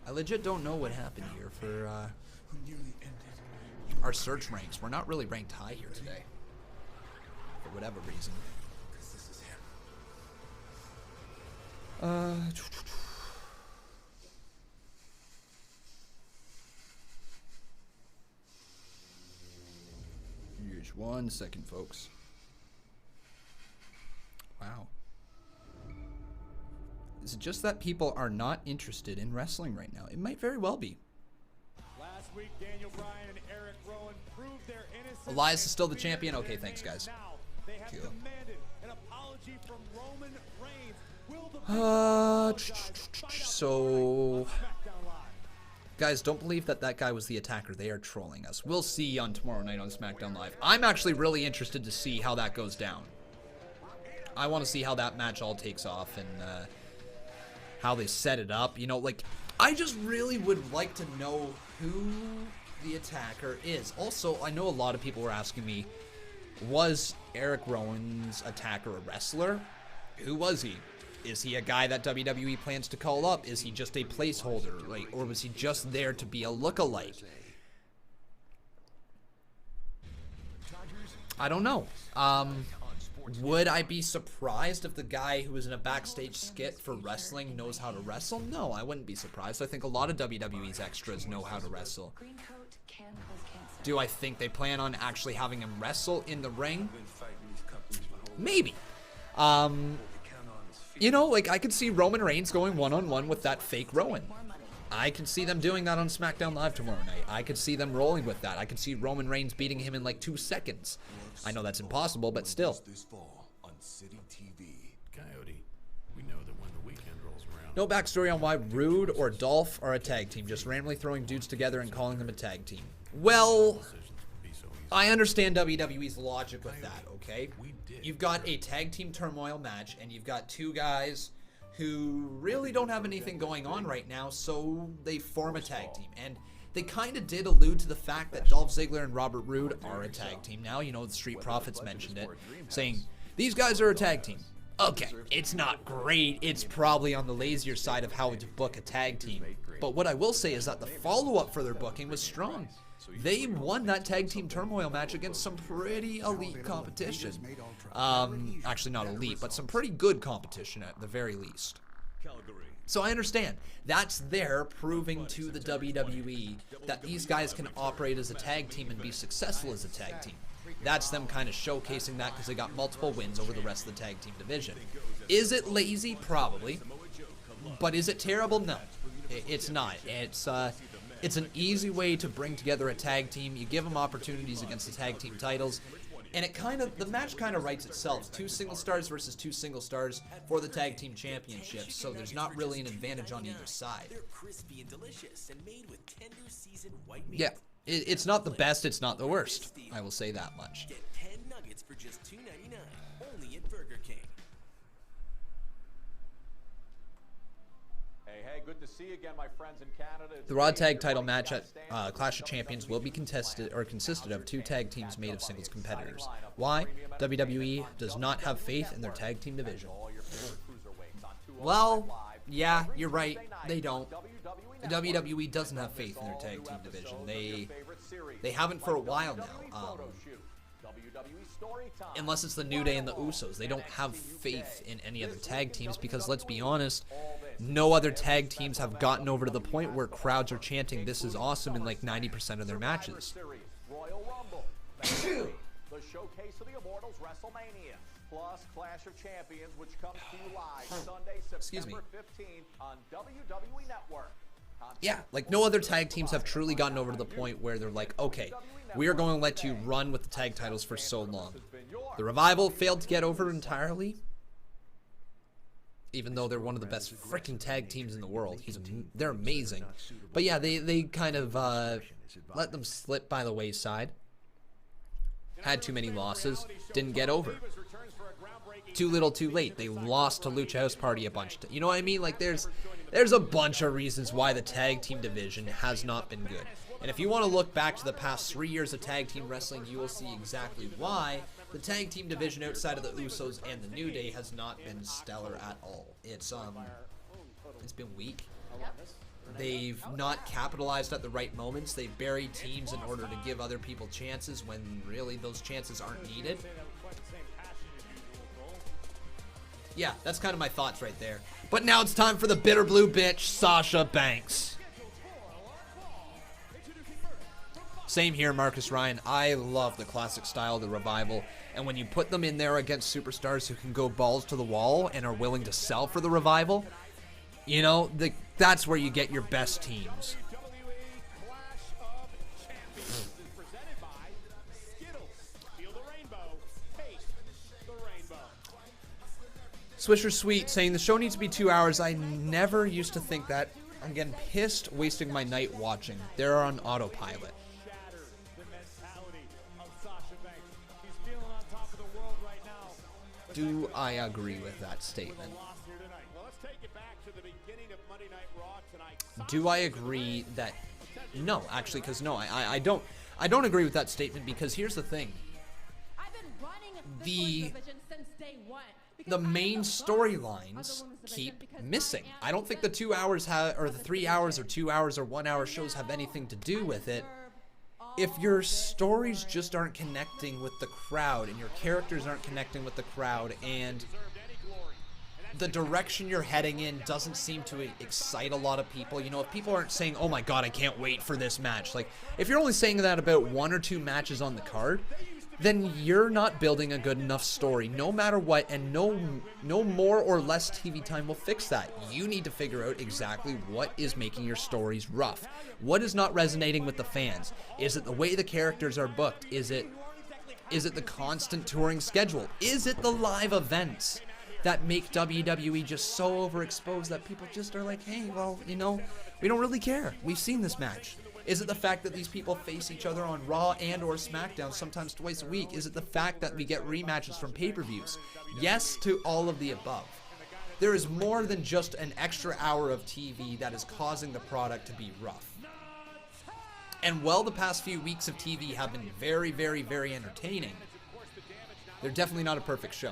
I legit don't know what happened here for our search ranks. We're not really ranked high here today, for whatever reason. Just 1 second, folks. Wow. Is it just that people are not interested in wrestling right now? It might very well be. Last week, Daniel Bryan and Eric Rowan proved their innocence. Elias is still the champion? Okay, thanks, guys. Now they have demanded an apology from Roman Reigns. Will the so guys, don't believe that guy was the attacker. They are trolling us. We'll see on tomorrow night on SmackDown Live. I'm actually really interested to see how that goes down. I want to see how that match all takes off and how they set it up. You know, like, I just really would like to know who the attacker is. Also, I know a lot of people were asking me, was Eric Rowan's attacker a wrestler? Who was he? Is he a guy that WWE plans to call up? Is he just a placeholder? Like, or was he just there to be a lookalike? I don't know. Would I be surprised if the guy who was in a backstage skit for wrestling knows how to wrestle? No, I wouldn't be surprised. I think a lot of WWE's extras know how to wrestle. Do I think they plan on actually having him wrestle in the ring? Maybe. You know, like, I could see Roman Reigns going one-on-one with that fake Rowan. I could see them doing that on SmackDown Live tomorrow night. I could see them rolling with that. I could see Roman Reigns beating him in like 2 seconds. I know that's impossible, but still. No backstory on why Roode or Dolph are a tag team, just randomly throwing dudes together and calling them a tag team. Well, I understand WWE's logic with that, okay? You've got a tag team turmoil match, and you've got 2 guys who really don't have anything going on right now, so they form a tag team. And they kind of did allude to the fact that Dolph Ziggler and Robert Roode are a tag team now. You know, the Street Profits mentioned it, saying, these guys are a tag team. Okay, it's not great. It's probably on the lazier side of how to book a tag team. But what I will say is that the follow-up for their booking was strong. They won that tag team turmoil match against some pretty elite competition. Actually not elite, but some pretty good competition at the very least. So I understand. That's their proving to the WWE that these guys can operate as a tag team and be successful as a tag team. That's them kind of showcasing that because they got multiple wins over the rest of the tag team division. Is it lazy? Probably. But is it terrible? No. It's not. It's an easy way to bring together a tag team. You give them opportunities against the tag team titles. And it the match kind of writes itself. 2 single stars versus 2 single stars for the tag team championships. So there's not really an advantage on either side. Yeah, it's not the best, it's not the worst. I will say that much. Get 10 nuggets for just $2.99, only at Burger King. Hey, good to see you again, my friends in Canada. The Raw tag title match at Clash of Champions will be consisted of 2 tag teams made of singles competitors. Why? WWE does not have faith in their tag team division. Well, yeah, you're right. They don't. WWE doesn't have faith in their tag team division. They haven't for a while now. Unless it's the New Day and the Usos. They don't have faith in any other tag teams because, let's be honest, no other tag teams have gotten over to the point where crowds are chanting "This is awesome" in like 90% of their matches. The showcase of the Immortals WrestleMania, plus Clash of Champions, which comes to you live Sunday, September 15th on WWE Network. Yeah, like no other tag teams have truly gotten over to the point where they're like, okay, we are going to let you run with the tag titles for so long. The Revival failed to get over entirely, even though they're one of the best freaking tag teams in the world. They're amazing. But yeah, they kind of let them slip by the wayside. Had too many losses, didn't get over. Too little, too late. They lost to Lucha House Party a bunch. You know what I mean? Like, there's a bunch of reasons why the tag team division has not been good. And if you want to look back to the past 3 years of tag team wrestling, you will see exactly why the tag team division outside of the Usos and the New Day has not been stellar at all. It's been weak. They've not capitalized at the right moments. They've buried teams in order to give other people chances when really those chances aren't needed. Yeah, that's kind of my thoughts right there. But now it's time for the bitter blue bitch, Sasha Banks. Same here, Marcus Ryan. I love the classic style of the Revival. And when you put them in there against superstars who can go balls to the wall and are willing to sell for the Revival, you know, that's where you get your best teams. Swisher Sweet saying the show needs to be 2 hours. I never used to think that. I'm getting pissed wasting my night watching. They're on autopilot. Do I agree with that statement? Do I agree that... No, actually, because no, I don't agree with that statement, because here's the thing. The main storylines keep missing. I don't think the 2 hours or the 3 hours or 2 hours or 1 hour shows have anything to do with it. If your stories just aren't connecting with the crowd and your characters aren't connecting with the crowd and the direction you're heading in doesn't seem to excite a lot of people, you know, if people aren't saying, oh my god, I can't wait for this match, like, if you're only saying that about 1 or 2 matches on the card, then you're not building a good enough story, no matter what, and no more or less TV time will fix that. You need to figure out exactly what is making your stories rough. What is not resonating with the fans? Is it the way the characters are booked? Is it the constant touring schedule? Is it the live events that make WWE just so overexposed that people just are like, hey, well, you know, we don't really care. We've seen this match. Is it the fact that these people face each other on Raw and or SmackDown sometimes twice a week? Is it the fact that we get rematches from pay-per-views? Yes to all of the above. There is more than just an extra hour of TV that is causing the product to be rough. And while the past few weeks of TV have been very, very, very entertaining, they're definitely not a perfect show.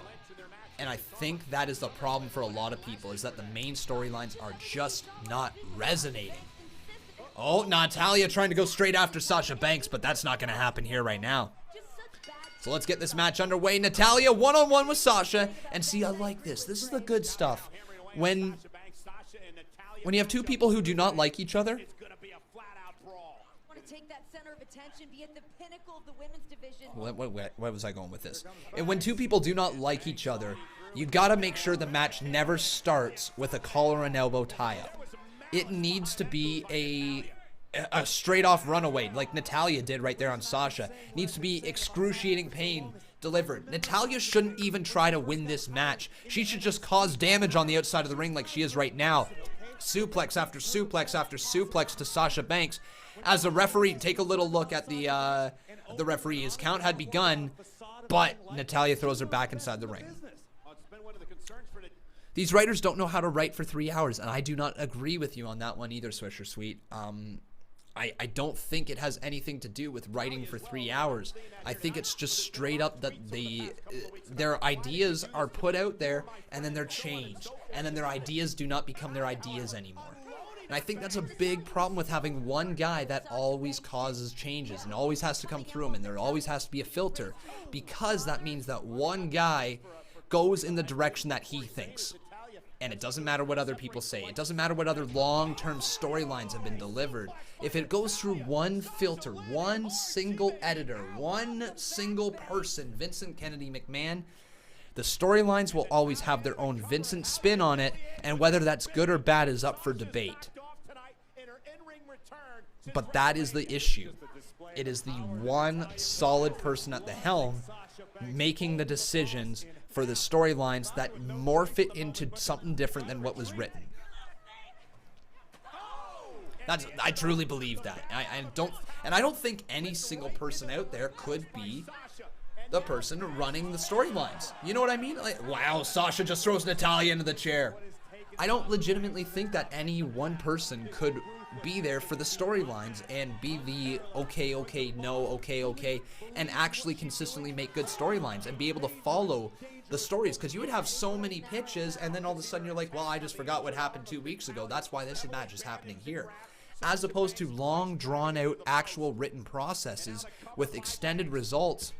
And I think that is the problem for a lot of people, is that the main storylines are just not resonating. Oh, Natalya trying to go straight after Sasha Banks, but that's not going to happen here right now. So let's get this match underway. Natalya one-on-one with Sasha. And see, I like this. This is the good stuff. When you have two people who do not like each other, where was I going with this? And when two people do not like each other, you got to make sure the match never starts with a collar and elbow tie-up. It needs to be a straight-off runaway, like Natalya did right there on Sasha. It needs to be excruciating pain delivered. Natalya shouldn't even try to win this match. She should just cause damage on the outside of the ring like she is right now. Suplex after suplex after suplex to Sasha Banks. As the referee, take a little look at the referee. His count had begun, but Natalya throws her back inside the ring. These writers don't know how to write for 3 hours, and I do not agree with you on that one either, Swisher Sweet. I don't think it has anything to do with writing for 3 hours. I think it's just straight up that their ideas are put out there, and then they're changed, and then their ideas do not become their ideas anymore. And I think that's a big problem with having one guy that always causes changes and always has to come through him, and there always has to be a filter, because that means that one guy goes in the direction that he thinks. And it doesn't matter what other people say. It doesn't matter what other long-term storylines have been delivered. If it goes through one filter, one single editor, one single person, Vincent Kennedy McMahon, the storylines will always have their own Vincent spin on it, and whether that's good or bad is up for debate. But that is the issue. It is the one solid person at the helm making the decisions for the storylines that morph it into something different than what was written. I truly believe that. I don't think any single person out there could be the person running the storylines. You know what I mean? Like, wow, Sasha just throws Natalya into the chair. I don't legitimately think that any one person could be there for the storylines and be the okay, no, okay, and actually consistently make good storylines and be able to follow the stories, because you would have so many pitches and then all of a sudden you're like, well, I just forgot what happened 2 weeks ago. That's why this match is happening here. As opposed to long, drawn-out, actual written processes with extended results,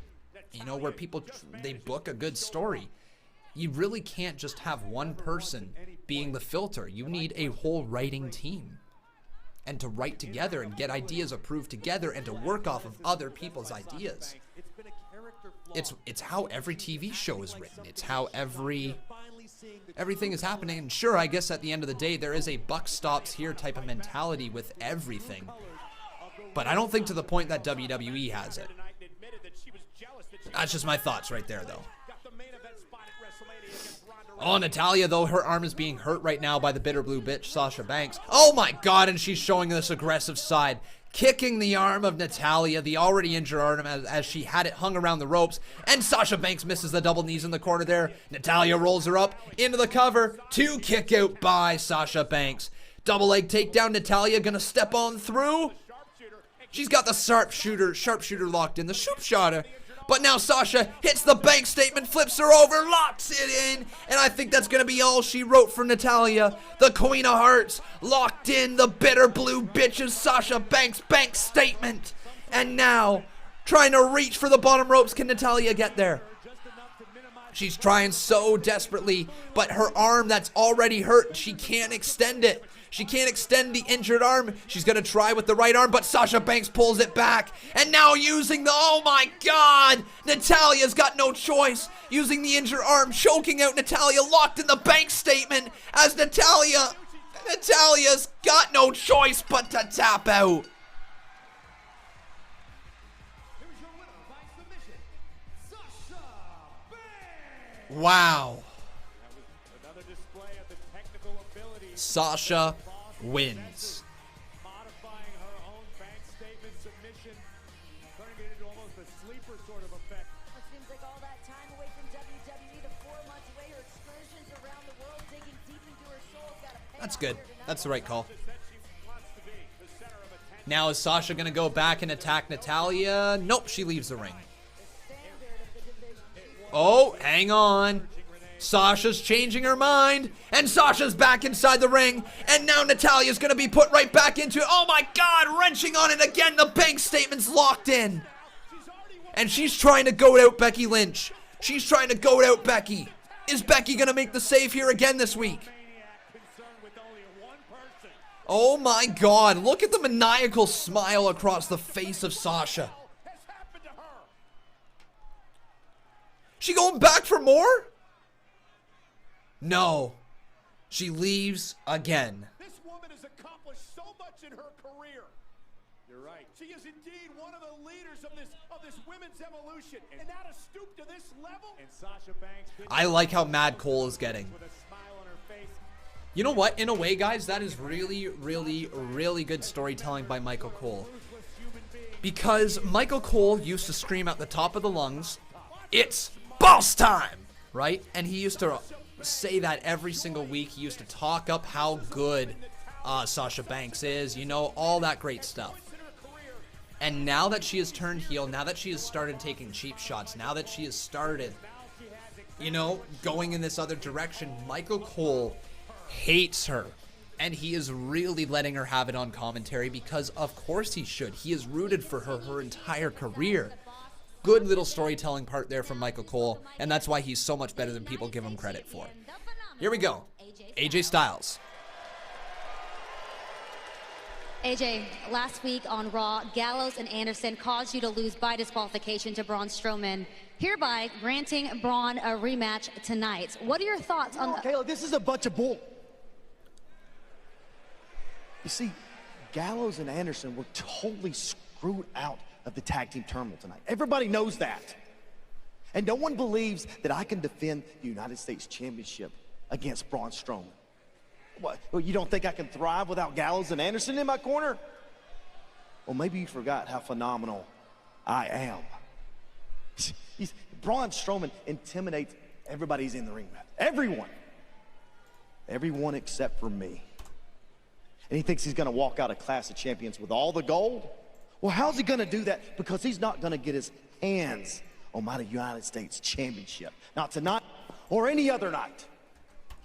you know, where people, they book a good story. You really can't just have one person being the filter. You need a whole writing team. And to write together and get ideas approved together and to work off of other people's ideas. It's how every TV show is written. It's how everything is happening. And sure, I guess at the end of the day, there is a buck stops here type of mentality with everything. But I don't think to the point that WWE has it. That's just my thoughts right there, though. Oh, Natalya, though, her arm is being hurt right now by the bitter blue bitch, Sasha Banks. Oh, my God, and she's showing this aggressive side. Kicking the arm of Natalya, the already injured arm, as she had it hung around the ropes. And Sasha Banks misses the double knees in the corner there. Natalya rolls her up into the cover. 2 kick out by Sasha Banks. Double leg takedown. Natalya gonna step on through. She's got the sharpshooter locked in. The shoot-shotter. But now Sasha hits the bank statement, flips her over, locks it in. And I think that's going to be all she wrote for Natalya. The Queen of Hearts locked in the bitter blue bitches Sasha Banks bank statement. And now, trying to reach for the bottom ropes. Can Natalya get there? She's trying so desperately, but her arm that's already hurt, she can't extend it. She can't extend the injured arm. She's going to try with the right arm, but Sasha Banks pulls it back. And now using the, oh my God, Natalya's got no choice. Using the injured arm, choking out Natalya, locked in the bank statement as Natalya's got no choice but to tap out. Wow. Sasha wins. Modifying her own bank statement submission, turning it into almost a sleeper sort of effect. It seems like all that time away from WWE, the 4 months away, her excursions around the world, digging deep into her soul, got a That's good. That's the right call. Now is Sasha going to go back and attack Natalya? Nope, she leaves the ring. Oh, hang on. Sasha's changing her mind, and Sasha's back inside the ring, and now Natalya's gonna be put right back into it. Oh my God, wrenching on it again. The bank statement's locked in. And she's trying to goat out Becky Lynch. She's trying to goat out Becky. Is Becky gonna make the save here again this week? Oh my God, look at the maniacal smile across the face of Sasha. She going back for more? No. She leaves again. This woman has accomplished so much in her career. You're right. She is indeed one of the leaders of this women's evolution. And now to stoop to this level. And Sasha Banks. I like how mad Cole is getting. You know what? In a way, guys, that is really, really, really good storytelling by Michael Cole. Because Michael Cole used to scream at the top of the lungs, "It's boss time!" Right? And he used to say that every single week. He used to talk up how good Sasha Banks is, you know, all that great stuff. And now that she has turned heel, now that she has started taking cheap shots, now that she has started, you know, going in this other direction, Michael Cole hates her. And he is really letting her have it on commentary because of course he should. He has rooted for her entire career. Good little storytelling part there from Michael Cole, and that's why he's so much better than people give him credit for. Here we go. AJ Styles. AJ, last week on Raw, Gallows and Anderson caused you to lose by disqualification to Braun Strowman, hereby granting Braun a rematch tonight. What are your thoughts on that? Kayla, this is a bunch of bull. You see, Gallows and Anderson were totally screwed out of the tag team turmoil tonight. Everybody knows that. And no one believes that I can defend the United States Championship against Braun Strowman. What? Well, you don't think I can thrive without Gallows and Anderson in my corner? Well, maybe you forgot how phenomenal I am. Braun Strowman intimidates everybody he's in the ring with. Everyone. Everyone except for me. And he thinks he's going to walk out of Clash of Champions with all the gold? Well, how's he going to do that? Because he's not going to get his hands on my United States Championship. Not tonight or any other night.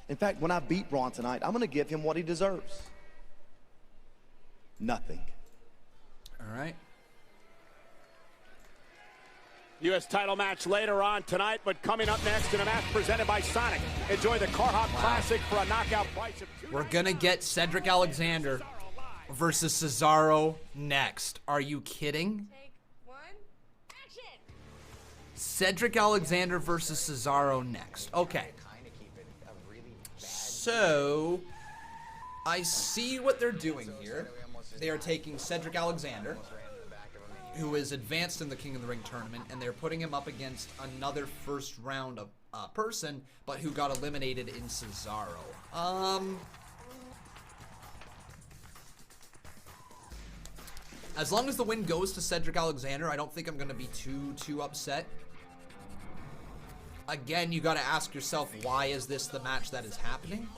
In fact, when I beat Braun tonight, I'm going to give him what he deserves. Nothing. All right. U.S. title match later on tonight, but coming up next in a match presented by Sonic. Enjoy the Carhop Classic for a knockout price of $2. We're going to get Cedric Alexander versus Cesaro next. Are you kidding? Take one, action! Cedric Alexander versus Cesaro next. Okay. So, I see what they're doing here. They are taking Cedric Alexander, who is advanced in the King of the Ring tournament, and they're putting him up against another first round of person, but who got eliminated in Cesaro. As long as the win goes to Cedric Alexander, I don't think I'm going to be too upset. Again, you got to ask yourself, why is this the match that is happening?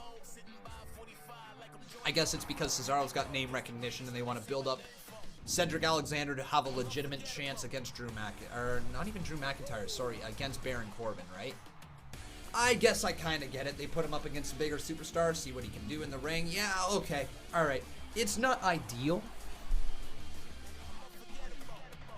I guess it's because Cesaro's got name recognition and they want to build up Cedric Alexander to have a legitimate chance against against Baron Corbin, right? I guess I kind of get it. They put him up against a bigger superstar, see what he can do in the ring. Yeah, okay, all right. It's not ideal,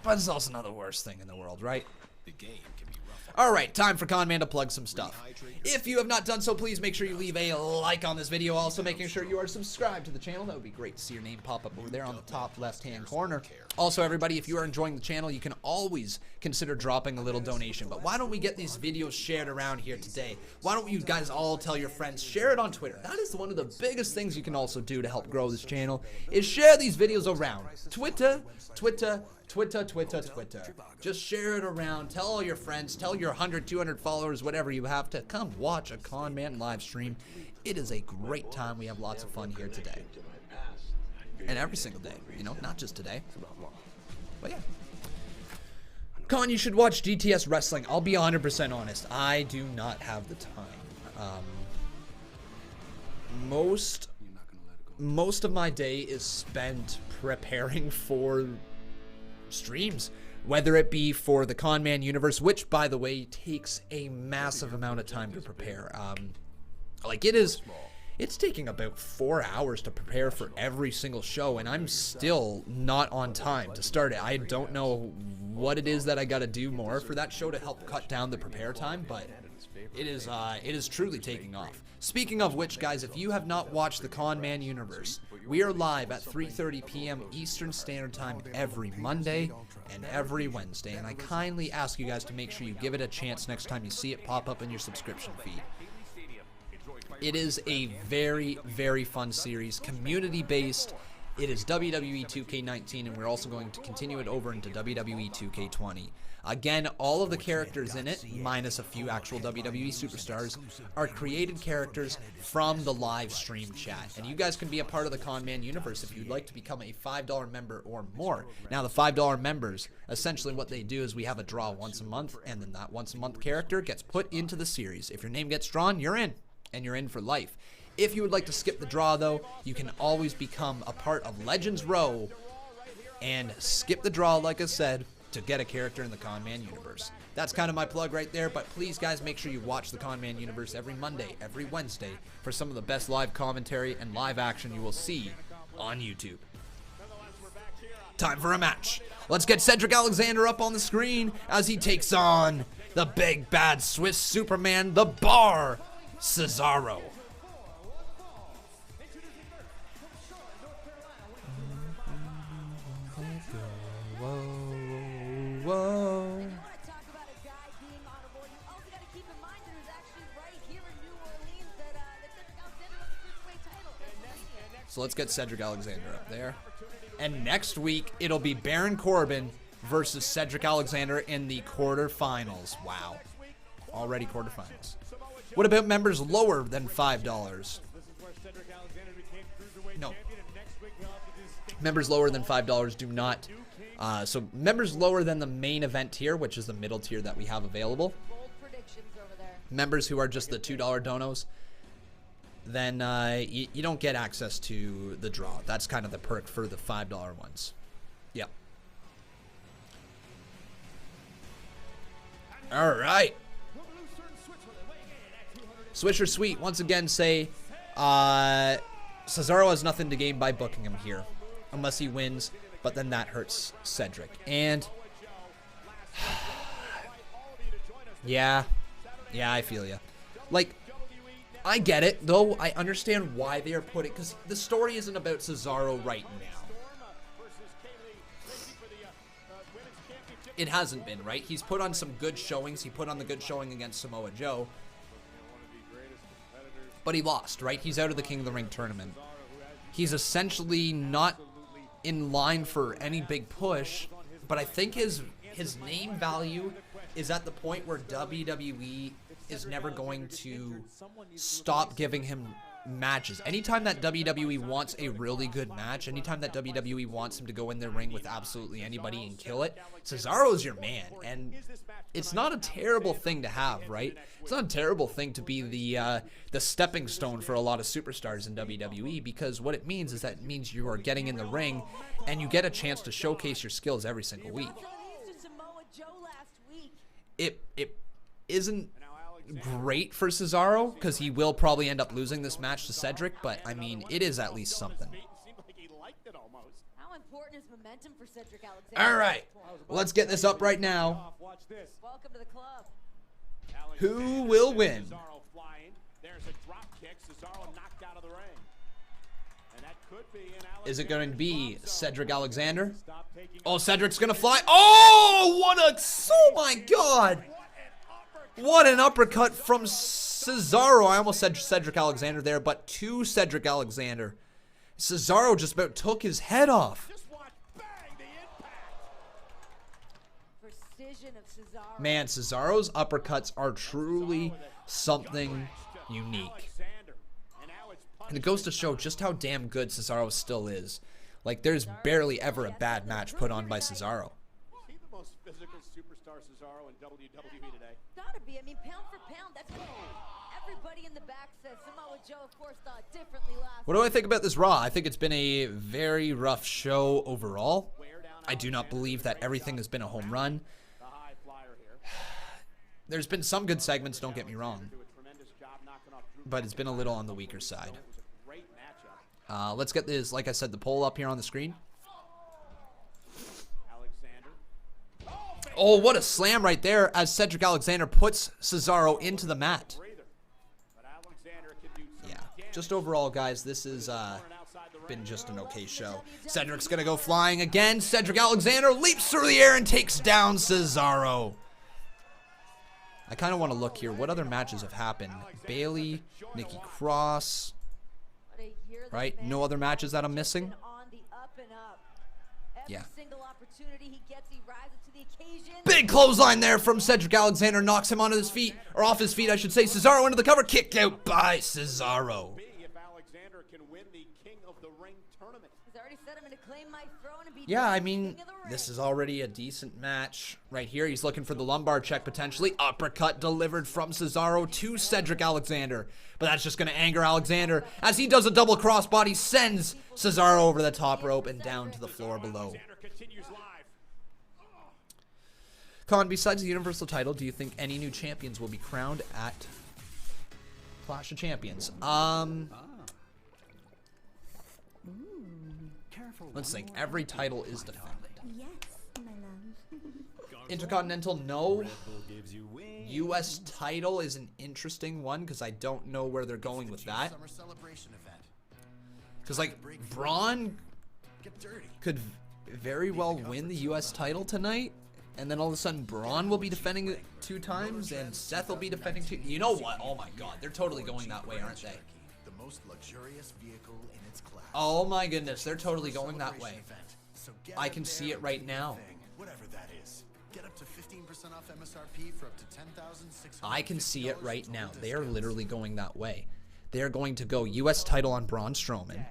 but it's also not the worst thing in the world, right? The game can be rough. All right, time for Conman to plug some stuff. If you have not done so, please make sure you leave a like on this video. Also, making sure you are subscribed to the channel. That would be great to see your name pop up over there on the top left-hand corner. Also, everybody, if you are enjoying the channel, you can always consider dropping a little donation. But why don't we get these videos shared around here today? Why don't you guys all tell your friends? Share it on Twitter. That is one of the biggest things you can also do to help grow this channel, is share these videos around. Twitter. Just share it around. Tell all your friends. Tell your 100, 200 followers, whatever you have, to come watch a Conman live stream. It is a great time. We have lots of fun here today. And every single day, you know, not just today. But yeah. Con, you should watch GTS Wrestling. I'll be 100% honest. I do not have the time. Most of my day is spent preparing for streams, whether it be for the Conman Universe, which, by the way, takes a massive amount of time to prepare. It's taking about 4 hours to prepare for every single show, and I'm still not on time to start it. I don't know what it is that I got to do more for that show to help cut down the prepare time, but it is truly taking off. Speaking of which, guys, if you have not watched the Conman Universe, we are live at 3:30 p.m. Eastern Standard Time every Monday and every Wednesday, and I kindly ask you guys to make sure you give it a chance next time you see it pop up in your subscription feed. It is a very, very fun series, community-based. It is WWE 2K19, and we're also going to continue it over into WWE 2K20. Again, all of the characters in it, minus a few actual WWE superstars, are created characters from the live stream chat. And you guys can be a part of the Conman Universe if you'd like to become a $5 member or more. Now, the $5 members, essentially what they do is we have a draw once a month, and then that once a month character gets put into the series. If your name gets drawn, you're in, and you're in for life. If you would like to skip the draw, though, you can always become a part of Legends RAW and skip the draw, like I said, to get a character in the Conman Universe. That's kind of my plug right there, but please, guys, make sure you watch the Conman Universe every Monday, every Wednesday, for some of the best live commentary and live action you will see on YouTube. Time for a match. Let's get Cedric Alexander up on the screen as he takes on the big bad Swiss Superman, the Bar, Cesaro. Whoa. So let's get Cedric Alexander up there. And next week, it'll be Baron Corbin versus Cedric Alexander in the quarterfinals. Wow. Already quarterfinals. What about members lower than $5? No. Members lower than $5 do not. So members lower than the main event tier, which is the middle tier that we have available. Members who are just the $2 donos, then you don't get access to the draw. That's kind of the perk for the $5 ones. Yep. All right. Switcher Sweet once again say Cesaro has nothing to gain by booking him here unless he wins, but then that hurts Cedric. And yeah, I feel ya. Like, I get it, though. I understand why they are putting, because the story isn't about Cesaro right now. It hasn't been, right? He's put on some good showings. He put on the good showing against Samoa Joe. But he lost, right? He's out of the King of the Ring tournament. He's essentially not in line for any big push, but I think his name value is at the point where WWE is never going to stop giving him matches. Anytime that WWE wants a really good match, anytime that WWE wants him to go in their ring with absolutely anybody and kill it, Cesaro's your man. And it's not a terrible thing to have, right? It's not a terrible thing to be the stepping stone for a lot of superstars in WWE, because what it means is that it means you are getting in the ring and you get a chance to showcase your skills every single week. It isn't great for Cesaro because he will probably end up losing this match to Cedric, but I mean, it is at least something. All right, let's get this up right now. Who will win? Is it going to be Cedric Alexander? Oh, Cedric's going to fly. Oh, oh my God. What an uppercut from Cesaro. I almost said Cedric Alexander there, but to Cedric Alexander. Cesaro just about took his head off. Man, Cesaro's uppercuts are truly something unique. And it goes to show just how damn good Cesaro still is. Like, there's barely ever a bad match put on by Cesaro. Is he the most physical superstar Cesaro in WWE today? Gotta be. I mean, pound for pound, that's what everybody in the back says. Samoa Joe, of course, thought differently last. What do I think about this Raw? I think it's been a very rough show overall. I do not believe that everything has been a home run. There's been some good segments, don't get me wrong. But it's been a little on the weaker side. Let's get this, like I said, the poll up here on the screen. Oh, what a slam right there as Cedric Alexander puts Cesaro into the mat. Yeah, just overall, guys, this has been just an okay show. Cedric's going to go flying again. Cedric Alexander leaps through the air and takes down Cesaro. I kind of want to look here. What other matches have happened? Bayley, Nikki Cross. Right? No other matches that I'm missing? Yeah. Big clothesline there from Cedric Alexander. Knocks him onto his feet. Or off his feet, I should say. Cesaro into the cover. Kicked out by Cesaro. Yeah, I mean, this is already a decent match right here. He's looking for the lumbar check potentially. Uppercut delivered from Cesaro to Cedric Alexander. But that's just going to anger Alexander as he does a double crossbody, sends Cesaro over the top rope and down to the floor below. Con, besides the Universal title, do you think any new champions will be crowned at Clash of Champions? Let's think. Every title is defended. Yes, my love. Intercontinental, no. US title is an interesting one because I don't know where they're going with that. Because, like, Braun could very well win the US title tonight, and then all of a sudden Braun will be defending it 2 times, and Seth will be defending 2. You know what? Oh my God, they're totally going that way, aren't they? The most luxurious vehicle in its class. Oh my goodness, they're totally going that way. I can see it right now. Whatever that is. Get up to 15% off MSRP for up to 10,600. I can see it right now. They are literally going that way. They're going to go U.S. title on Braun Strowman.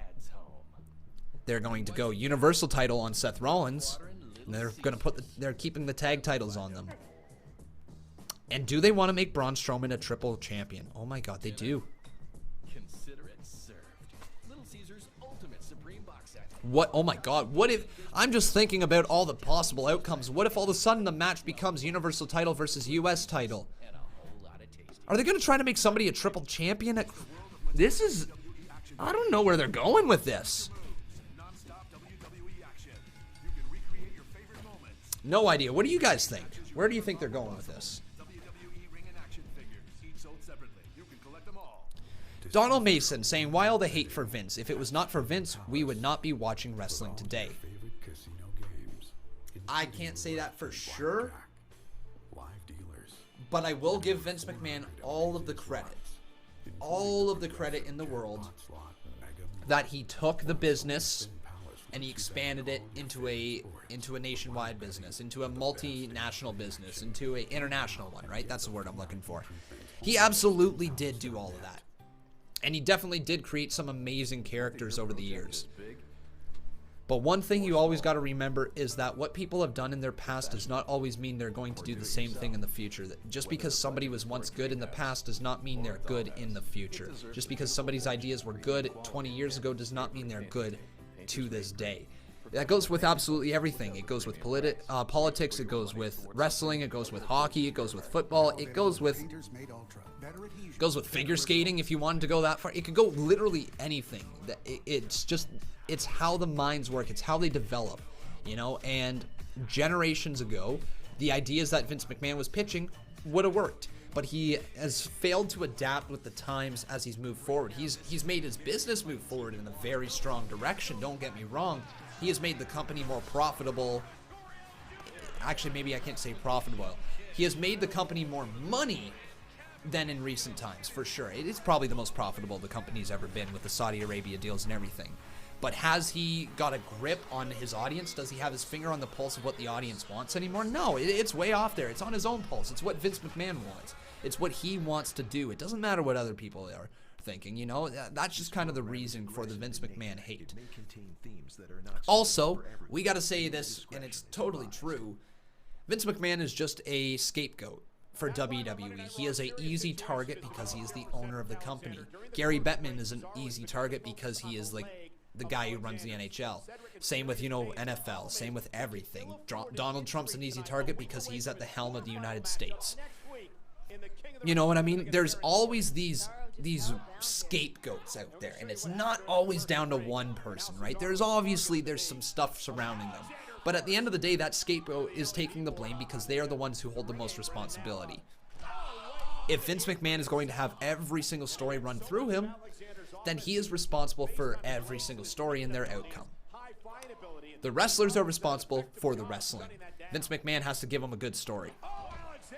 They're going to go Universal title on Seth Rollins. And they're going to they're keeping the tag titles on them. And do they want to make Braun Strowman a triple champion? Oh my God, they do. Consider it served. Little Caesar's ultimate supreme box set. What? Oh my God. What if... I'm just thinking about all the possible outcomes. What if all of a sudden the match becomes Universal title versus U.S. title? Are they going to try to make somebody a triple champion? This is... I don't know where they're going with this. No idea. What do you guys think? Where do you think they're going with this? Donald Mason saying, why all the hate for Vince? If it was not for Vince, we would not be watching wrestling today. I can't say that for sure, but I will give Vince McMahon all of the credit in the world that he took the business and he expanded it into a nationwide business, into a multinational business, into an international one, right? That's the word I'm looking for. He absolutely did do all of that. And he definitely did create some amazing characters over the years. But one thing you always got to remember is that what people have done in their past does not always mean they're going to do the same thing in the future. Just because somebody was once good in the past does not mean they're good in the future. Just because somebody's ideas were good 20 years ago does not mean they're good to this day. That goes with absolutely everything. It goes with politics, it goes with wrestling, it goes with hockey, it goes with football, it goes with figure skating if you wanted to go that far. It could go literally anything. It's how the minds work, it's how they develop, you know, and generations ago, the ideas that Vince McMahon was pitching would have worked. But he has failed to adapt with the times as he's moved forward. He's made his business move forward in a very strong direction, don't get me wrong. He has made the company more profitable. Actually, maybe I can't say profitable. He has made the company more money than in recent times, for sure. It is probably the most profitable the company's ever been with the Saudi Arabia deals and everything. But has he got a grip on his audience? Does he have his finger on the pulse of what the audience wants anymore? No, it's way off there. It's on his own pulse. It's what Vince McMahon wants. It's what he wants to do. It doesn't matter what other people are thinking, you know? That's just kind of the reason for the Vince McMahon hate. Also, we got to say this, and it's totally true. Vince McMahon is just a scapegoat for WWE. He is an easy target because he is the owner of the company. Gary Bettman is an easy target because he is like the guy who runs the NHL. Same with, you know, NFL. Same with everything. Donald Trump's an easy target because he's at the helm of the United States. You know what I mean? There's always these scapegoats out there, and it's not always down to one person, right? There's some stuff surrounding them. But at the end of the day, that scapegoat is taking the blame because they are the ones who hold the most responsibility. If Vince McMahon is going to have every single story run through him, then he is responsible for every single story and their outcome. The wrestlers are responsible for the wrestling. Vince McMahon has to give them a good story.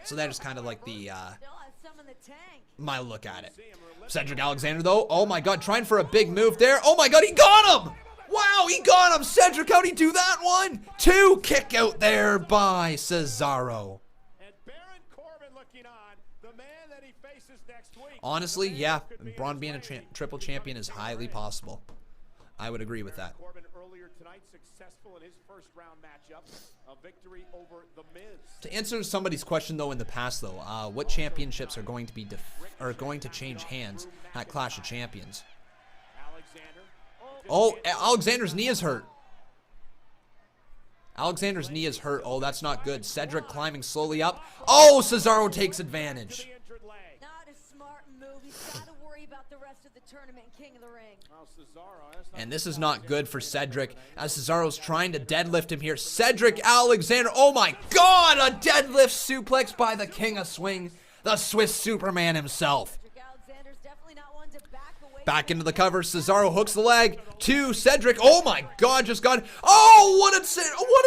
So that is kind of like my look at it. Cedric Alexander, though, oh my God, trying for a big move there. Oh my God, he got him! Wow, he got him! Cedric, how'd he do that one? 2 kick out there by Cesaro. And Baron Corbin looking on, the man that he faces next week. Honestly, yeah, Braun being a triple champion is highly possible. I would agree with that. Corbin earlier tonight successful in his first round matchup, a victory over the Miz. To answer somebody's question though in the past though, what championships are going to change hands at Clash of Champions? Oh, Alexander's knee is hurt. Alexander's knee is hurt. Oh, that's not good. Cedric climbing slowly up. Oh, Cesaro takes advantage. Not a smart move. He's got to worry about the rest of the tournament, King of the Ring. And this is not good for Cedric as Cesaro's trying to deadlift him here. Cedric Alexander. Oh my God, a deadlift suplex by the King of Swing, the Swiss Superman himself. Back into the cover. Cesaro hooks the leg to Cedric. Oh my God, just got... Oh, what a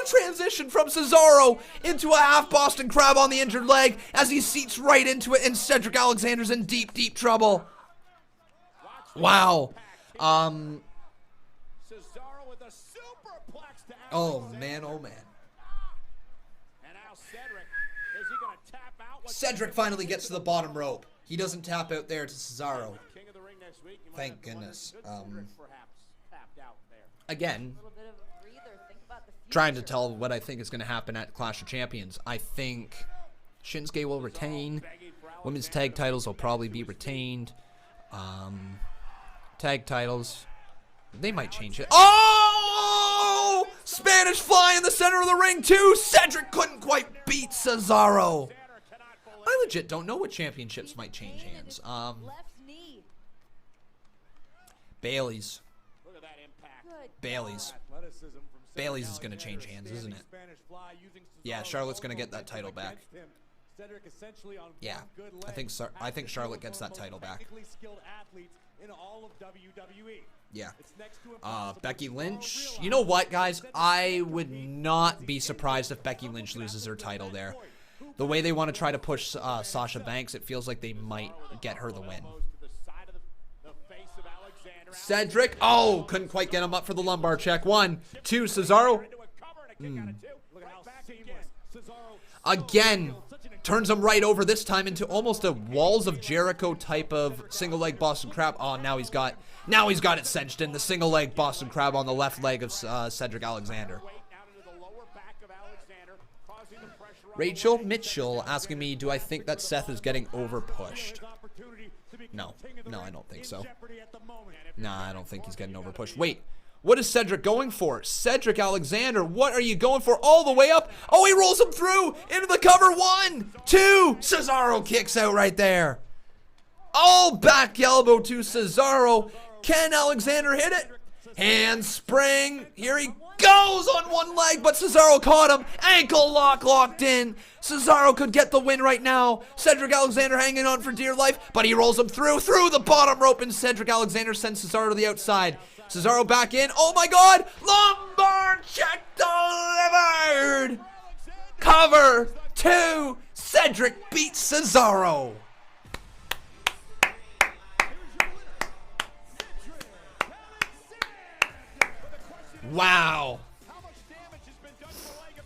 transition from Cesaro into a half Boston Crab on the injured leg as he seats right into it, and Cedric Alexander's in deep, deep trouble. Wow. Oh man, oh man. Cedric finally gets to the bottom rope. He doesn't tap out there to Cesaro. Thank goodness. Again, trying to tell what I think is going to happen at Clash of Champions. I think Shinsuke will retain. Women's tag titles will probably be retained. Tag titles, they might change it. Oh! Spanish fly in the center of the ring, too. Cedric couldn't quite beat Cesaro. I legit don't know what championships might change hands. Bayley's. Bayley's is going to change hands, isn't it? Yeah, Charlotte's going to get that title back. Yeah, I think Charlotte gets that title back. Yeah. Becky Lynch. You know what, guys? I would not be surprised if Becky Lynch loses her title there. The way they want to try to push Sasha Banks, it feels like they might get her the win. Cedric. Oh, couldn't quite get him up for the lumbar check. 1, 2, Cesaro. Again, turns him right over, this time into almost a Walls of Jericho type of single leg Boston Crab. Oh, now he's got it cinched in. The single leg Boston Crab on the left leg of Cedric Alexander. Rachel Mitchell asking me, do I think that Seth is getting over pushed? No, I don't think so. Nah, I don't think he's getting over pushed. Wait, what is Cedric going for? Cedric Alexander, what are you going for? All the way up. Oh, he rolls him through into the cover. 1, 2. Cesaro kicks out right there. Oh, back elbow to Cesaro. Can Alexander hit it? Handspring. Here he goes on one leg, but Cesaro caught him. Ankle lock locked in. Cesaro could get the win right now. Cedric Alexander hanging on for dear life, but he rolls him through the bottom rope, and Cedric Alexander sends Cesaro to the outside. Cesaro back in. Oh my God! Lumbar check delivered. Cover 2. Cedric beats Cesaro. Wow.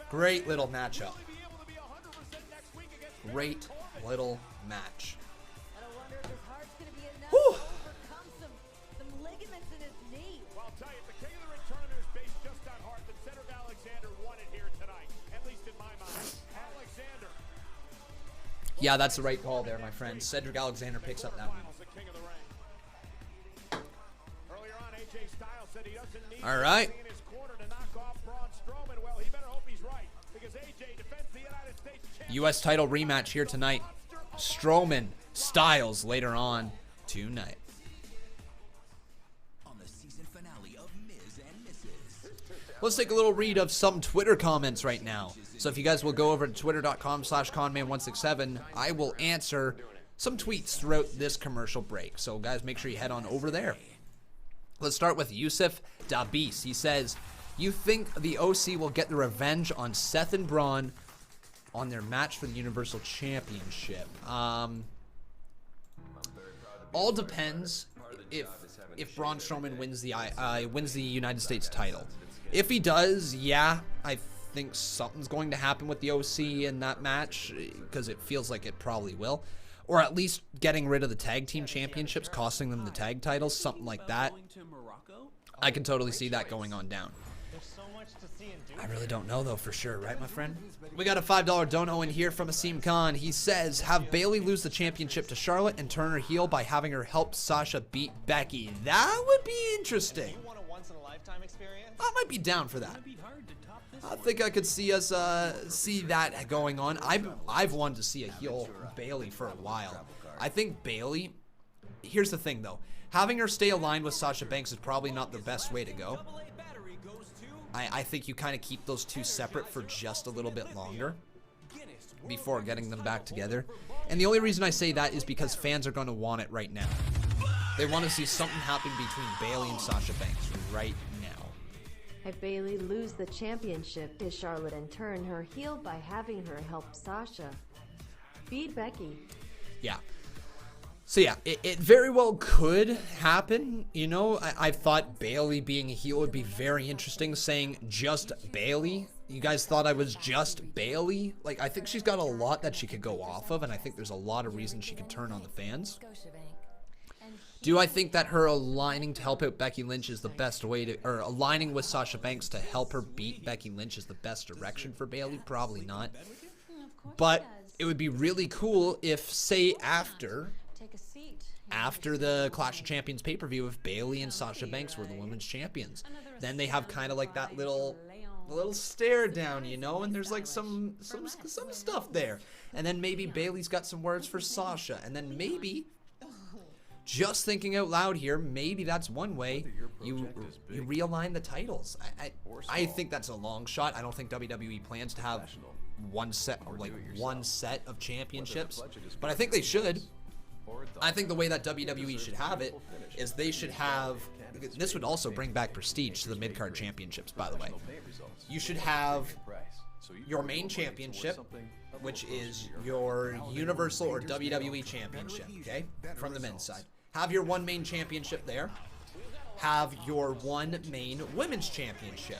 Great little matchup. Great little match. Whew. Yeah, that's the right call there, my friend. Cedric Alexander picks up that one. All right. U.S. title rematch here tonight. Strowman, Styles later on tonight. Let's take a little read of some Twitter comments right now. So if you guys will go over to twitter.com/Conman167, I will answer some tweets throughout this commercial break. So guys, make sure you head on over there. Let's start with Yusuf Dabis. He says, you think the OC will get the revenge on Seth and Braun on their match for the Universal Championship? All depends if Braun Strowman wins the United States title. If he does, yeah, I think something's going to happen with the OC in that match, because it feels like it probably will. Or at least getting rid of the tag team championships, costing them the tag titles, something like that. I can totally see that going on down. I really don't know, though, for sure, right, my friend? We got a $5 dono in here from Asim Khan. He says, have Bayley lose the championship to Charlotte and turn her heel by having her help Sasha beat Becky. That would be interesting. I might be down for that. I think I could see us see that going on. I've wanted to see a heel Bayley for a while. I think Bayley, here's the thing, though. Having her stay aligned with Sasha Banks is probably not the best way to go. I think you kind of keep those two separate for just a little bit longer before getting them back together. And the only reason I say that is because fans are going to want it right now. They want to see something happen between Bayley and Sasha Banks right now. Have Bayley lose the championship to Charlotte and turn her heel by having her help Sasha beat Becky. Yeah. So yeah, it very well could happen. You know, I thought Bayley being a heel would be very interesting, saying just Bayley. You guys thought I was just Bayley? Like, I think she's got a lot that she could go off of, and I think there's a lot of reasons she could turn on the fans. Do I think that her aligning to help out Becky Lynch is the best way to, or aligning with Sasha Banks to help her beat Becky Lynch is the best direction for Bayley? Probably not. But it would be really cool if, say, after the Clash of Champions pay-per-view, if Bayley and Sasha Banks were the women's champions, then they have kind of like that little stare down, you know, and there's like some stuff there. And then maybe Bayley's got some words for Sasha, and then maybe, just thinking out loud here, maybe that's one way you realign the titles. I think that's a long shot. I don't think WWE plans to have one set of championships, but I think they should. I think the way that WWE should have it is they should have, this would also bring back prestige to the mid-card championships, by the way. You should have your main championship, which is your Universal or WWE Championship, okay, from the men's side. Have your one main championship there. Have your one main women's championship.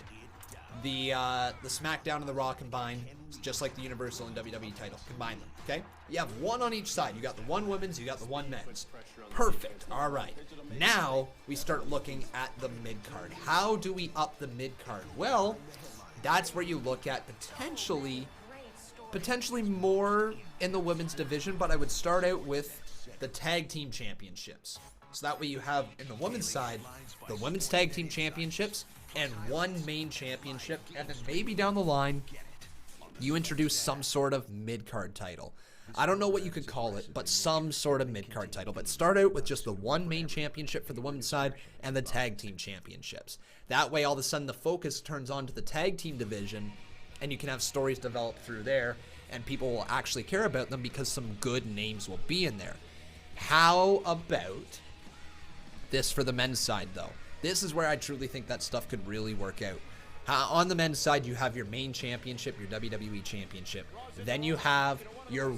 The SmackDown and the Raw combined, just like the Universal and WWE title, combine them, okay? You have one on each side. You got the one women's, you got the one men's. Perfect, all right. Now, we start looking at the mid-card. How do we up the mid-card? Well, that's where you look at potentially more in the women's division, but I would start out with the tag team championships. So that way you have, in the women's side, the women's tag team championships and one main championship, and then maybe down the line, you introduce some sort of mid-card title. I don't know what you could call it, but some sort of mid-card title. But start out with just the one main championship for the women's side and the tag team championships. That way, all of a sudden, the focus turns on to the tag team division, and you can have stories develop through there, and people will actually care about them because some good names will be in there. How about this for the men's side, though? This is where I truly think that stuff could really work out. On the men's side, you have your main championship, your WWE championship. Then you have your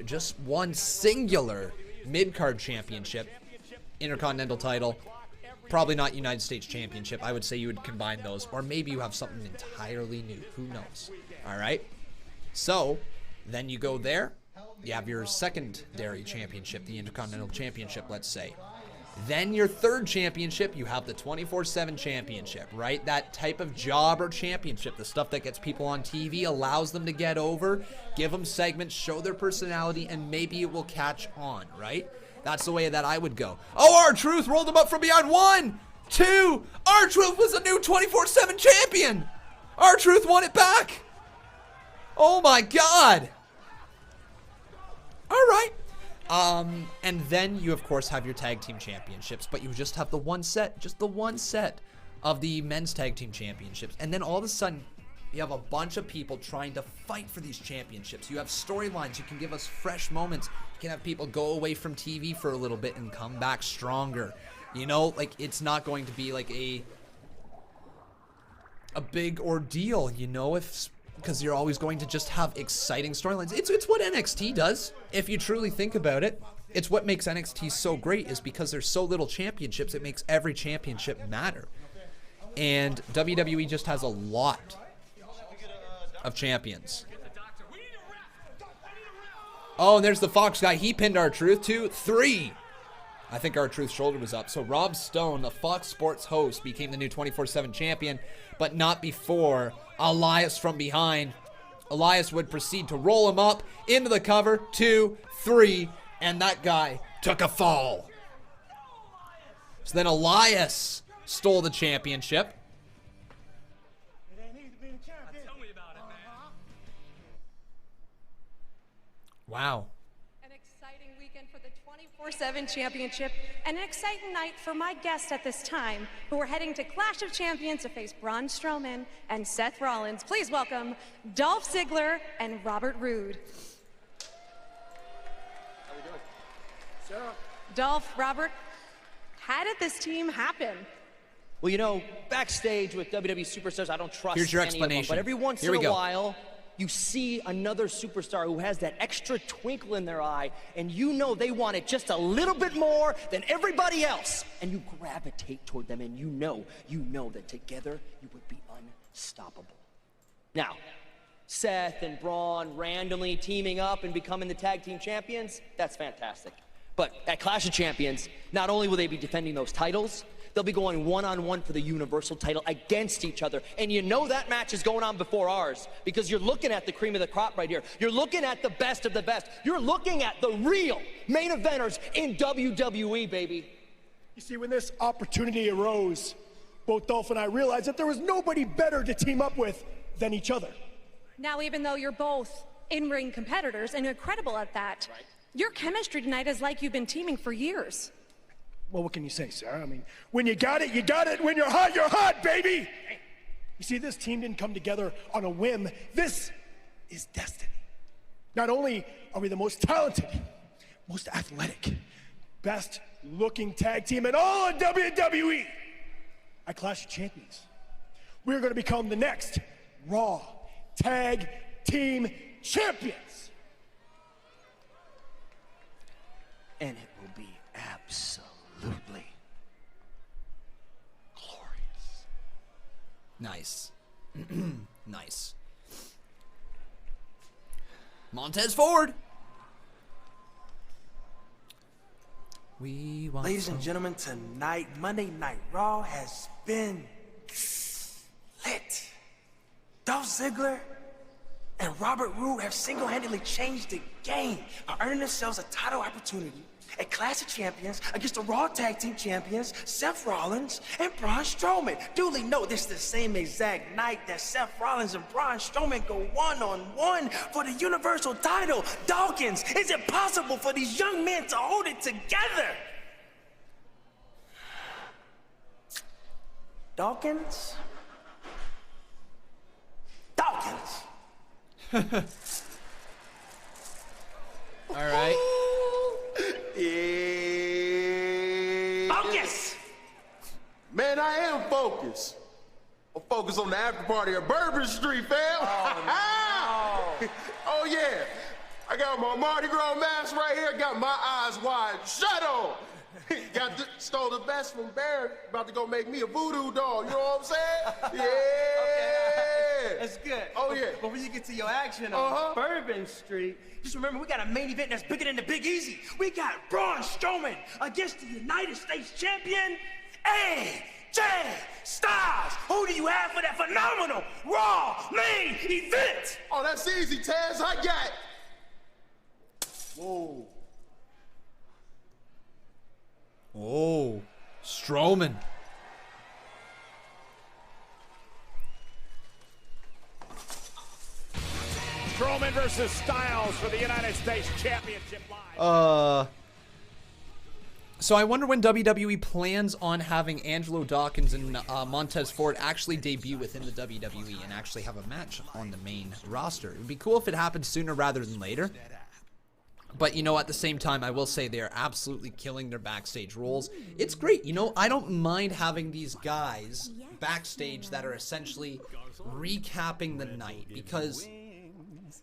just one singular mid-card championship, Intercontinental title. Probably not United States Championship. I would say you would combine those. Or maybe you have something entirely new. Who knows? All right? So, then you go there. You have your secondary championship, the Intercontinental Championship, let's say. Then your third championship, you have the 24/7 championship, right? That type of jobber championship, the stuff that gets people on TV, allows them to get over, give them segments, show their personality, and maybe it will catch on, right? That's the way that I would go. Oh, R-Truth rolled him up from behind. 1, 2, R-Truth was a new 24/7 champion. R-Truth won it back. Oh my God. All right. And then you, of course, have your tag team championships, but you just have the one set of the men's tag team championships. And then all of a sudden, you have a bunch of people trying to fight for these championships. You have storylines. You can give us fresh moments. You can have people go away from TV for a little bit and come back stronger. You know, like, it's not going to be like a big ordeal, you know, because you're always going to just have exciting storylines. It's what NXT does, if you truly think about it. It's what makes NXT so great, is because there's so little championships, it makes every championship matter. And WWE just has a lot of champions. Oh, and there's the Fox guy. He pinned R-Truth. 2, 3. I think R-Truth's shoulder was up. So Rob Stone, the Fox Sports host, became the new 24/7 champion, but not before Elias from behind. Elias would proceed to roll him up into the cover. 2, 3, and that guy took a fall. So then Elias stole the championship. Wow. An exciting weekend for the 24/7 championship, and an exciting night for my guests at this time, who are heading to Clash of Champions to face Braun Strowman and Seth Rollins. Please welcome Dolph Ziggler and Robert Roode. How we doing? Sarah? Dolph, Robert, how did this team happen? Well, you know, backstage with WWE superstars, I don't trust Here's your any of them, explanation. but every once Here in we a go. while, you see another superstar who has that extra twinkle in their eye, and you know they want it just a little bit more than everybody else, and you gravitate toward them, and you know that together you would be unstoppable. Now, Seth and Braun randomly teaming up and becoming the tag team champions, that's fantastic. But at Clash of Champions, not only will they be defending those titles, they'll be going one-on-one for the Universal title against each other. And you know that match is going on before ours because you're looking at the cream of the crop right here. You're looking at the best of the best. You're looking at the real main eventers in WWE, baby. You see, when this opportunity arose, both Dolph and I realized that there was nobody better to team up with than each other. Now, even though you're both in-ring competitors and incredible at that, your chemistry tonight is like you've been teaming for years. Well, what can you say, Sarah? I mean, when you got it, you got it. When you're hot, baby. You see, this team didn't come together on a whim. This is destiny. Not only are we the most talented, most athletic, best-looking tag team in all of WWE, at Clash of Champions, we're going to become the next Raw Tag Team Champions. And it will be absolutely glorious. Nice. Nice. Montez Ford. We want Ladies and gentlemen, tonight, Monday Night Raw has been lit. Dolph Ziggler and Robert Roode have single-handedly changed the game by earning themselves a title opportunity at Clash of Champions against the Raw Tag Team Champions, Seth Rollins and Braun Strowman. Duly note, this is the same exact night that Seth Rollins and Braun Strowman go one-on-one for the Universal title. Dawkins, is it possible for these young men to hold it together? Dawkins? Dawkins! All right. Yeah. Focus! Man, I am focused. I'm focused on the after party at Bourbon Street, fam. Oh, no. Oh, yeah. I got my Mardi Gras mask right here. Got my eyes wide shut on. Stole the best from Baron. About to go make me a voodoo doll. You know what I'm saying? Yeah. Okay, that's good. Oh, yeah. Before you get to your action on Bourbon Street, just remember, we got a main event that's bigger than the Big Easy. We got Braun Strowman against the United States champion, AJ Styles. Who do you have for that phenomenal Raw main event? Oh, that's easy, Taz. I got. Whoa. Oh, Strowman. Strowman versus Styles for the United States Championship Live. So I wonder when WWE plans on having Angelo Dawkins and Montez Ford actually debut within the WWE and actually have a match on the main roster. It would be cool if it happened sooner rather than later. But, you know, at the same time, I will say they are absolutely killing their backstage roles. It's great. You know, I don't mind having these guys backstage that are essentially recapping the night. Because,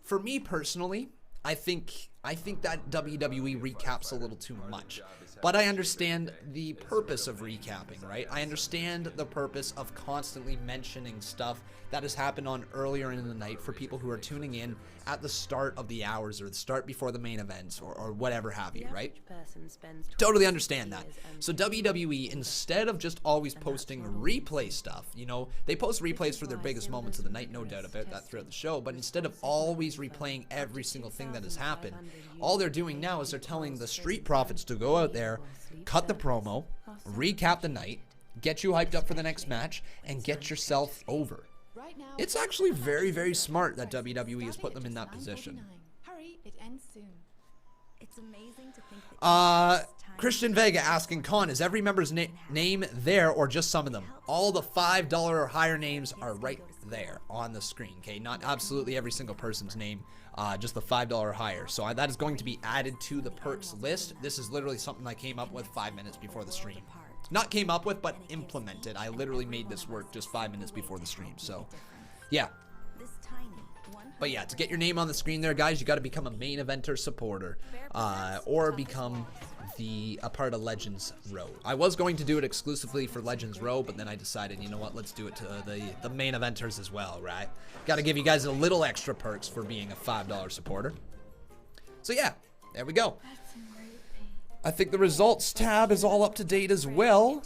for me personally, I think that WWE recaps a little too much. But I understand the purpose of recapping, right? I understand the purpose of constantly mentioning stuff that has happened on earlier in the night for people who are tuning in at the start of the hours or the start before the main events or whatever have you, right? Totally understand that. So WWE, instead of just always posting replay stuff, you know, they post replays for their biggest moments of the night, no doubt about that throughout the show, but instead of always replaying every single thing that has happened, all they're doing now is they're telling the Street Profits to go out there, cut the promo, recap the night, get you hyped up for the next match, and get yourself over. It's actually very, very smart that WWE has put them in that position. Hurry, it ends soon. It's amazing to think that Christian Vega asking, Con, is every member's name there or just some of them? All the $5 or higher names are right there on the screen, okay? Not absolutely every single person's name, just the $5 or higher. So that is going to be added to the perks list. This is literally something I came up with 5 minutes before the stream. Not came up with, but implemented. I literally made this work just 5 minutes before the stream. So, yeah. But yeah, to get your name on the screen there, guys, you got to become a main eventer supporter or become a part of Legends RAW. I was going to do it exclusively for Legends RAW, but then I decided, you know what, let's do it to the main eventers as well, right? Got to give you guys a little extra perks for being a $5 supporter. So yeah, there we go. I think the results tab is all up to date as well.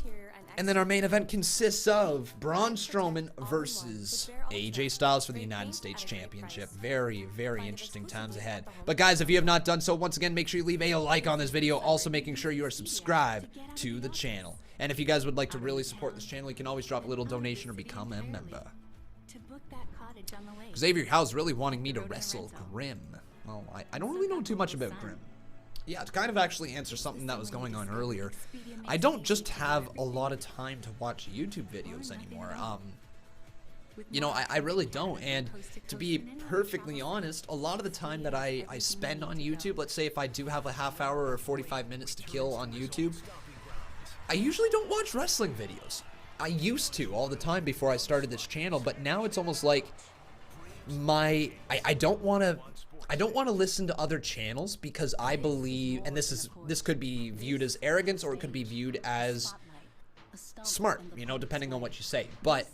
And then our main event consists of Braun Strowman versus AJ Styles for the United States Championship. Very, very interesting times ahead. But guys, if you have not done so, once again, make sure you leave a like on this video. Also making sure you are subscribed to the channel. And if you guys would like to really support this channel, you can always drop a little donation or become a member. Xavier Howe's really wanting me to wrestle Grimm. Well, I don't really know too much about Grimm. Yeah, to kind of actually answer something that was going on earlier, I don't just have a lot of time to watch YouTube videos anymore. You know, I really don't. And to be perfectly honest, a lot of the time that I spend on YouTube, let's say if I do have a half hour or 45 minutes to kill on YouTube, I usually don't watch wrestling videos. I used to all the time before I started this channel, but now it's almost like I don't want to listen to other channels because I believe, and this could be viewed as arrogance or it could be viewed as smart, you know, depending on what you say. But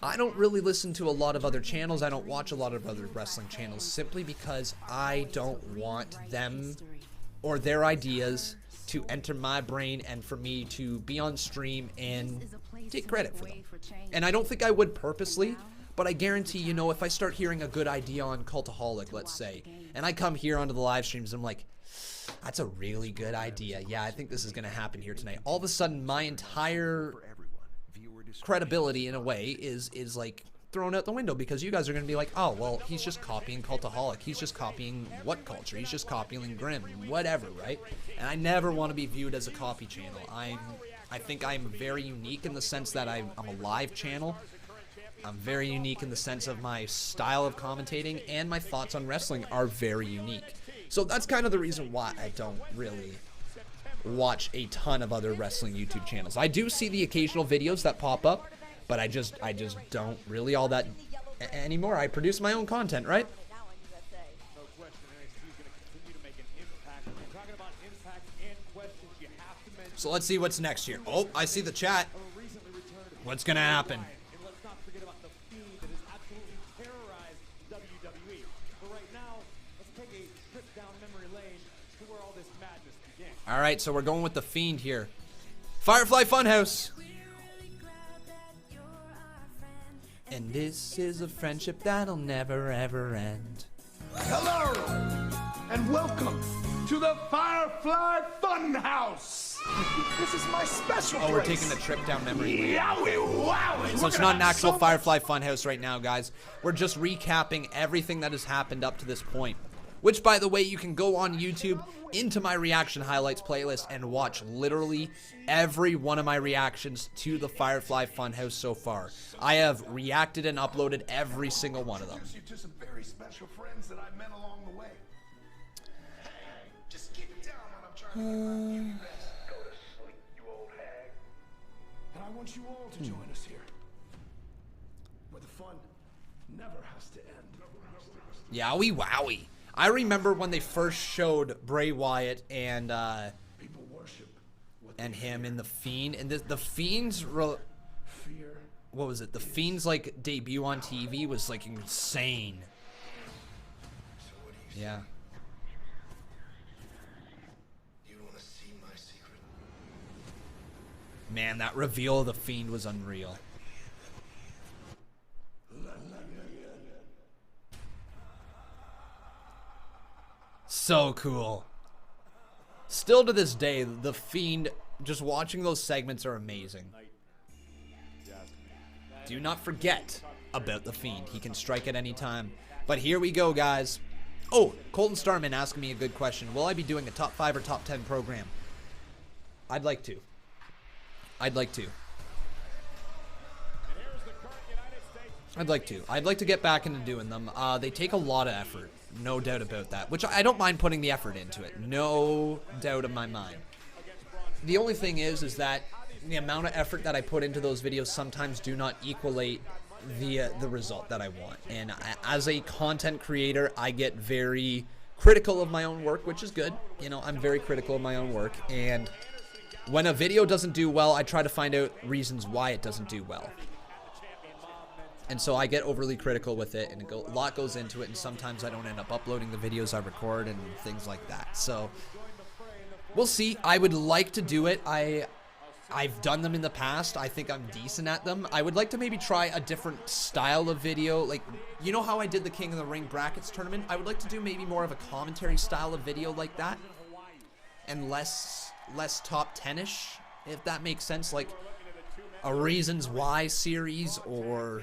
I don't really listen to a lot of other channels. I don't watch a lot of other wrestling channels simply because I don't want them or their ideas to enter my brain and for me to be on stream and take credit for them. And I don't think I would purposely. But I guarantee, you know, if I start hearing a good idea on Cultaholic, let's say, and I come here onto the live streams, I'm like, that's a really good idea. Yeah, I think this is going to happen here tonight. All of a sudden, my entire credibility, in a way, is like thrown out the window because you guys are going to be like, oh, well, he's just copying Cultaholic. He's just copying what culture? He's just copying Grimm, whatever, right? And I never want to be viewed as a copy channel. I think I'm very unique in the sense that I'm a live channel. I'm very unique in the sense of my style of commentating, and my thoughts on wrestling are very unique. So that's kind of the reason why I don't really watch a ton of other wrestling YouTube channels. I do see the occasional videos that pop up, but I just don't really all that anymore. I produce my own content, right? So let's see what's next here. Oh, I see the chat. What's gonna happen? All right, so we're going with the Fiend here. Firefly Funhouse. And this is a friendship that'll never, ever end. Hello, and welcome to the Firefly Funhouse. This is my special place. Oh, we're taking a trip down memory lane. Yowie, wowie. So it's not an actual Firefly Funhouse right now, guys. We're just recapping everything that has happened up to this point. Which, by the way, you can go on YouTube into my reaction highlights playlist and watch literally every one of my reactions to the Firefly Funhouse so far. I have reacted and uploaded every single one of them. You to some very special friends that I met along the way. Hey, just keep it down when I'm trying to give you rest. Go to sleep, you old hag. And I want you all to join us here, where the fun never has to end. Yowie wowie. I remember when they first showed Bray Wyatt and him in the Fiend, and the Fiend's what was it? The Fiend's like debut on TV was like insane. Yeah. You want to see my secret? Man, that reveal of the Fiend was unreal. So cool. Still to this day, the Fiend, just watching those segments are amazing. Do not forget about the Fiend. He can strike at any time. But here we go, guys. Oh, Colton Starman asking me a good question. Will I be doing a top 5 or top 10 program? I'd like to. I'd like to. I'd like to get back into doing them. They take a lot of effort. No doubt about that, which I don't mind putting the effort into it. No doubt in my mind. The only thing is that the amount of effort that I put into those videos sometimes do not equalate the result that I want. And as a content creator, I get very critical of my own work, which is good. You know, I'm very critical of my own work. And when a video doesn't do well, I try to find out reasons why it doesn't do well. And so I get overly critical with it, and a lot goes into it, and sometimes I don't end up uploading the videos I record and things like that. So We'll see. I would like to do it. I've done them in the past. I think I'm decent at them. I would like to maybe try a different style of video. Like, you know how I did the King of the Ring brackets tournament? I would like to do maybe more of a commentary style of video like that. And less top 10-ish, if that makes sense. Like a Reasons Why series or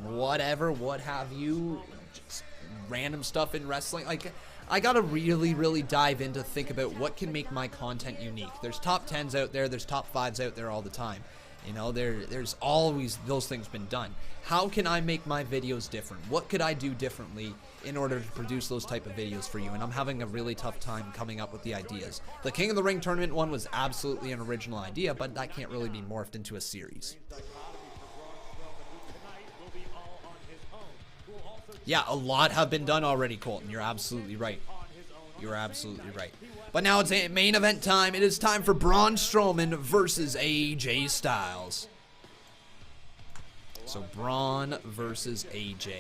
whatever, what have you. Just random stuff in wrestling. Like, I gotta really dive in to think about what can make my content unique. There's top 10s out there, there's top 5s out there all the time. You know, there's always those things been done. How can I make my videos different? What could I do differently in order to produce those type of videos for you? And I'm having a really tough time coming up with the ideas. The King of the Ring tournament one was absolutely an original idea, but that can't really be morphed into a series. Yeah, a lot have been done already, Colton. You're absolutely right. You're absolutely right. But now it's main event time. It is time for Braun Strowman versus AJ Styles. So Braun versus AJ.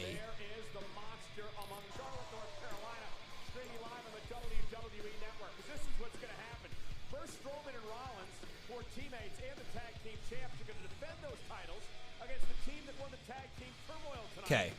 First, Strowman and Rollins, for teammates and the tag team champs, are going to defend those titles against the team that won the tag team turmoil tonight. Okay.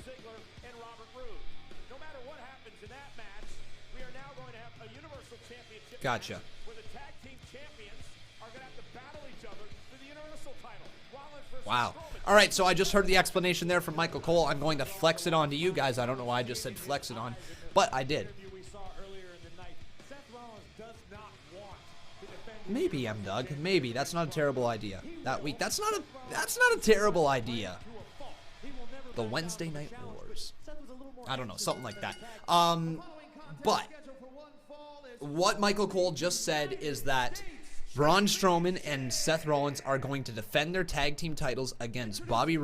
Ziggler and Roode. No matter what happens in that match, we are now going to have a Universal Championship Gotcha. match where the tag team champions are going to have to battle each other for the Universal title. Rollins versus Wow. Strowman. All right, so I just heard the explanation there from Michael Cole. I'm going to flex it on to you guys. I don't know why I just said flex it on, but I did. Maybe, M-Doug. Maybe. That's not a terrible idea. That week. That's not a terrible idea. The Wednesday Night Wars. I don't know, something like that. But what Michael Cole just said is that Braun Strowman and Seth Rollins are going to defend their tag team titles against Robert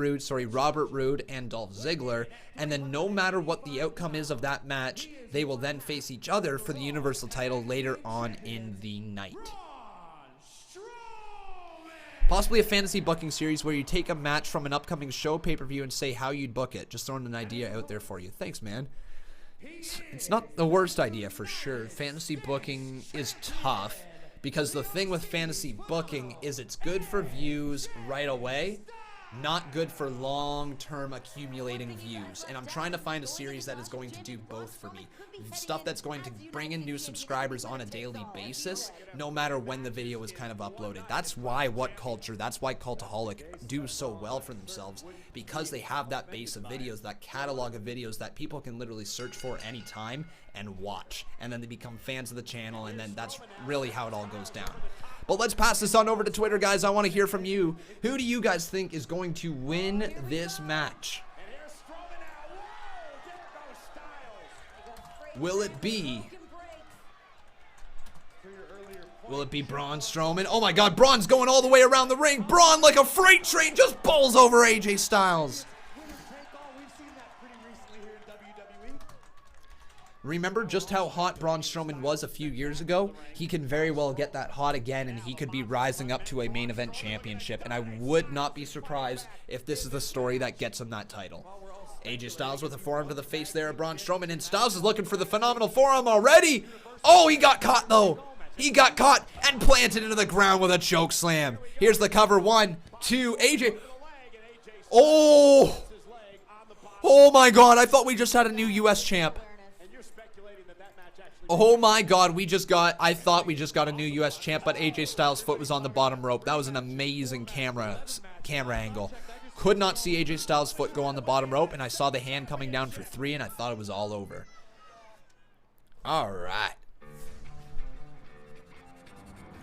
Roode and Dolph Ziggler, and then no matter what the outcome is of that match, they will then face each other for the Universal title later on in the night. Possibly a fantasy booking series where you take a match from an upcoming show, pay-per-view, and say how you'd book it. Just throwing an idea out there for you. Thanks, man. It's not the worst idea for sure. Fantasy booking is tough because the thing with fantasy booking is it's good for views right away, not good for long-term accumulating views. And I'm trying to find a series that is going to do both for me. Stuff that's going to bring in new subscribers on a daily basis, no matter when the video is kind of uploaded. That's why What Culture, that's why Cultaholic do so well for themselves, because they have that base of videos, that catalog of videos that people can literally search for anytime and watch. And then they become fans of the channel, and then that's really how it all goes down. But let's pass this on over to Twitter, guys. I want to hear from you. Who do you guys think is going to win this match? Will it be Braun Strowman? Oh my God, Braun's going all the way around the ring. Braun, like a freight train, just bowls over AJ Styles. Remember just how hot Braun Strowman was a few years ago? He can very well get that hot again, and he could be rising up to a main event championship. And I would not be surprised if this is the story that gets him that title. AJ Styles with a forearm to the face there of Braun Strowman, and Styles is looking for the phenomenal forearm already. Oh, he got caught though. He got caught and planted into the ground with a choke slam. Here's the cover. 1, 2, AJ. Oh. Oh my God, I thought we just had a new US champ. Oh my God, I thought we just got a new US champ, but AJ Styles' foot was on the bottom rope. That was an amazing camera angle. Could not see AJ Styles' foot go on the bottom rope, and I saw the hand coming down for 3, and I thought it was all over. All right.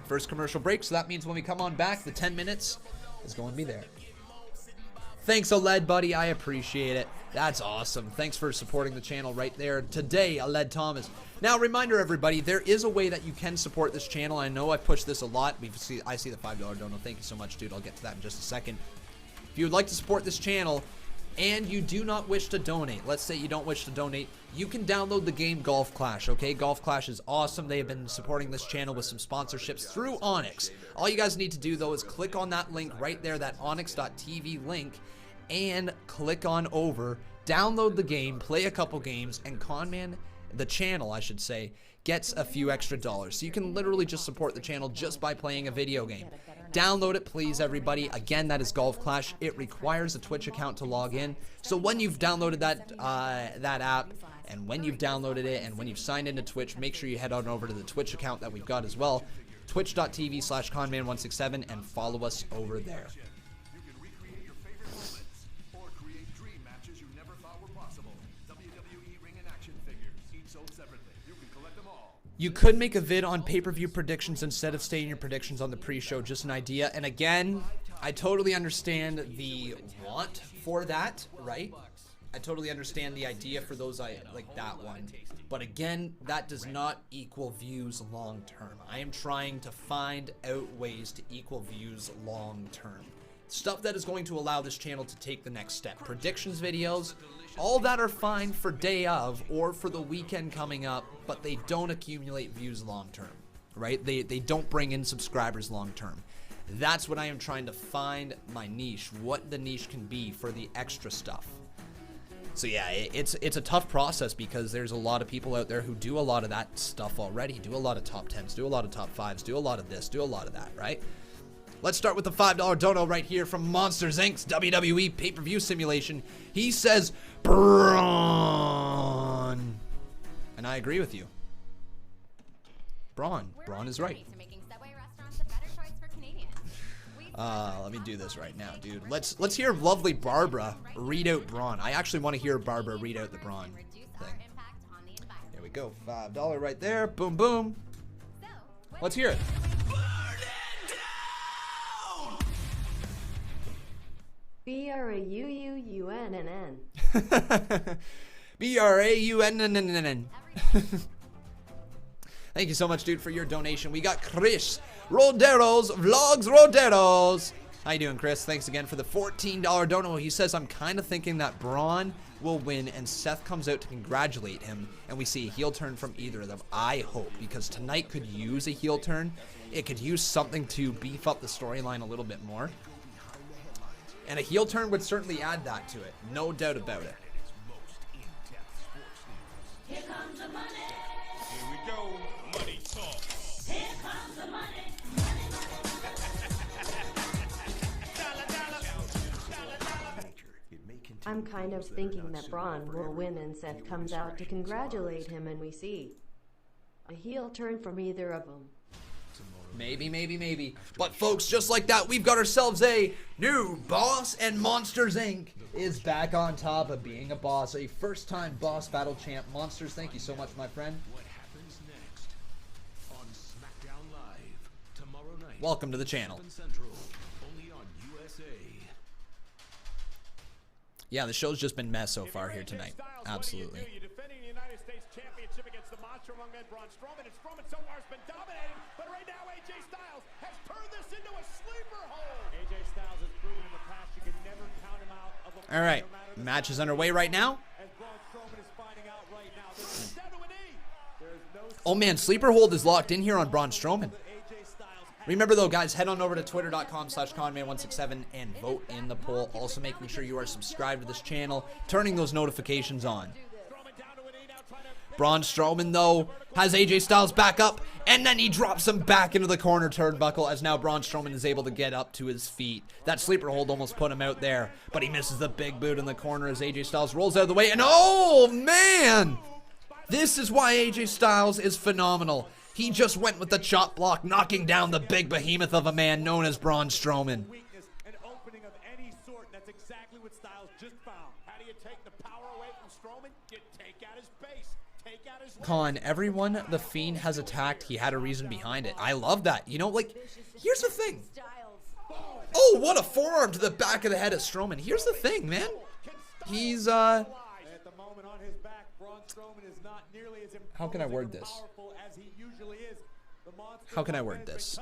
First commercial break, so that means when we come on back, the 10 minutes is going to be there. Thanks, OLED, buddy. I appreciate it. That's awesome. Thanks for supporting the channel right there today, OLED Thomas. Now, reminder, everybody, there is a way that you can support this channel. I know I push this a lot. I see the $5 dono. Thank you so much, dude. I'll get to that in just a second. If you would like to support this channel and you do not wish to donate, let's say you don't wish to donate, you can download the game Golf Clash, okay? Golf Clash is awesome. They have been supporting this channel with some sponsorships through Onyx. All you guys need to do, though, is click on that link right there, that onyx.tv link, and click on over, download the game, play a couple games, and Conman, the channel, I should say, gets a few extra dollars. So you can literally just support the channel just by playing a video game. Download it, please, everybody. Again, that is Golf Clash. It requires a Twitch account to log in. So when you've downloaded that app, and when you've downloaded it, and when you've signed into Twitch, make sure you head on over to the Twitch account that we've got as well, twitch.tv/Conman167, and follow us over there. You can recreate your favorite moments or create dream matches you never thought were possible. WWE ring and action figures, each sold separately. You can collect them all. You could make a vid on pay-per-view predictions instead of stating your predictions on the pre-show. Just an idea. And again, I totally understand the want for that, right? I totally understand the idea for those like that one. But again, that does not equal views long term. I am trying to find out ways to equal views long term. Stuff that is going to allow this channel to take the next step. Predictions videos, all that are fine for day of or for the weekend coming up, but they don't accumulate views long term, right? They don't bring in subscribers long term. That's what I am trying to find my niche, what the niche can be for the extra stuff. So yeah, it's a tough process because there's a lot of people out there who do a lot of that stuff already, do a lot of top 10s, do a lot of top 5s, do a lot of this, do a lot of that, right? Let's start with the $5 dono right here from Monsters Inc.'s WWE pay-per-view simulation. He says, Braun. And I agree with you. Braun is right. Let me do this right now, dude. Let's hear lovely Barbara read out Braun. I actually want to hear Barbara read out the Braun thing. Here we go. $5 right there. Boom, boom. Let's hear it. B-R-A-U-U-U-N-N-N. B-R-A-U-N-N-N-N. Thank you so much, dude, for your donation. We got Chris Roderos, Vlogs Roderos. How you doing, Chris? Thanks again for the $14 dono. He says, I'm kind of thinking that Braun will win and Seth comes out to congratulate him and we see a heel turn from either of them. I hope, because tonight could use a heel turn. It could use something to beef up the storyline a little bit more. And a heel turn would certainly add that to it. No doubt about it. Here comes the money. Here we go. Money talk. Here comes the money. I'm kind of thinking that Braun will win and Seth comes out to congratulate him and we see a heel turn from either of them. Maybe. But folks, just like that, we've got ourselves a new boss, and Monsters Inc. is back on top of being a boss. A first-time boss battle champ. Monsters, thank you so much, my friend. What happens next on SmackDown Live tomorrow night? Welcome to the channel. Central, only on USA. Yeah, the show's just been mess so far here tonight. Absolutely. You're defending the United States Championship against the monster among men, Braun Strowman, and Strowman so far has been dominating, but right now AJ Styles has turned this into a sleeper hole. AJ Styles has proven in the past you can never count him out of a All right, match is underway right now. As Braun Strowman is finding out right now, this is down to an E. There's no Oh man, sleeper hold is locked in here on Braun Strowman. Remember though, guys, head on over to twitter.com/Conman167 and vote in the poll. Also making sure you are subscribed to this channel, turning those notifications on. Braun Strowman, though, has AJ Styles back up, and then he drops him back into the corner turnbuckle as now Braun Strowman is able to get up to his feet. That sleeper hold almost put him out there, but he misses the big boot in the corner as AJ Styles rolls out of the way, and oh, man! This is why AJ Styles is phenomenal. He just went with the chop block, knocking down the big behemoth of a man known as Braun Strowman. an opening of any sort. That's exactly what Styles just found. How do you take the power away from Strowman? You take out his base. Take out his Con, everyone the Fiend has attacked, he had a reason behind it. I love that. You know, like, here's the thing. Oh, what a forearm to the back of the head of Strowman. Here's the thing, man. He's, At the moment on his back, Braun Strowman is not nearly as how can I word this? powerful as he usually is. The monster How can I word this?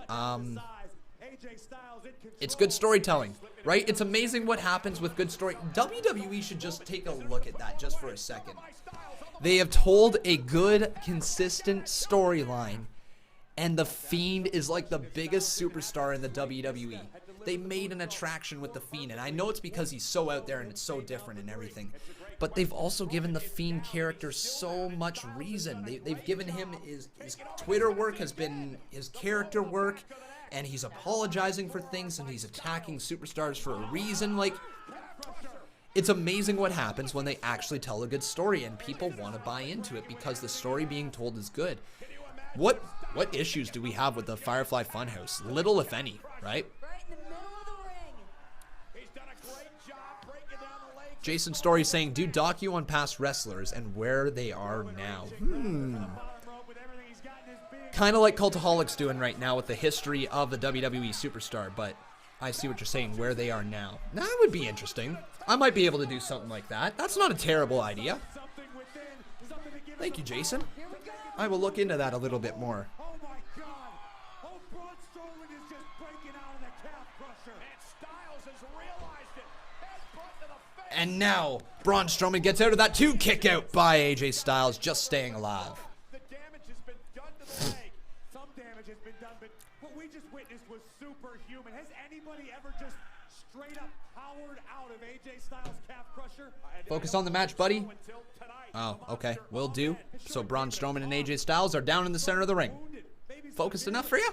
It's good storytelling, right? It's amazing what happens with good story. WWE should just take a look at that just for a second. They have told a good, consistent storyline, and the Fiend is like the biggest superstar in the WWE. They made an attraction with the Fiend, and I know it's because he's so out there and it's so different and everything. but they've also given the Fiend character so much reason. They've given him his Twitter work has been his character work, and he's apologizing for things, and he's attacking superstars for a reason. Like, it's amazing what happens when they actually tell a good story, and people want to buy into it because the story being told is good. What issues do we have with the Firefly Funhouse? Little, if any, right? Jason Story saying, do docu on past wrestlers and where they are now. Kind of like Cultaholic's doing right now with the history of the WWE superstar, but I see what you're saying, where they are now. That would be interesting. I might be able to do something like that. That's not a terrible idea. Thank you, Jason. I will look into that a little bit more. And now, Braun Strowman gets out of that 2 kick out by AJ Styles, just staying alive. The damage has been done to the leg. Some damage has been done, but what we just witnessed was superhuman. Has anybody ever just straight up powered out of AJ Styles' calf crusher? Focus on the match, buddy. Oh, okay. Will do. So Braun Strowman and AJ Styles are down in the center of the ring. Focused enough for you?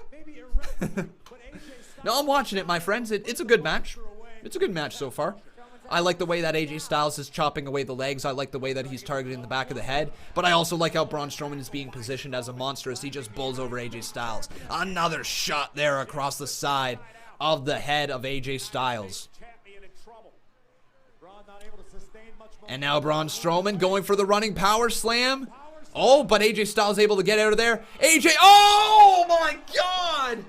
No, I'm watching it, my friends. It's a good match. It's a good match so far. I like the way that AJ Styles is chopping away the legs. I like the way that he's targeting the back of the head. But I also like how Braun Strowman is being positioned as a monster as he just bulls over AJ Styles. Another shot there across the side of the head of AJ Styles. And now Braun Strowman going for the running power slam. Oh, but AJ Styles able to get out of there. AJ, oh my God!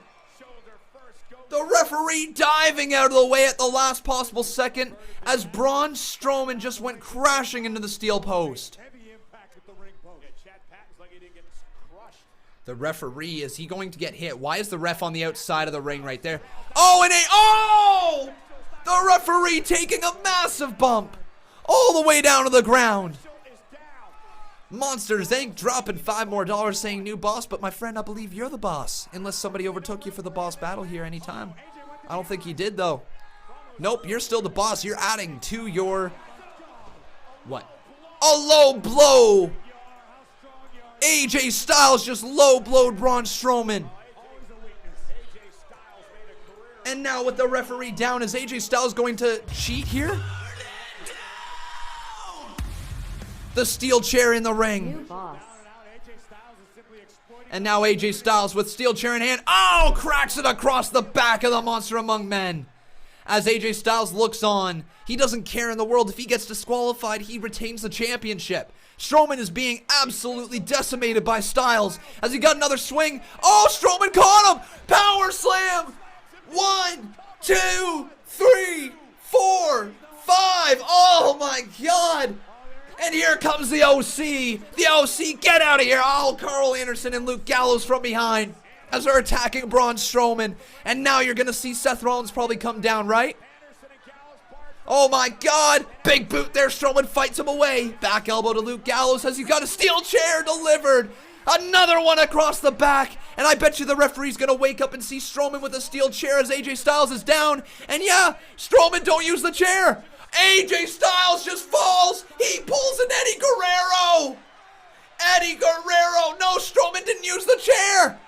The referee diving out of the way at the last possible second as Braun Strowman just went crashing into the steel post. The referee, is he going to get hit? Why is the ref on the outside of the ring right there? Oh, the referee taking a massive bump all the way down to the ground. Monsters Inc. dropping $5 more saying new boss, but my friend, I believe you're the boss. Unless somebody overtook you for the boss battle here anytime. I don't think he did, though. Nope, you're still the boss. You're adding to your... What? A low blow! AJ Styles just low blowed Braun Strowman. And now with the referee down, is AJ Styles going to cheat here? The steel chair in the ring. And now AJ Styles with steel chair in hand. Oh, cracks it across the back of the Monster Among Men. As AJ Styles looks on, he doesn't care in the world. If he gets disqualified, he retains the championship. Strowman is being absolutely decimated by Styles as he got another swing. Oh, Strowman caught him. Power slam. 1, 2, 3, 4, 5. Oh my God. And here comes the OC. The OC, get out of here. Oh, Carl Anderson and Luke Gallows from behind as they're attacking Braun Strowman. And now you're going to see Seth Rollins probably come down, right? Oh, my God. Big boot there. Strowman fights him away. Back elbow to Luke Gallows as he's got a steel chair delivered. Another one across the back. And I bet you the referee's going to wake up and see Strowman with a steel chair as AJ Styles is down. And yeah, Strowman don't use the chair. AJ Styles just falls. He pulls an Eddie Guerrero. Eddie Guerrero. No, Strowman didn't use the chair.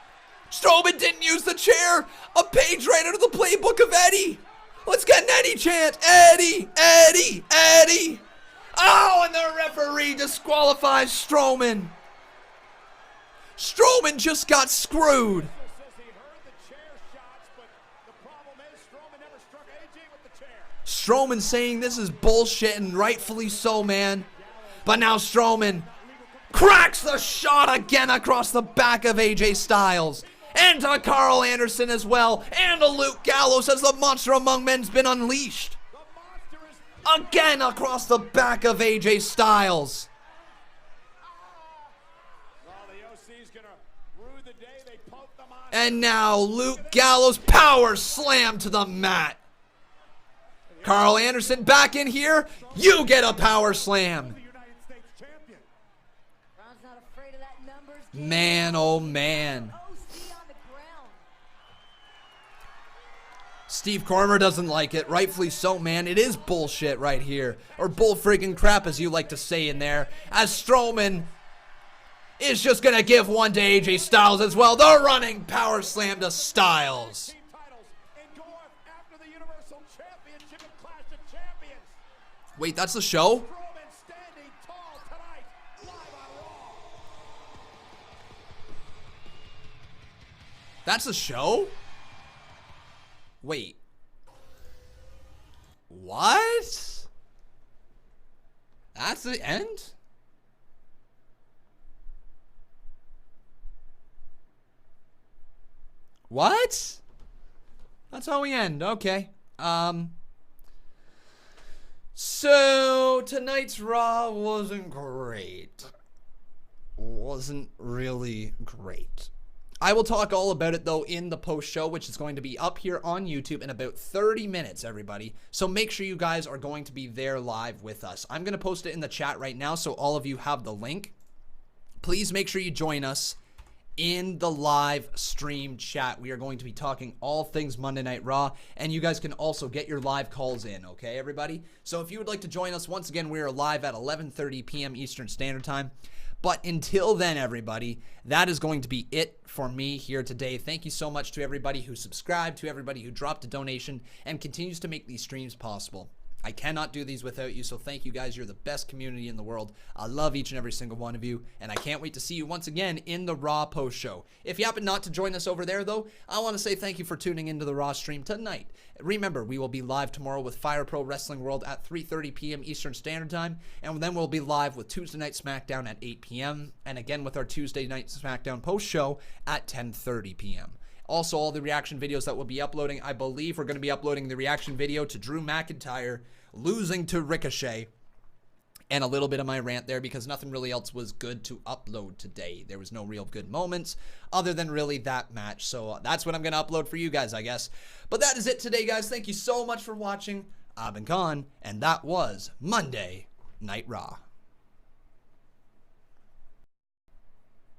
Strowman didn't use the chair. A page right out of the playbook of Eddie. Let's get an Eddie chant. Eddie, Eddie, Eddie. Oh, and the referee disqualifies Strowman. Strowman just got screwed. Strowman saying this is bullshit, and rightfully so, man. But now Strowman cracks the shot again across the back of AJ Styles. And to Carl Anderson as well. And to Luke Gallows as the Monster Among Men's been unleashed. Again across the back of AJ Styles. And now Luke Gallows power slam to the mat. Carl Anderson back in here. You get a power slam. Man, oh man. Steve Cormer doesn't like it. Rightfully so, man. It is bullshit right here. Or bull freaking crap, as you like to say in there. As Strowman is just going to give one to AJ Styles as well. The running power slam to Styles. Wait, that's the show? That's the show? Wait. What? That's the end? What? That's how we end. Okay. So tonight's Raw wasn't great. Wasn't really great. I will talk all about it, though, in the post-show, which is going to be up here on YouTube in about 30 minutes, everybody. So make sure you guys are going to be there live with us. I'm going to post it in the chat right now, so all of you have the link. Please make sure you join us in the live stream chat. We are going to be talking all things Monday Night Raw, and you guys can also get your live calls in, okay, everybody? So if you would like to join us, once again, we are live at 11:30 p.m. Eastern Standard Time. But until then, everybody, that is going to be it for me here today. Thank you so much to everybody who subscribed, to everybody who dropped a donation, and continues to make these streams possible. I cannot do these without you, so thank you guys. You're the best community in the world. I love each and every single one of you, and I can't wait to see you once again in the Raw post show. If you happen not to join us over there, though, I want to say thank you for tuning into the Raw stream tonight. Remember, we will be live tomorrow with Fire Pro Wrestling World at 3:30 p.m. Eastern Standard Time, and then we'll be live with Tuesday Night SmackDown at 8 p.m., and again with our Tuesday Night SmackDown post show at 10:30 p.m. Also, all the reaction videos that we'll be uploading, I believe we're going to be uploading the reaction video to Drew McIntyre losing to Ricochet, and a little bit of my rant there because nothing really else was good to upload today. There was no real good moments other than really that match. So that's what I'm going to upload for you guys, I guess. But that is it today, guys. Thank you so much for watching. I've been Con, and that was Monday Night Raw.